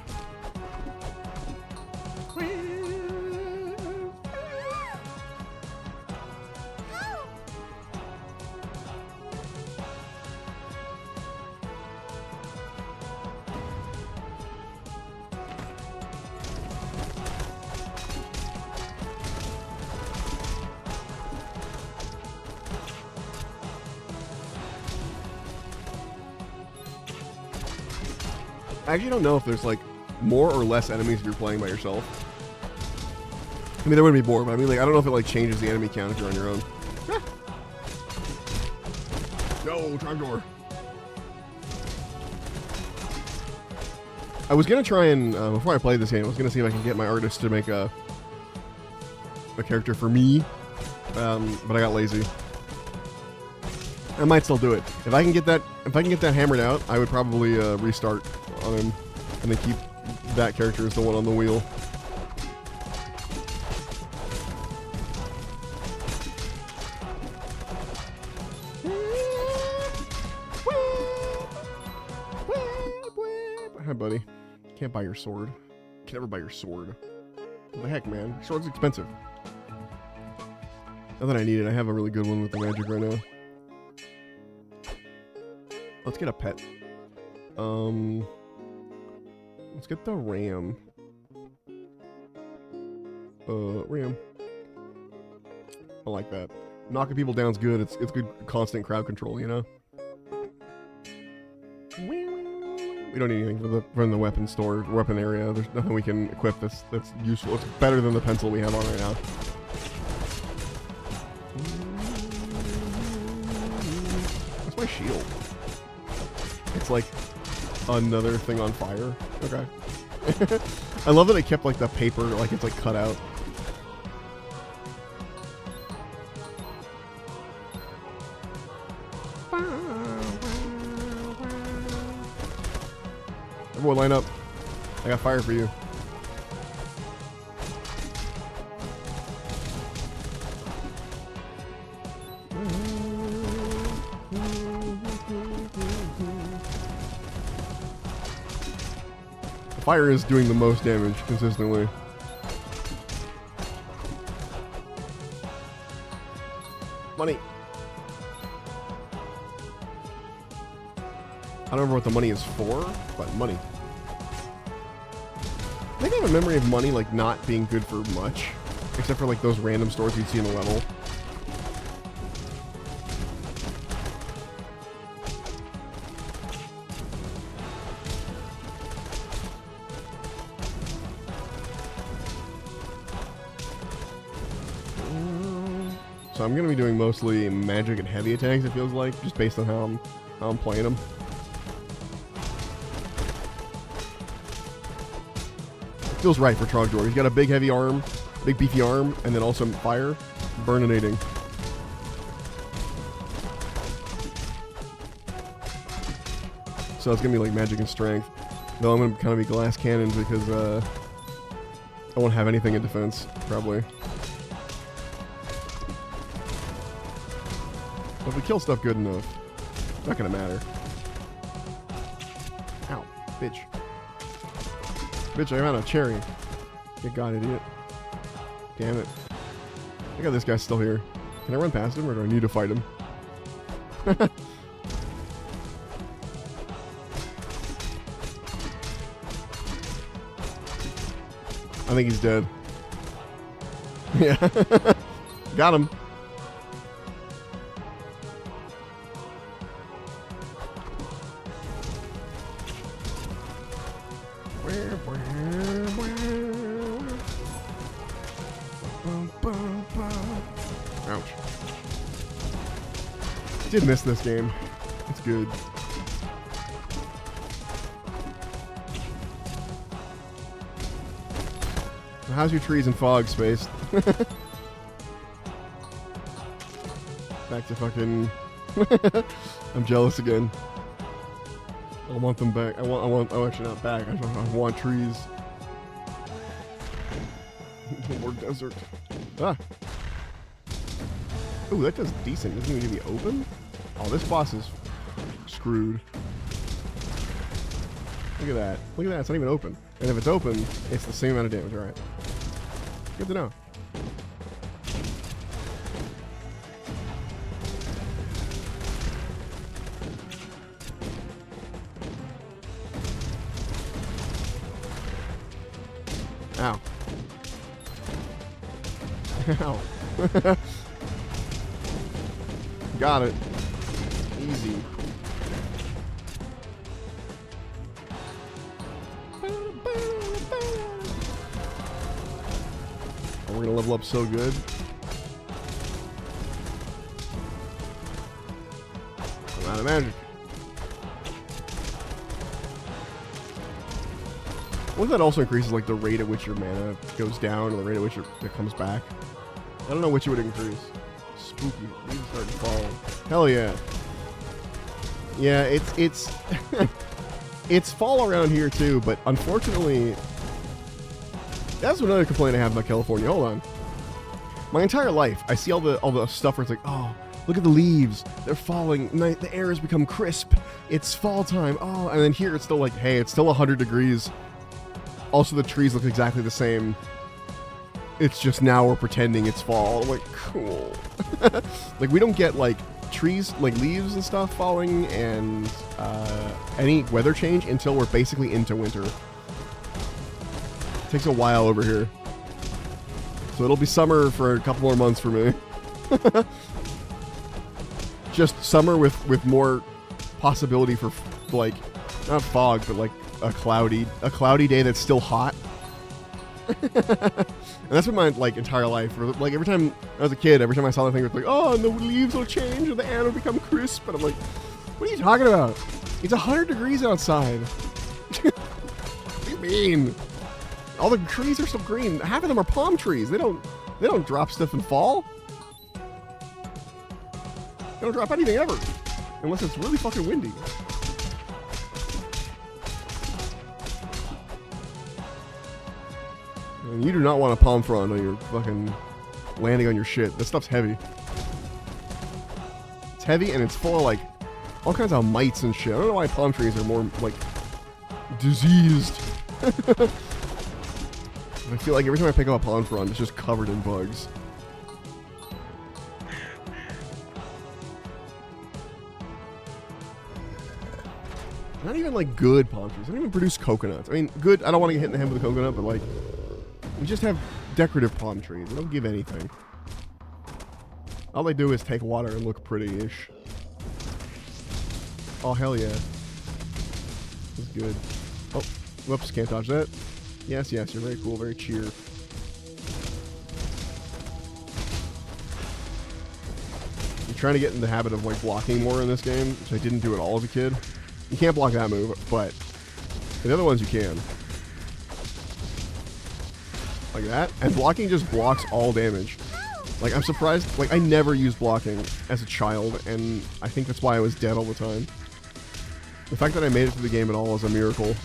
I actually don't know if there's like more or less enemies if you're playing by yourself. I mean, there would be more, but I mean, like, I don't know if it like changes the enemy count if you're on your own. No, trapdoor. I was gonna try and before I played this game, I was gonna see if I can get my artist to make a character for me, but I got lazy. I might still do it if I can get that. If I can get that hammered out, I would probably restart on him and then keep that character as the one on the wheel. Hi, buddy. Can't buy your sword. Can never buy your sword. What the heck, man? Sword's expensive. Not that I need it. I have a really good one with the magic right now. Let's get a pet. Let's get the ram. Ram. I like that. Knocking people down's good. It's good constant crowd control, you know? We don't need anything from the weapon store, weapon area. There's nothing we can equip that's useful. It's better than the pencil we have on right now. What's my shield? It's like another thing on fire. Okay. I love that it kept like the paper, like it's like cut out. Everyone line up. I got fire for you. Fire is doing the most damage consistently. Money. I don't remember what the money is for, but money. I think I have a memory of money like not being good for much, except for like those random stores you'd see in the level. So I'm going to be doing mostly magic and heavy attacks, it feels like, just based on how I'm playing them. It feels right for Trogdor. He's got a big heavy arm, big beefy arm, and then also fire, burninating. So it's going to be like magic and strength. Though I'm going to kind of be glass cannon because I won't have anything in defense, probably. But if we kill stuff good enough, it's not gonna matter. Ow, bitch. Bitch, I found a cherry. Good God, idiot. Damn it. I got this guy still here. Can I run past him or do I need to fight him? I think he's dead. Yeah. Got him. Ouch. Did miss this game. It's good. How's your trees and fog, Space? Back to fucking... I'm jealous again. I want them back. Oh, actually not back. I want trees. More desert. Ah. Ooh, that does decent. Doesn't even need to be open. Oh, this boss is screwed. Look at that. Look at that. It's not even open. And if it's open, it's the same amount of damage. All right. Good to know. Ow. Ow. Got it. Easy. Oh, we're gonna level up so good. I'm out of magic. What if that also increases like the rate at which your mana goes down and the rate at which it comes back? I don't know which it would increase. Spooky. Leaves start to fall. Hell yeah. Yeah, it's it's fall around here too, but unfortunately that's another complaint I have about California. Hold on. My entire life I see all the stuff where it's like, oh, look at the leaves. They're falling. The air has become crisp. It's fall time. Oh, and then here it's still like, hey, it's still 100 degrees. Also, the trees look exactly the same. It's just now we're pretending it's fall. I'm like, cool. Like, we don't get, like, trees, like, leaves and stuff falling and any weather change until we're basically into winter. It takes a while over here. So it'll be summer for a couple more months for me. Just summer with more possibility for, like, not fog, but, like, a cloudy day that's still hot. And that's been my like entire life. Like every time I was a kid, every time I saw the thing, it was like, oh, and the leaves will change and the air will become crisp. And I'm like, what are you talking about? It's 100 degrees outside. What do you mean? All the trees are still green. Half of them are palm trees. They don't drop stuff and fall. They don't drop anything ever, unless it's really fucking windy. And you do not want a palm frond on your fucking landing on your shit. This stuff's heavy. It's heavy and it's full of like all kinds of mites and shit. I don't know why palm trees are more like diseased. I feel like every time I pick up a palm frond, it's just covered in bugs. Not even like good palm trees. They don't even produce coconuts. I mean, good. I don't want to get hit in the head with a coconut, but like. We just have decorative palm trees. They don't give anything. All they do is take water and look pretty-ish. Oh, hell yeah. That's good. Oh, whoops, can't dodge that. Yes, yes, you're very cool, very cheer. I'm trying to get in the habit of, like, blocking more in this game, which I didn't do at all as a kid. You can't block that move, but the other ones you can. Like that, and blocking just blocks all damage. Like, I'm surprised, like, I never used blocking as a child, and I think that's why I was dead all the time. The fact that I made it through the game at all is a miracle.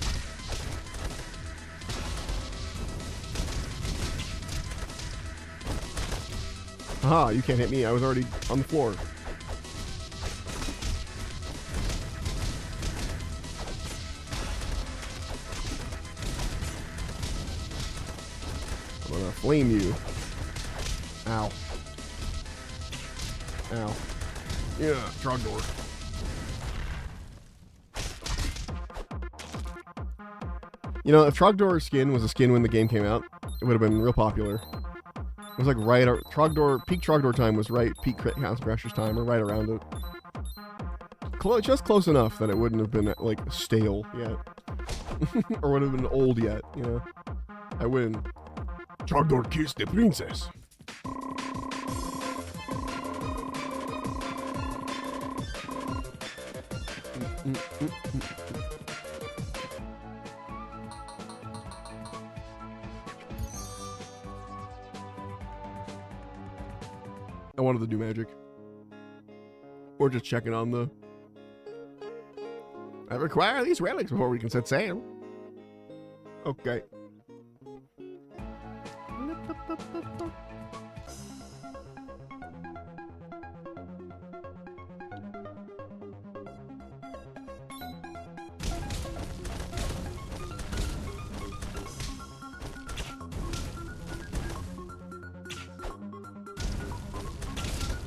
Haha, you can't hit me, I was already on the floor. I'm gonna flame you. Ow. Ow. Yeah, Trogdor. You know, if Trogdor skin was a skin when the game came out, it would have been real popular. It was like right, Trogdor, peak Trogdor time was right, peak House Crasher's time, or right around it. Just close enough that it wouldn't have been, like, stale yet. Or would have been old yet, you know? I win. Trogdor kissed the princess. I wanted to do magic. Or just checking on the... I require these relics before we can set sail. Okay.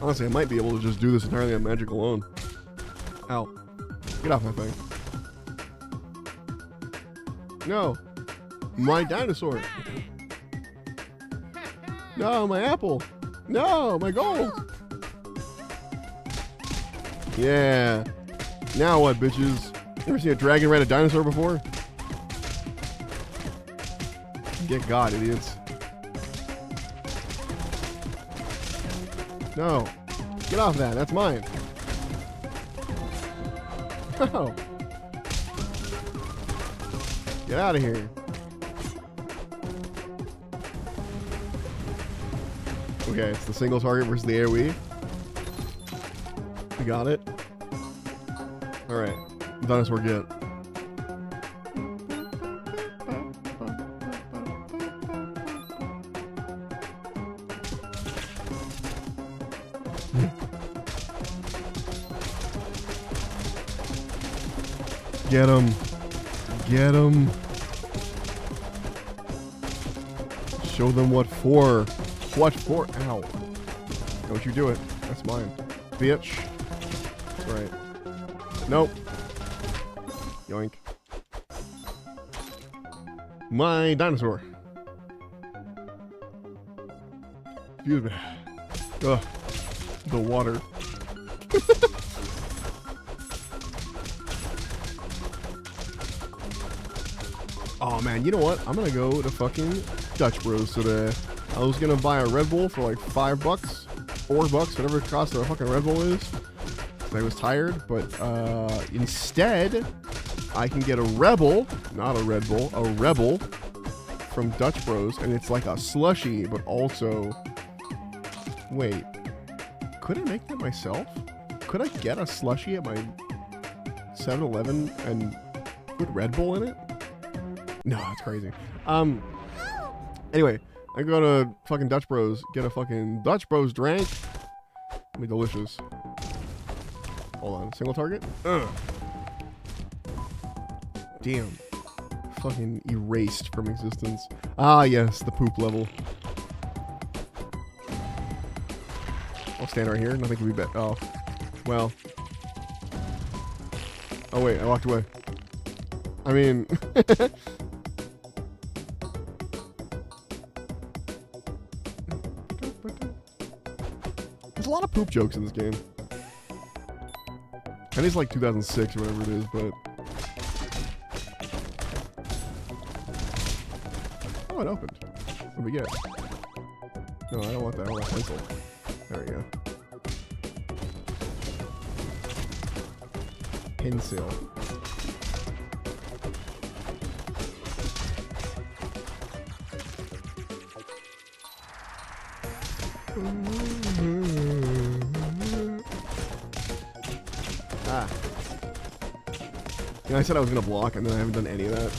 Honestly, I might be able to just do this entirely on magic alone. Ow. Get off my thing. No. My dinosaur. No, my apple. No, my gold. Yeah. Now what, bitches? Ever seen a dragon ride a dinosaur before? Get God, idiots. No. Get off that. That's mine. No. Get out of here. Okay, it's the single target versus the AoE. We got it. Alright. Dinosaur get. Get him. Get him. Show them what for. What for? Ow. Don't you do it. That's mine. Bitch. That's right. Nope. Yoink. My dinosaur. Excuse me. Ugh. The water. Oh man, you know what? I'm gonna go to fucking Dutch Bros today. I was gonna buy a Red Bull for like $5, $4, whatever it costs a fucking Red Bull is. I was tired, but instead, I can get a Rebel, not a Red Bull, a Rebel from Dutch Bros, and it's like a slushy, but also, wait, could I make that myself? Could I get a slushy at my 7-Eleven and put Red Bull in it? No, that's crazy. Anyway, I go to fucking Dutch Bros, get a fucking Dutch Bros drink. It'll be delicious. Hold on, single target? Ugh. Damn. Fucking erased from existence. Ah, yes, the poop level. I'll stand right here. Nothing can be better. Oh. Well. Oh, wait, I walked away. I mean... There's a lot of poop jokes in this game. And it's like 2006 or whatever it is, but... Oh, it opened. What do we get? No, I don't want that. I want a pencil. There we go. Pencil. Ah. You know, I said I was gonna block, and then I haven't done any of that.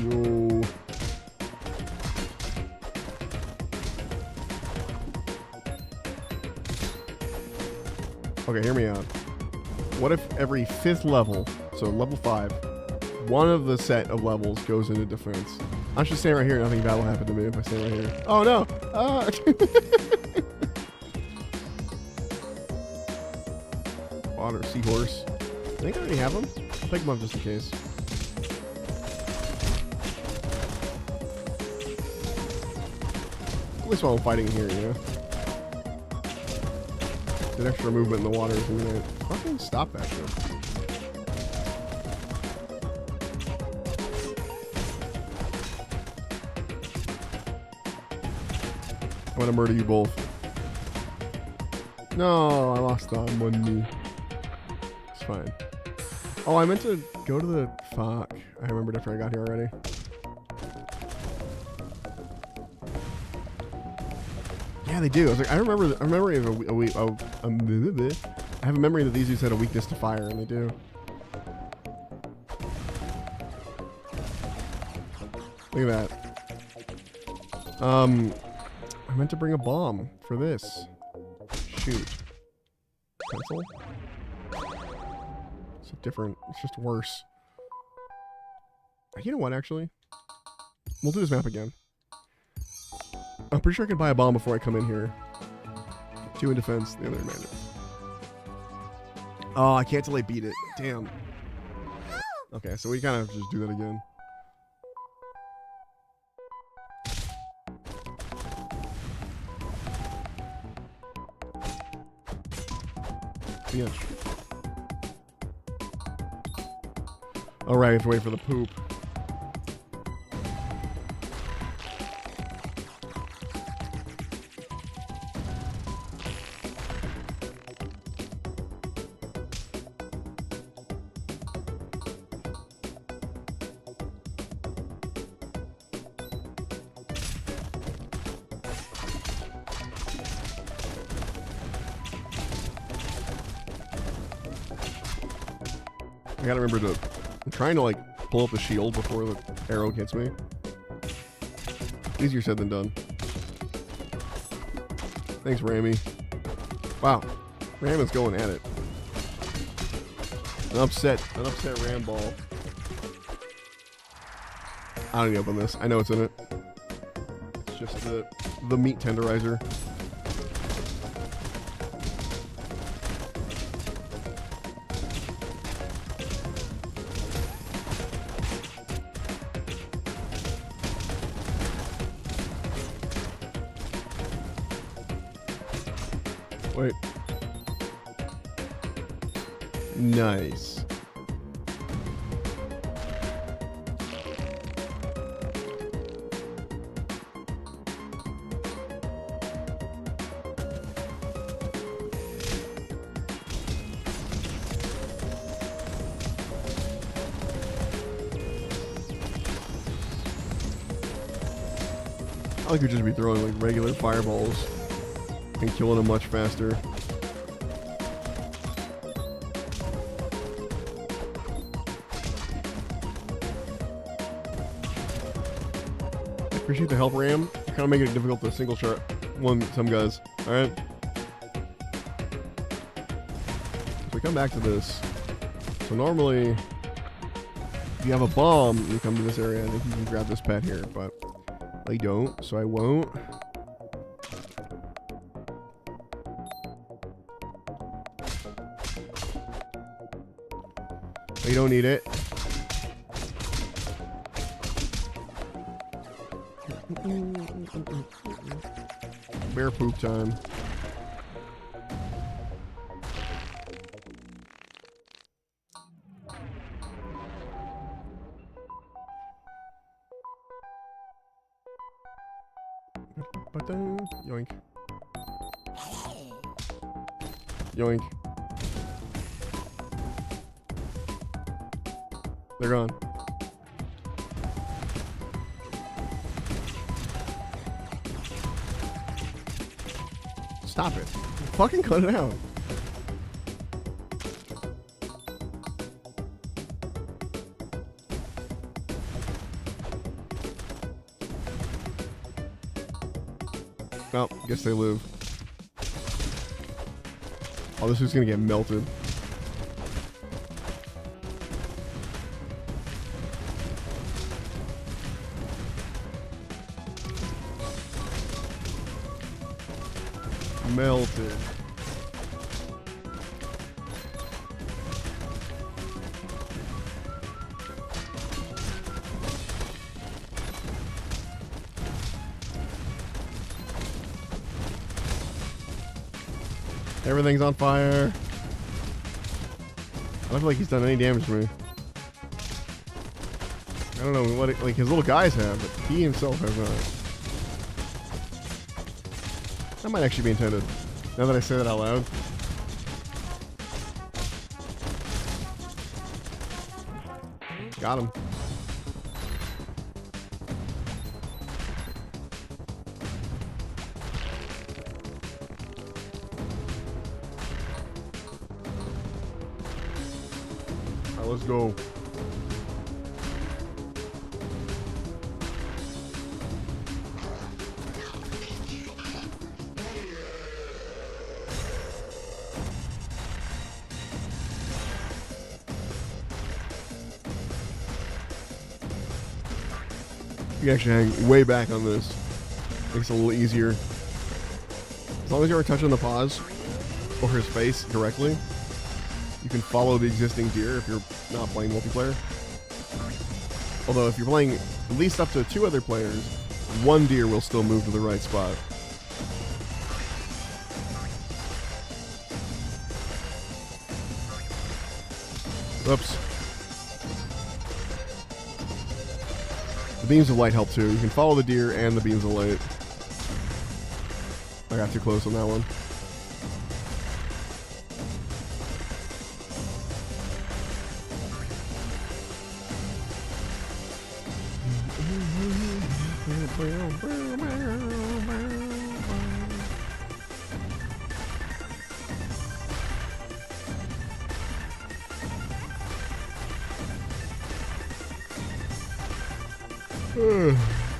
No. Okay, hear me out. What if every 5th level, so level 5, one of the set of levels goes into defense? I should stay right here. Nothing bad will happen to me if I stay right here. Oh no! Ah. Otter, seahorse. I think I already have them. I'll pick them up just in case. At least while I'm fighting here, you know? That extra movement in the water is gonna fucking stop that shit. I'm gonna murder you both. No, I lost the money. It's fine. Oh, I meant to go to the... Fuck. I remembered after I got here already. Yeah, they do. I was like, I remember I have a memory that these dudes had a weakness to fire, and they do. Look at that. I meant to bring a bomb for this. Shoot. Pencil? It's a different... It's just worse. You know what, actually? We'll do this map again. I'm pretty sure I can buy a bomb before I come in here. 2 in defense, the other in magic. Oh, I can't till I beat it. Damn. Okay, so we kind of just do that again. Yeah. Alright, I have to wait for the poop. I gotta remember to... I'm trying to, like, pull up the shield before the arrow hits me. Easier said than done. Thanks, Rammy. Wow. Ram is going at it. An upset Ram ball. I don't need to open this. I know it's in it. It's just the meat tenderizer. Wait. Nice. I could just be throwing like regular fireballs and killing them much faster. I appreciate the help, Ram. You're kind of making it difficult to single shot some guys. Alright. So we come back to this. So normally, if you have a bomb, you come to this area, I think you can grab this pet here, but I don't, so I won't. You don't need it. Bear poop time. Yoink. Yoink. They're gone. Stop it. Fucking cut it out. Well, guess they live. Oh, this is gonna get melted. Melted. Everything's on fire. I don't feel like he's done any damage to me. I don't know what like his little guys have, but he himself has not. That might actually be intended. Now that I say that out loud. Got him. Alright, let's go. You can actually hang way back on this. Makes it a little easier. As long as you aren't touching the paws or his face directly, you can follow the existing deer if you're not playing multiplayer. Although if you're playing at least up to 2 other players, one deer will still move to the right spot. Oops. The beams of light help too. You can follow the deer and the beams of light. I got too close on that one.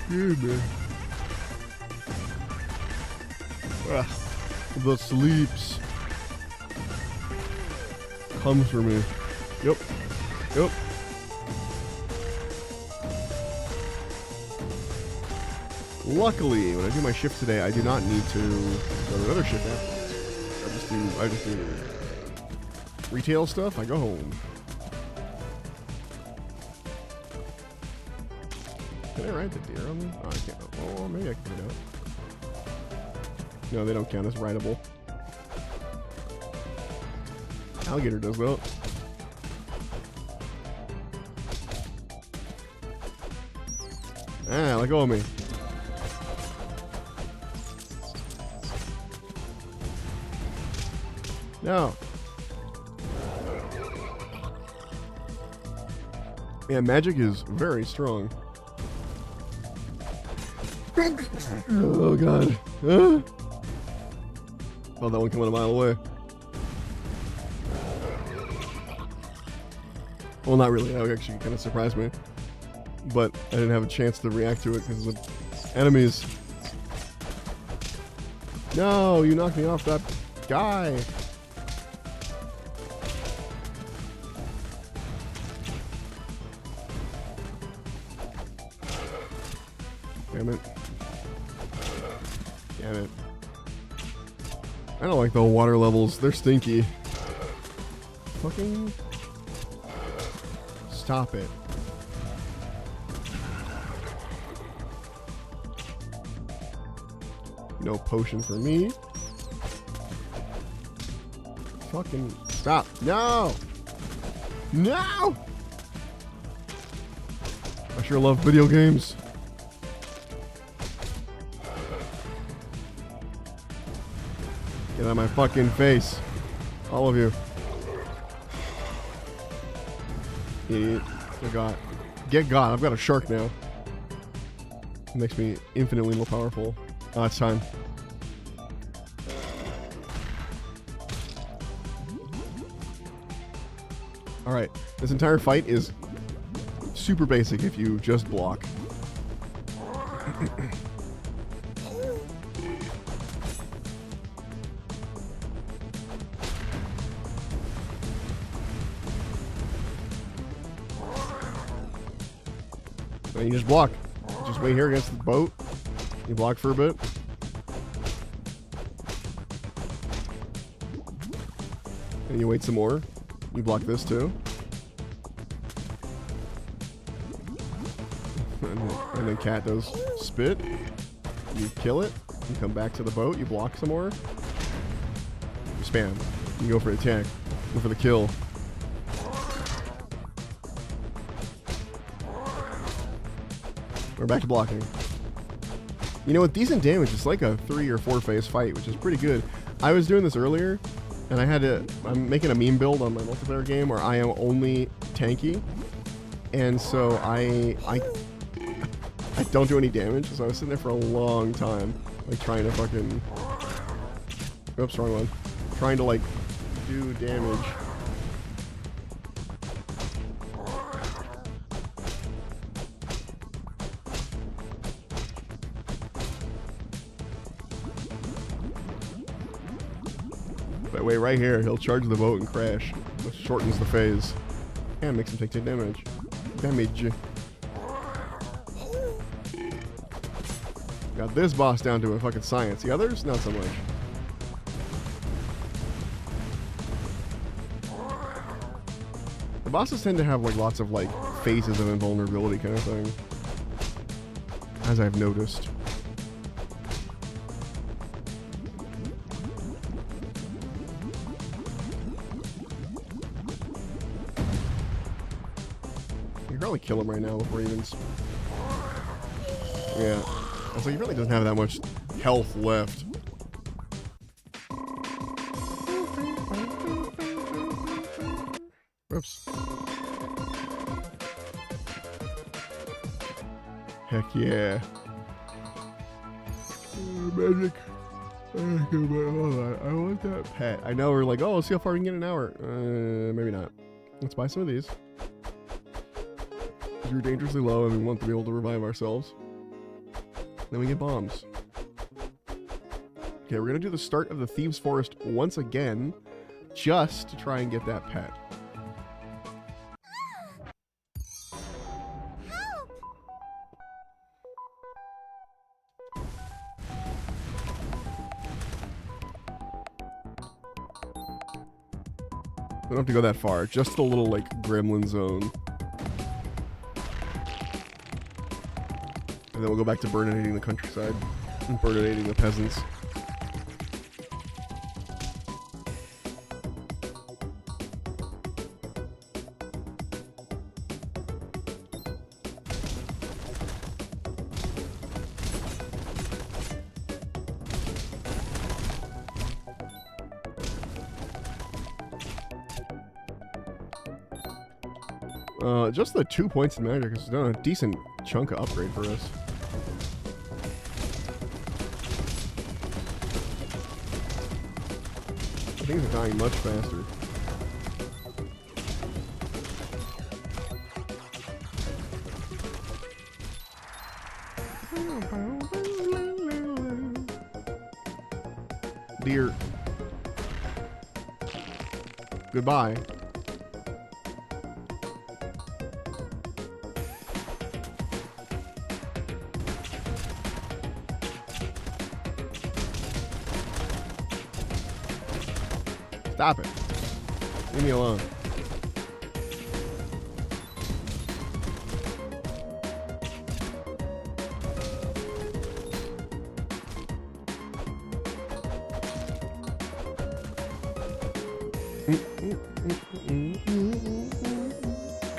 Good man. The sleeps comes for me. Yep. Yep. Luckily, when I do my shift today, I do not need to go to another shift afterwards. I just do retail stuff. I go home. Can I ride the deer on them? Oh, I can't. Oh, maybe I can get out. No, they don't count as rideable. Alligator does though. Ah, let go of me. No. Yeah, magic is very strong. Oh god. Oh, that one coming a mile away. Well, not really. That actually kind of surprised me. But I didn't have a chance to react to it because the enemies. No, you knocked me off that guy. Damn it. Damn it. I don't like the water levels. They're stinky. Fucking stop it. No potion for me. Fucking stop. No! No! I sure love video games. Get out of my fucking face. All of you. Idiot. Get got. Get got. I've got a shark now. It makes me infinitely more powerful. Oh, it's time. Alright. This entire fight is super basic if you just block. And you just block. Just wait here against the boat. You block for a bit. And you wait some more. You block this too. And then cat does spit. You kill it. You come back to the boat. You block some more. You spam. You go for the attack. Go for the kill. We're back to blocking. You know, with decent damage, it's like a 3 or 4 phase fight, which is pretty good. I was doing this earlier, and I'm making a meme build on my multiplayer game where I am only tanky, and so I don't do any damage. So I was sitting there for a long time, like trying to fucking, oops, wrong one, trying to like do damage. But wait, right here, he'll charge the boat and crash, which shortens the phase and makes him take damage. Got this boss down to a fucking science. The others, not so much. The bosses tend to have like lots of like phases of invulnerability kind of thing, as I've noticed. You can probably kill him right now before he even. Yeah. So he really doesn't have that much health left. Whoops. Heck yeah. Magic. I want that pet. I know we're like, oh, let's see how far we can get in an hour. Maybe not. Let's buy some of these. We're dangerously low and we want to be able to revive ourselves. Then we get bombs. Okay, we're gonna do the start of the Thieves' Forest once again, just to try and get that pet. We don't have to go that far, just the little like gremlin zone. And then we'll go back to burninating the countryside and burninating the peasants. Just the 2 points in magic has done a decent chunk of upgrade for us. Things are dying much faster. Dear. Goodbye. Stop it. Leave me alone.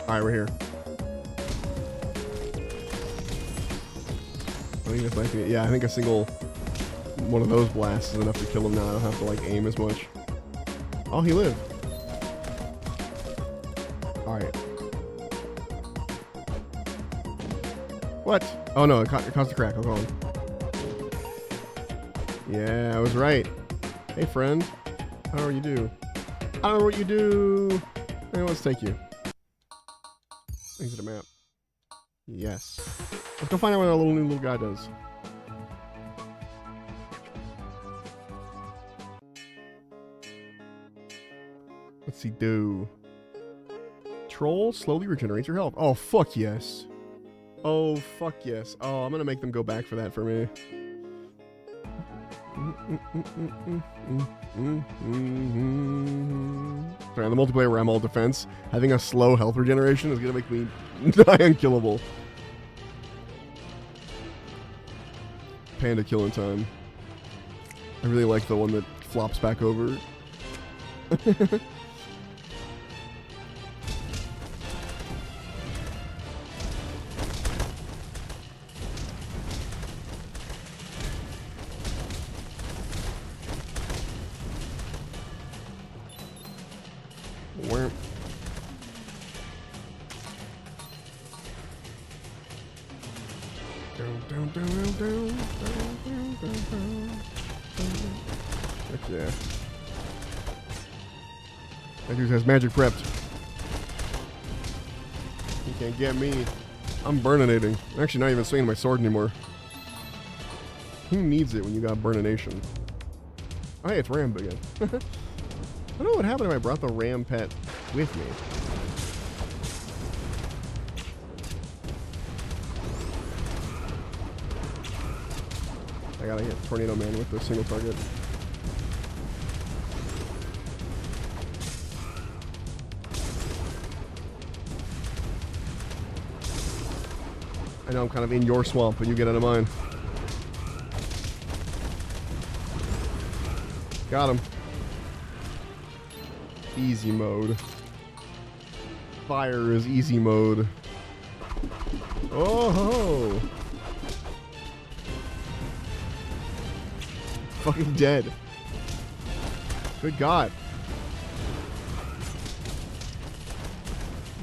Alright, we're here. I think this might be it. Yeah, I think a single one of those blasts is enough to kill him now. I don't have to like aim as much. Oh, he lived. Alright. What? Oh no, it caused a crack. I'll go on. Yeah, I was right. Hey friend. I don't know what you do. I don't know what you do. Hey, let's take you. Exit a map. Yes. Let's go find out what our new little guy does. What's he do? Troll slowly regenerates your health. Oh, fuck yes. Oh, fuck yes. Oh, I'm gonna make them go back for that for me. Sorry, on the multiplayer where I'm all defense, having a slow health regeneration is gonna make me die unkillable. Panda killing time. I really like the one that flops back over. Heck yeah. That dude has magic prepped. He can't get me. I'm burninating. I'm actually not even swinging my sword anymore. Who needs it when you got burnination? Oh hey, it's Ram again. I don't know what happened if I brought the Ram pet with me. I gotta hit Tornado Man with the single target. I know I'm kind of in your swamp, but you get out of mine. Got him. Easy mode. Fire is easy mode. Oh ho! Fucking dead. Good God.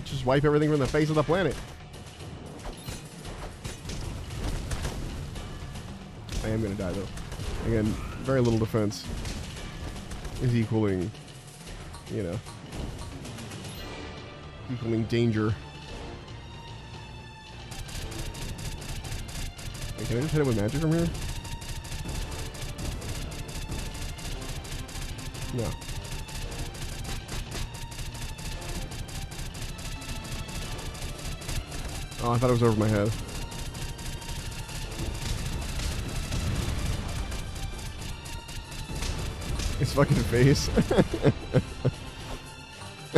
Just wipe everything from the face of the planet. I am gonna die though. Again, very little defense is equaling, you know, equaling danger. Wait, can I just hit it with magic from here? No. Oh, I thought it was over my head. His fucking face.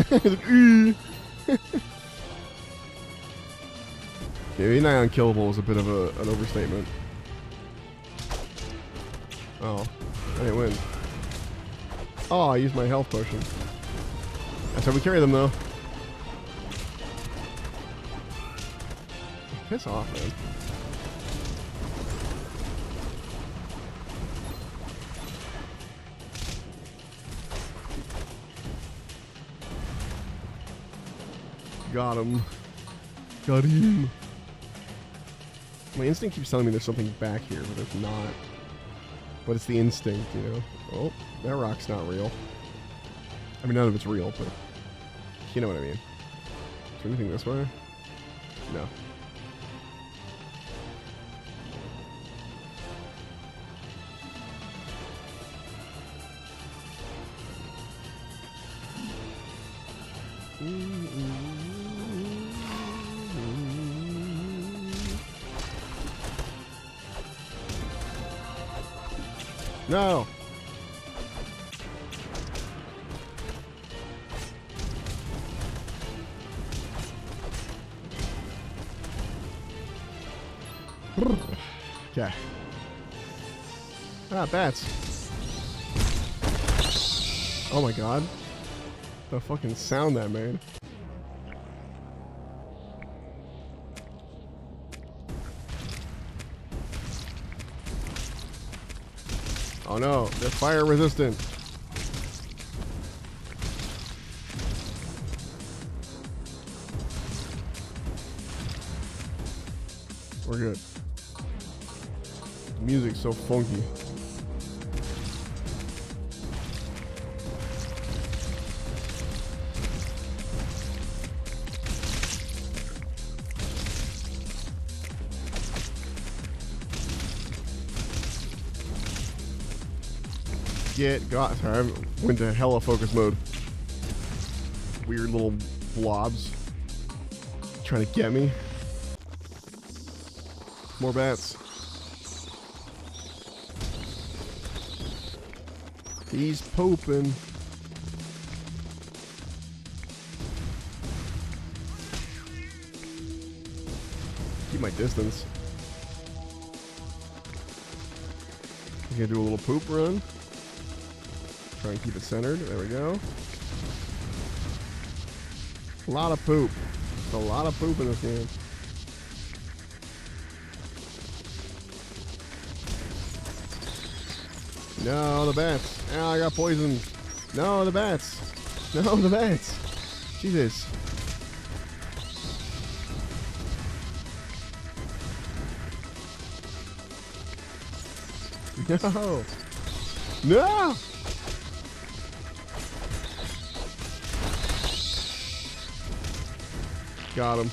Okay, being nigh unkillable is a bit of an overstatement. Oh, I didn't win. Oh, I used my health potion. That's how we carry them, though. Piss off, man. Got him. Got him. My instinct keeps telling me there's something back here, but there's not. But it's the instinct, you know. Oh, that rock's not real. I mean, none of it's real, but you know what I mean. Is there anything this way? No. No. Okay. Ah, bats. Oh my God. The fucking sound that made. Oh no, they're fire resistant. We're good. The music's so funky. God, sorry, I went to hella focus mode. Weird little blobs trying to get me. More bats. He's pooping. Keep my distance. I'm gonna do a little poop run. Try and keep it centered. There we go. A lot of poop. There's a lot of poop in this game. No, the bats. Ow, I got poisoned. No, the bats. No, the bats. Jesus. No. No! Got him.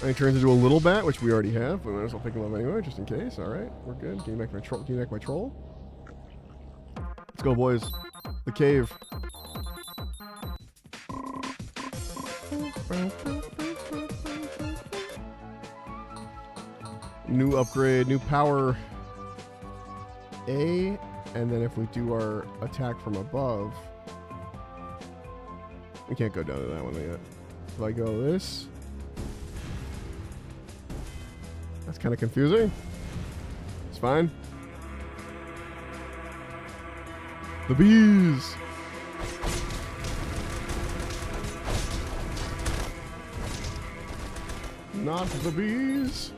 And he turns into a little bat, which we already have. We might as well pick him up anyway, just in case. Alright, we're good. Give me back my troll. Give me back my troll. Let's go, boys. The cave. New upgrade, new power. A, and then if we do our attack from above, we can't go down to that one yet. If I go this, that's kind of confusing. It's fine. The bees. Not the bees.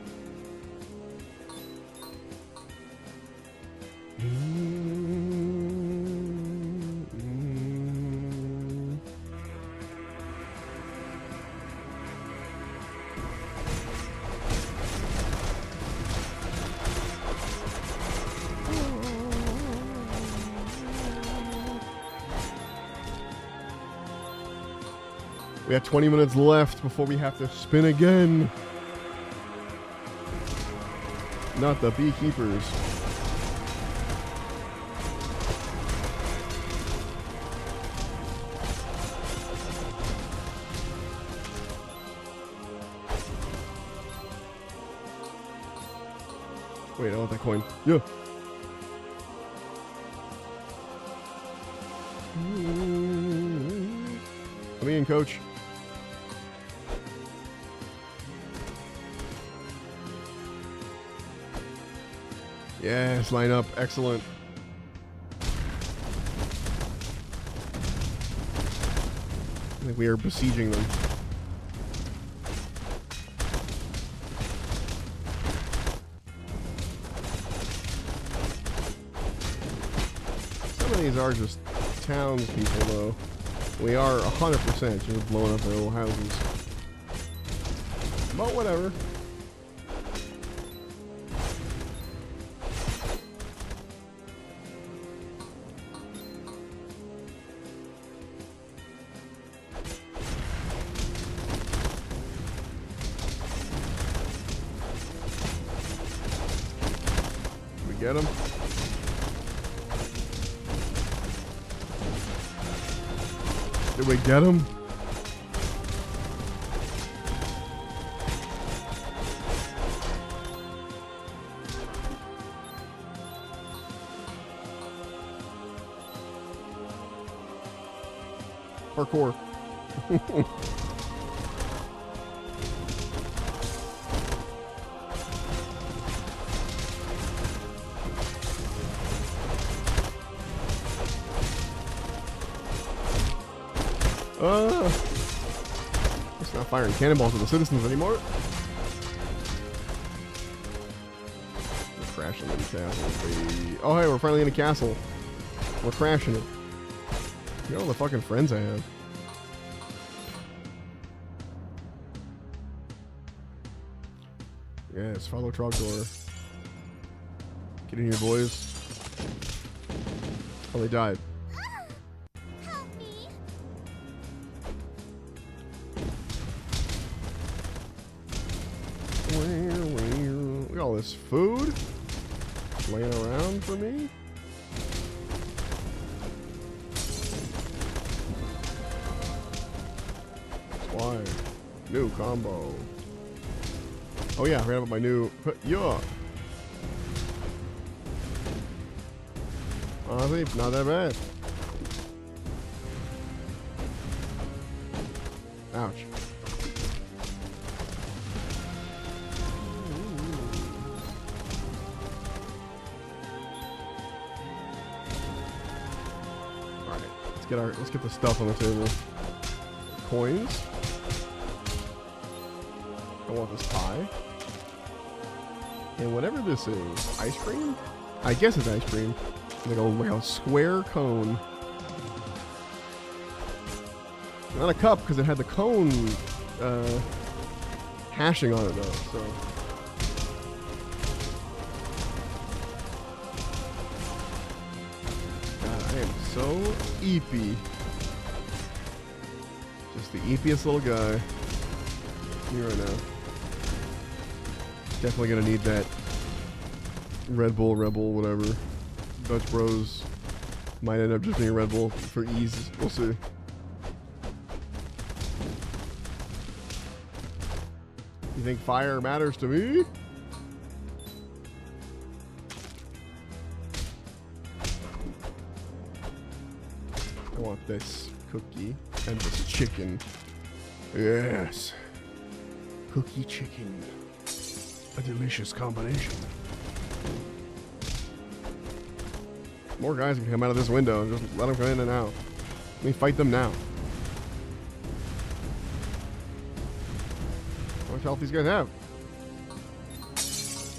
We have 20 minutes left before we have to spin again. Not the beekeepers. Wait, I want that coin. Yeah. Come in, coach. Yes, line up. Excellent. I think we are besieging them. Some of these are just townspeople, though. We are 100% just blowing up their little houses. But whatever. Get him. Did we get him? Parkour. It's not firing cannonballs at the citizens anymore. We're crashing in castles, baby. Oh, hey, we're finally in a castle. We're crashing it. You know all the fucking friends I have. Yes, follow Trogdor. Get in here, boys. Oh, they died. Look at all this food laying around for me. Why? New combo. Oh yeah, I forgot about my new. Yeah. Honestly, not that bad. Ouch. Let's get the stuff on the table. Coins. I want this pie. And whatever this is, ice cream? I guess it's ice cream. Like a square cone. Not a cup because it had the cone hashing on it though. So. So eepy. Just the eepiest little guy. Me right now. Definitely gonna need that Red Bull, Rebel, whatever. Dutch Bros might end up just being Red Bull for ease. We'll see. You think fire matters to me? this cookie and this chicken. Yes. Cookie chicken. A delicious combination. More guys can come out of this window. Just let them come in and out. Let me fight them now. How much health these guys have?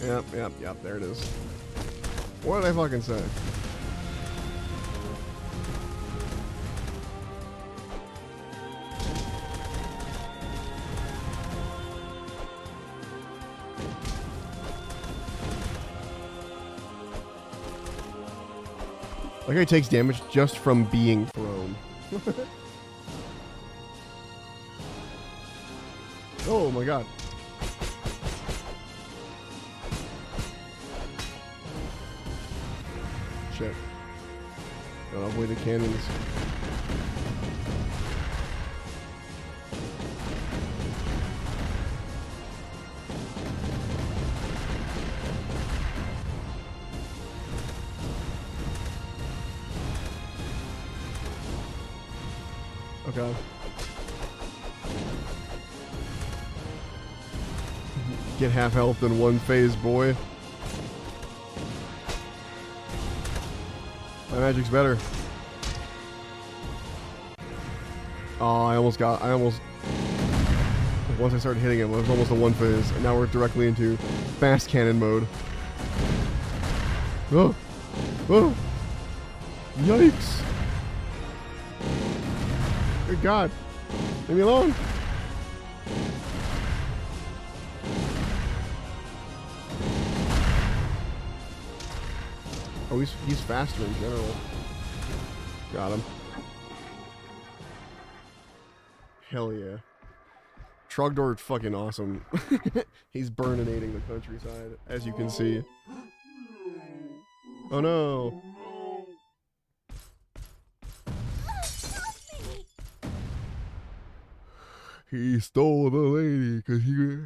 Yep. There it is. What did I fucking say? Like he takes damage just from being thrown. Oh my god. Shit. Gotta avoid the cannons. Okay. Get half health in one phase, boy. My magic's better. Oh, once I started hitting him, it was almost a one phase, and now we're directly into fast cannon mode. Oh! Oh! Yikes! Good God. Leave me alone. Oh, he's faster in general. Got him. Hell yeah. Trogdor's fucking awesome. He's burninating the countryside, as you can see. Oh no. He stole the lady because he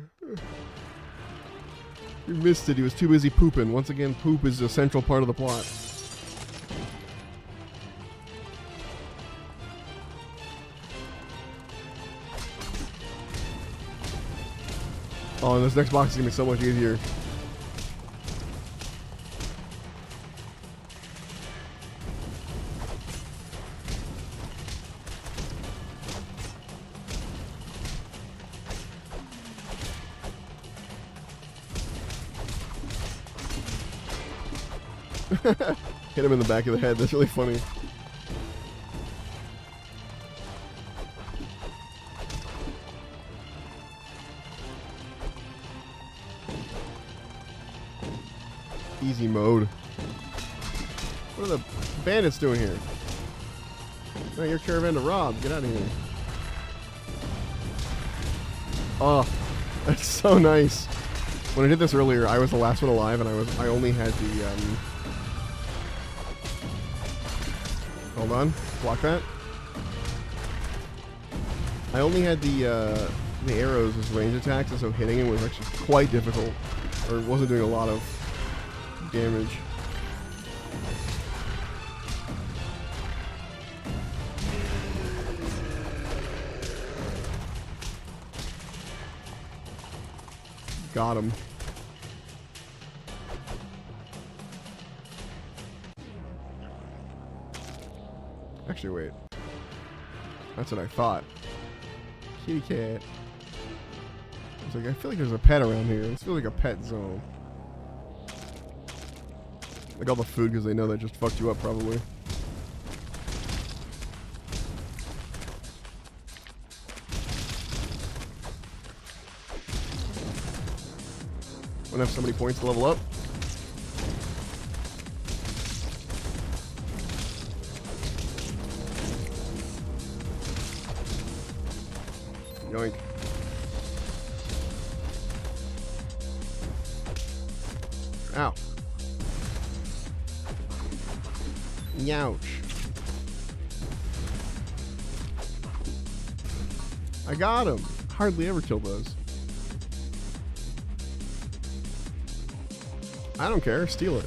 missed it. He was too busy pooping. Once again, poop is a central part of the plot. Oh, and this next box is going to be so much easier. Hit him in the back of the head. That's really funny. Easy mode. What are the bandits doing here? No, your caravan to rob. Get out of here. Oh, that's so nice. When I did this earlier, I was the last one alive, and I only had the hold on, block that. I only had the arrows as range attacks, and so hitting him was actually quite difficult, or wasn't doing a lot of damage. Got him. Actually, wait. That's what I thought. Kitty cat. I was like, I feel like there's a pet around here. This feels like a pet zone. Like all the food because they know that just fucked you up, probably. Wanna have so many points to level up? Yoink. Ow. Youch. I got him. Hardly ever kill those. I don't care. Steal it.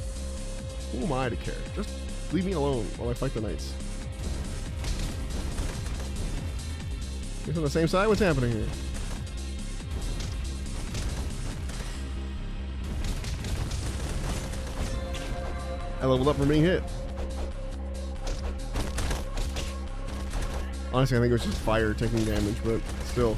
Who am I to care? Just leave me alone while I fight the knights. It's on the same side? What's happening here? I leveled up from being hit. Honestly, I think it was just fire taking damage, but still.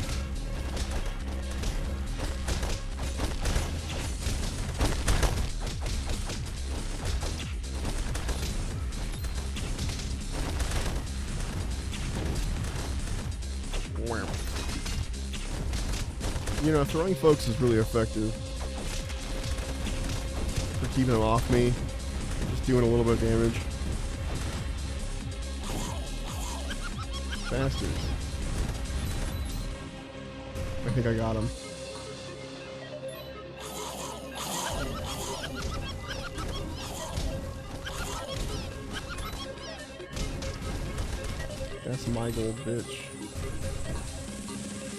You know, throwing folks is really effective for keeping them off me. Just doing a little bit of damage. Bastards. I think I got him. That's my gold bitch.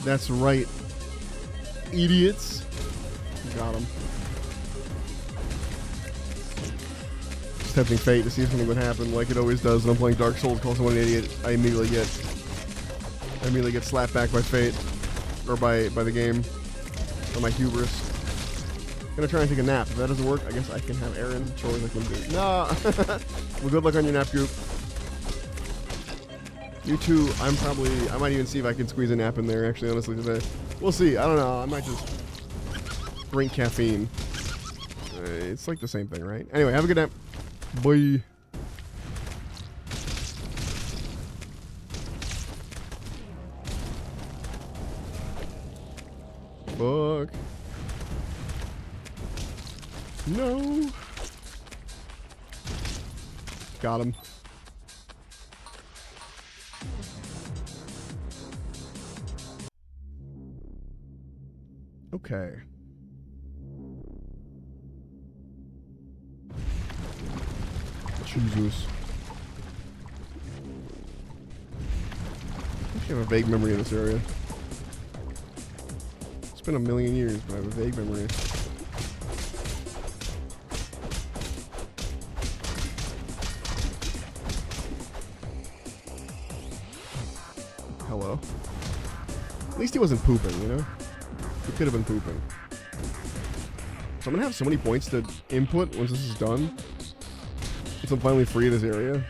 That's right. Idiots. Got him. Just tempting fate to see if something would happen like it always does when I'm playing Dark Souls. Call someone an idiot. I immediately get slapped back by fate. Or by the game. Or my hubris. Gonna try and take a nap. If that doesn't work, I guess I can have errands, chores I can do. Nah! Well, good luck on your nap, group. You too, I might even see if I can squeeze a nap in there, actually, honestly, today. We'll see. I don't know. I might just drink caffeine. It's like the same thing, right? Anyway, have a good nap. Bye. Fuck. No. Got him. Okay. Jesus. I actually have a vague memory of this area. It's been a million years, but I have a vague memory. Hello. At least he wasn't pooping, you know? He could have been pooping. So I'm gonna have so many points to input once this is done. Once I'm finally free of this area.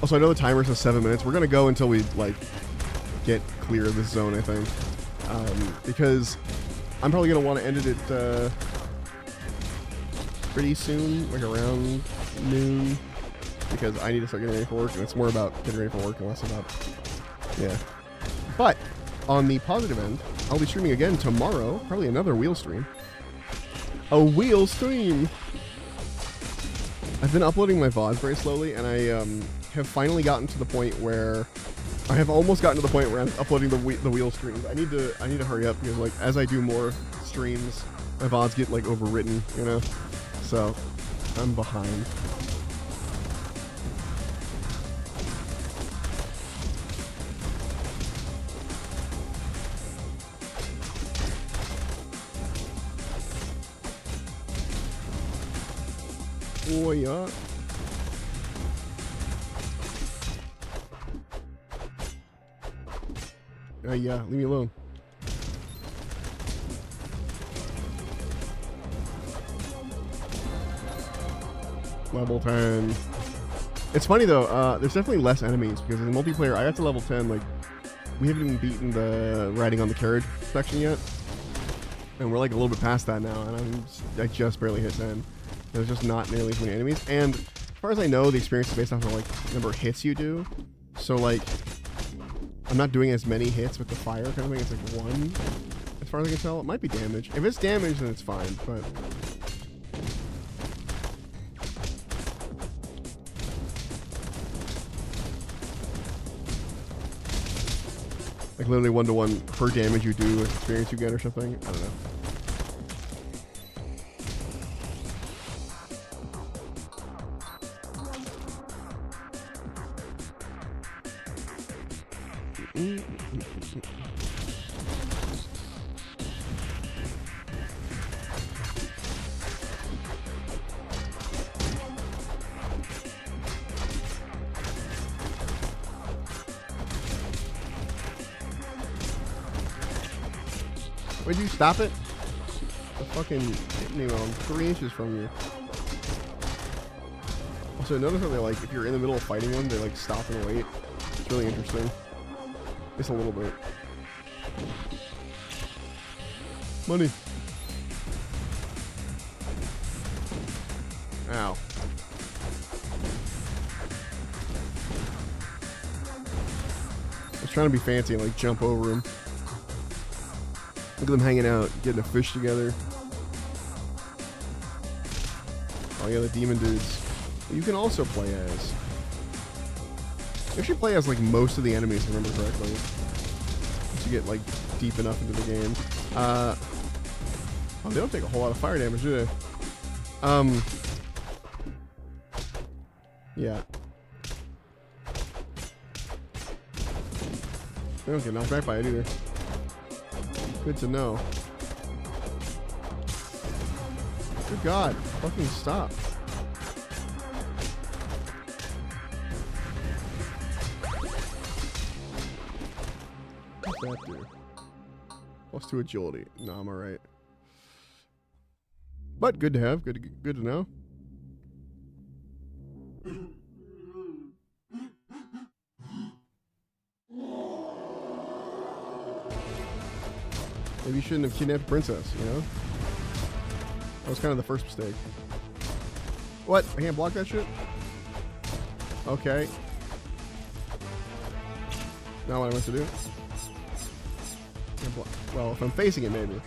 Also, I know the timer says 7 minutes. We're gonna go until we, like, get clear of this zone, I think. Because I'm probably gonna want to end it pretty soon, like around noon. Because I need to start getting ready for work, and it's more about getting ready for work and less about, yeah. But on the positive end, I'll be streaming again tomorrow, probably another wheel stream. A wheel stream! I've been uploading my VODs very slowly, and I have finally gotten to the point where I have almost gotten to the point where I'm uploading the wheel streams. I need to hurry up because, like, as I do more streams, my VODs get, like, overwritten, you know. So I'm behind. Oh yeah. Yeah, leave me alone. Level 10. It's funny though, there's definitely less enemies because in multiplayer I got to level 10, like, we haven't even beaten the riding on the carriage section yet. And we're like a little bit past that now, and I just barely hit 10. There's just not nearly as many enemies. And as far as I know, the experience is based off of, like, the number of hits you do. So, like, I'm not doing as many hits with the fire kind of thing. It's like 1, as far as I can tell. It might be damage. If it's damage, then it's fine, but... like, literally 1-to-1 per damage you do, experience you get or something. I don't know. Would you stop it? The fucking hitting me when I'm 3 inches from you. Also, notice how they like, if you're in the middle of fighting one, they like stop and wait. It's really interesting. Just a little bit. Money. Ow. I was trying to be fancy and like jump over him. Look at them hanging out, getting a fish together. Oh yeah, the demon dudes. You can also play as. You actually play as like most of the enemies, if I remember correctly. Once you get like deep enough into the game. Oh, they don't take a whole lot of fire damage, do they? Yeah. They don't get knocked back by it either. Good to know. Good God. Fucking stop. What's that do? +2 agility. No, I'm alright. But good to have. Good to know. Maybe you shouldn't have kidnapped Princess, you know? That was kind of the first mistake. What? I can't block that shit? Okay. Now what I meant to do? Can't block. Well, if I'm facing it, maybe.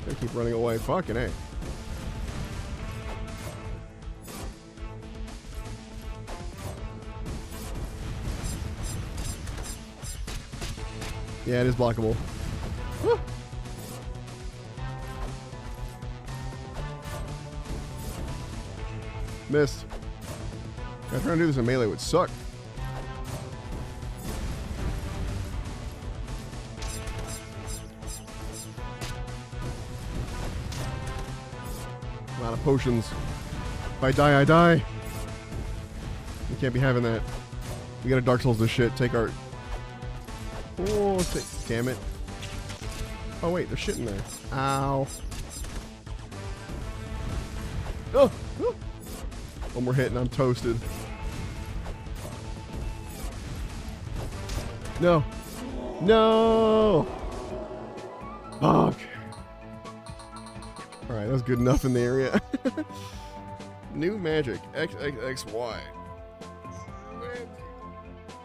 Gotta keep running away. Fucking A. Yeah, it is blockable. Woo. Missed. Trying to do this in melee would suck. A lot of potions. If I die, I die. We can't be having that. We gotta Dark Souls this shit. Take our... Oh, damn it. Oh, wait, there's shit in there. Ow. Oh! Oh. One more hit and I'm toasted. No. No! Fuck. Alright, that was good enough in the area. New magic. XXXY.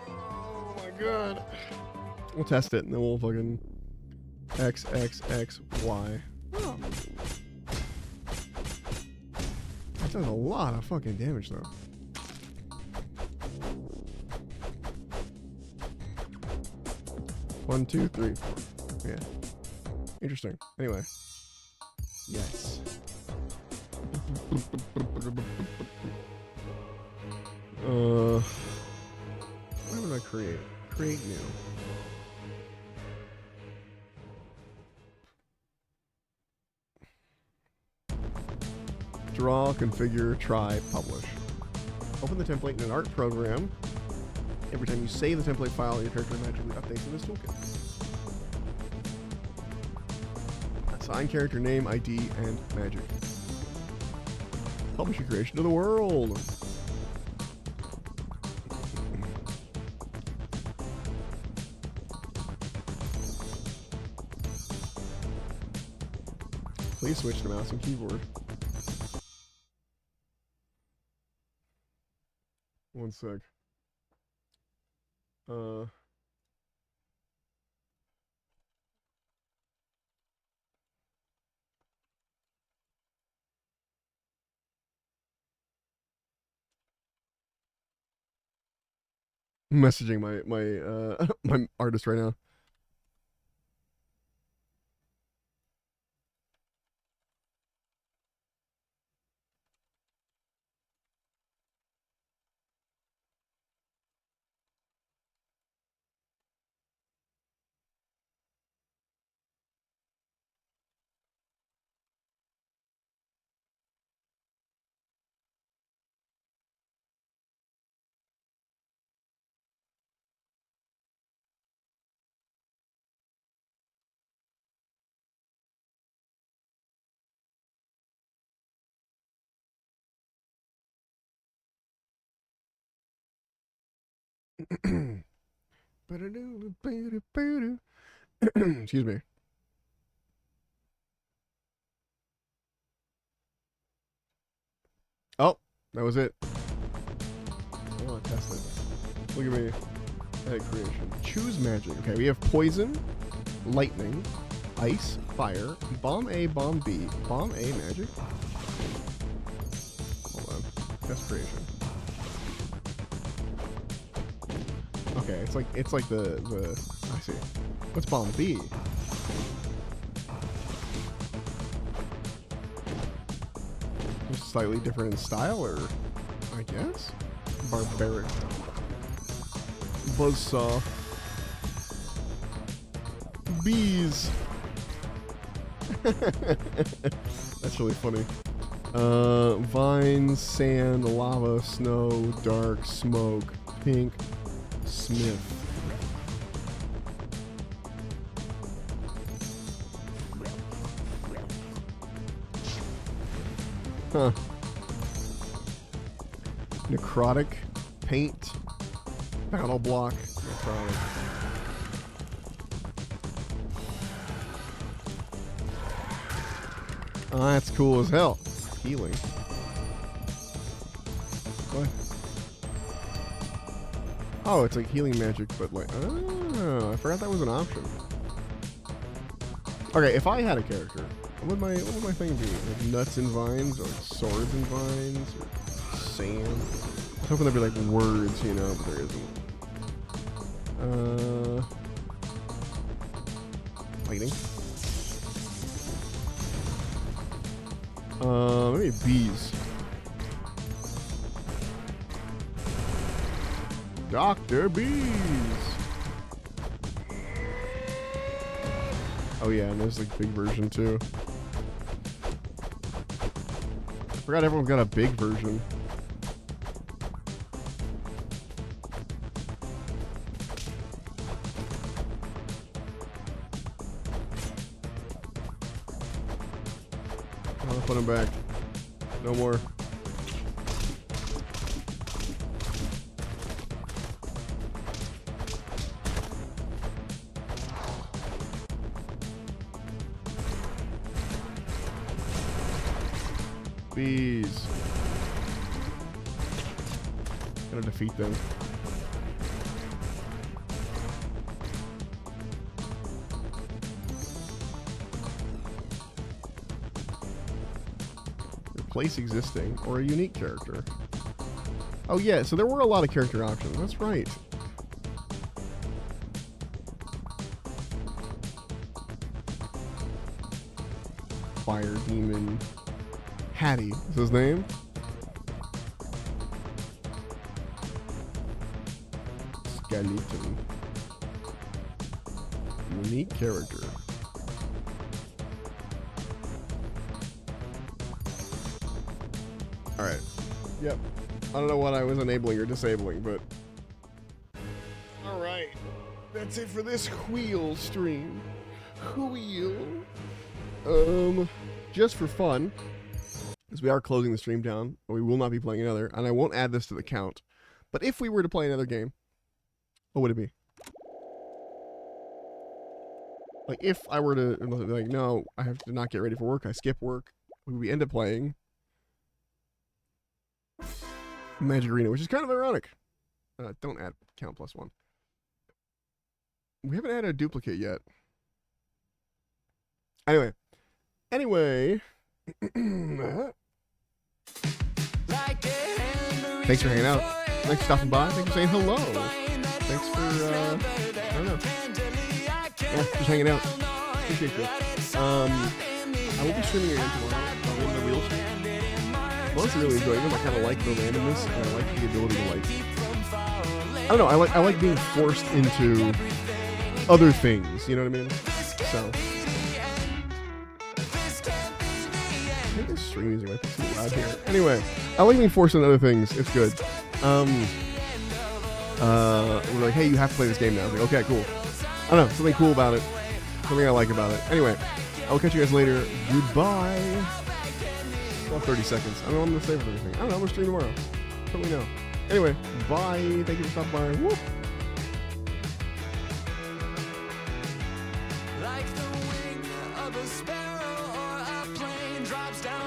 Oh my god. We'll test it and then we'll fucking XXXY. Oh. That does a lot of fucking damage though. One, two, three, four. Yeah. Interesting. Anyway. Yes. What would I create? Create new. Draw, configure, try, publish. Open the template in an art program. Every time you save the template file, your character magically updates in this toolkit. Assign character name, ID, and magic. Publish your creation to the world. Please switch to mouse and keyboard. One sec. Messaging my my artist right now. Excuse me. Oh, that was it. Oh, Tesla. Look at me. Egg creation. Choose magic. Okay, we have poison, lightning, ice, fire, bomb A, bomb B, bomb A magic. Hold on. Test creation. Okay, it's like the I see. What's bomb B? Just slightly different in style, or I guess barbaric. Buzzsaw. Bees. That's really funny. Vines, sand, lava, snow, dark, smoke, pink, Smith. Huh. Necrotic, paint, battle block, necrotic. Oh, that's cool as hell. Healing. What? Oh, it's like healing magic, but like, oh, I forgot that was an option. Okay, if I had a character, what would my thing be? Like nuts and vines, or like swords and vines, or sand? I was hoping there'd be like words, you know, but there isn't. Lightning. Maybe bees. Dr. Bees. Oh yeah, and there's like big version too. I forgot everyone's got a big version. I'll put him back. No more. Bees. Gotta defeat them. Replace existing or a unique character. Oh yeah, so there were a lot of character options. That's right. Fire demon. Hattie is his name. Skeleton. Unique character. Alright. Yep. I don't know what I was enabling or disabling, but... Alright. That's it for this wheel stream. Wheel. Just for fun, as we are closing the stream down, we will not be playing another, and I won't add this to the count. But if we were to play another game, what would it be? Like, if I were to, like, no, I have to not get ready for work, I skip work, we end up playing Magic Arena, which is kind of ironic. Don't add count +1. We haven't added a duplicate yet. Anyway. Thanks for hanging out. Thanks for stopping by. Thanks for saying hello. Thanks for, I don't know. Yeah, just hanging out. Appreciate you. I will be streaming again tomorrow. Probably in the wheel stream. Well, it's really enjoying them. I kind of like the randomness, and I like the ability to, like, I don't know, I like being forced into other things, you know what I mean? So, I think this stream music might be too loud here. Anyway, I like being forced into other things. It's good. We're like, hey, you have to play this game now. I was like, okay, cool. I don't know, something cool about it. Something I like about it. Anyway, I'll catch you guys later. Goodbye. Well, 30 seconds. I don't know what I'm going to say for everything. I don't know. I'm going to stream tomorrow. Totally know. Anyway, bye. Thank you for stopping by. Woo. Like the wing of a sparrow or a plane drops down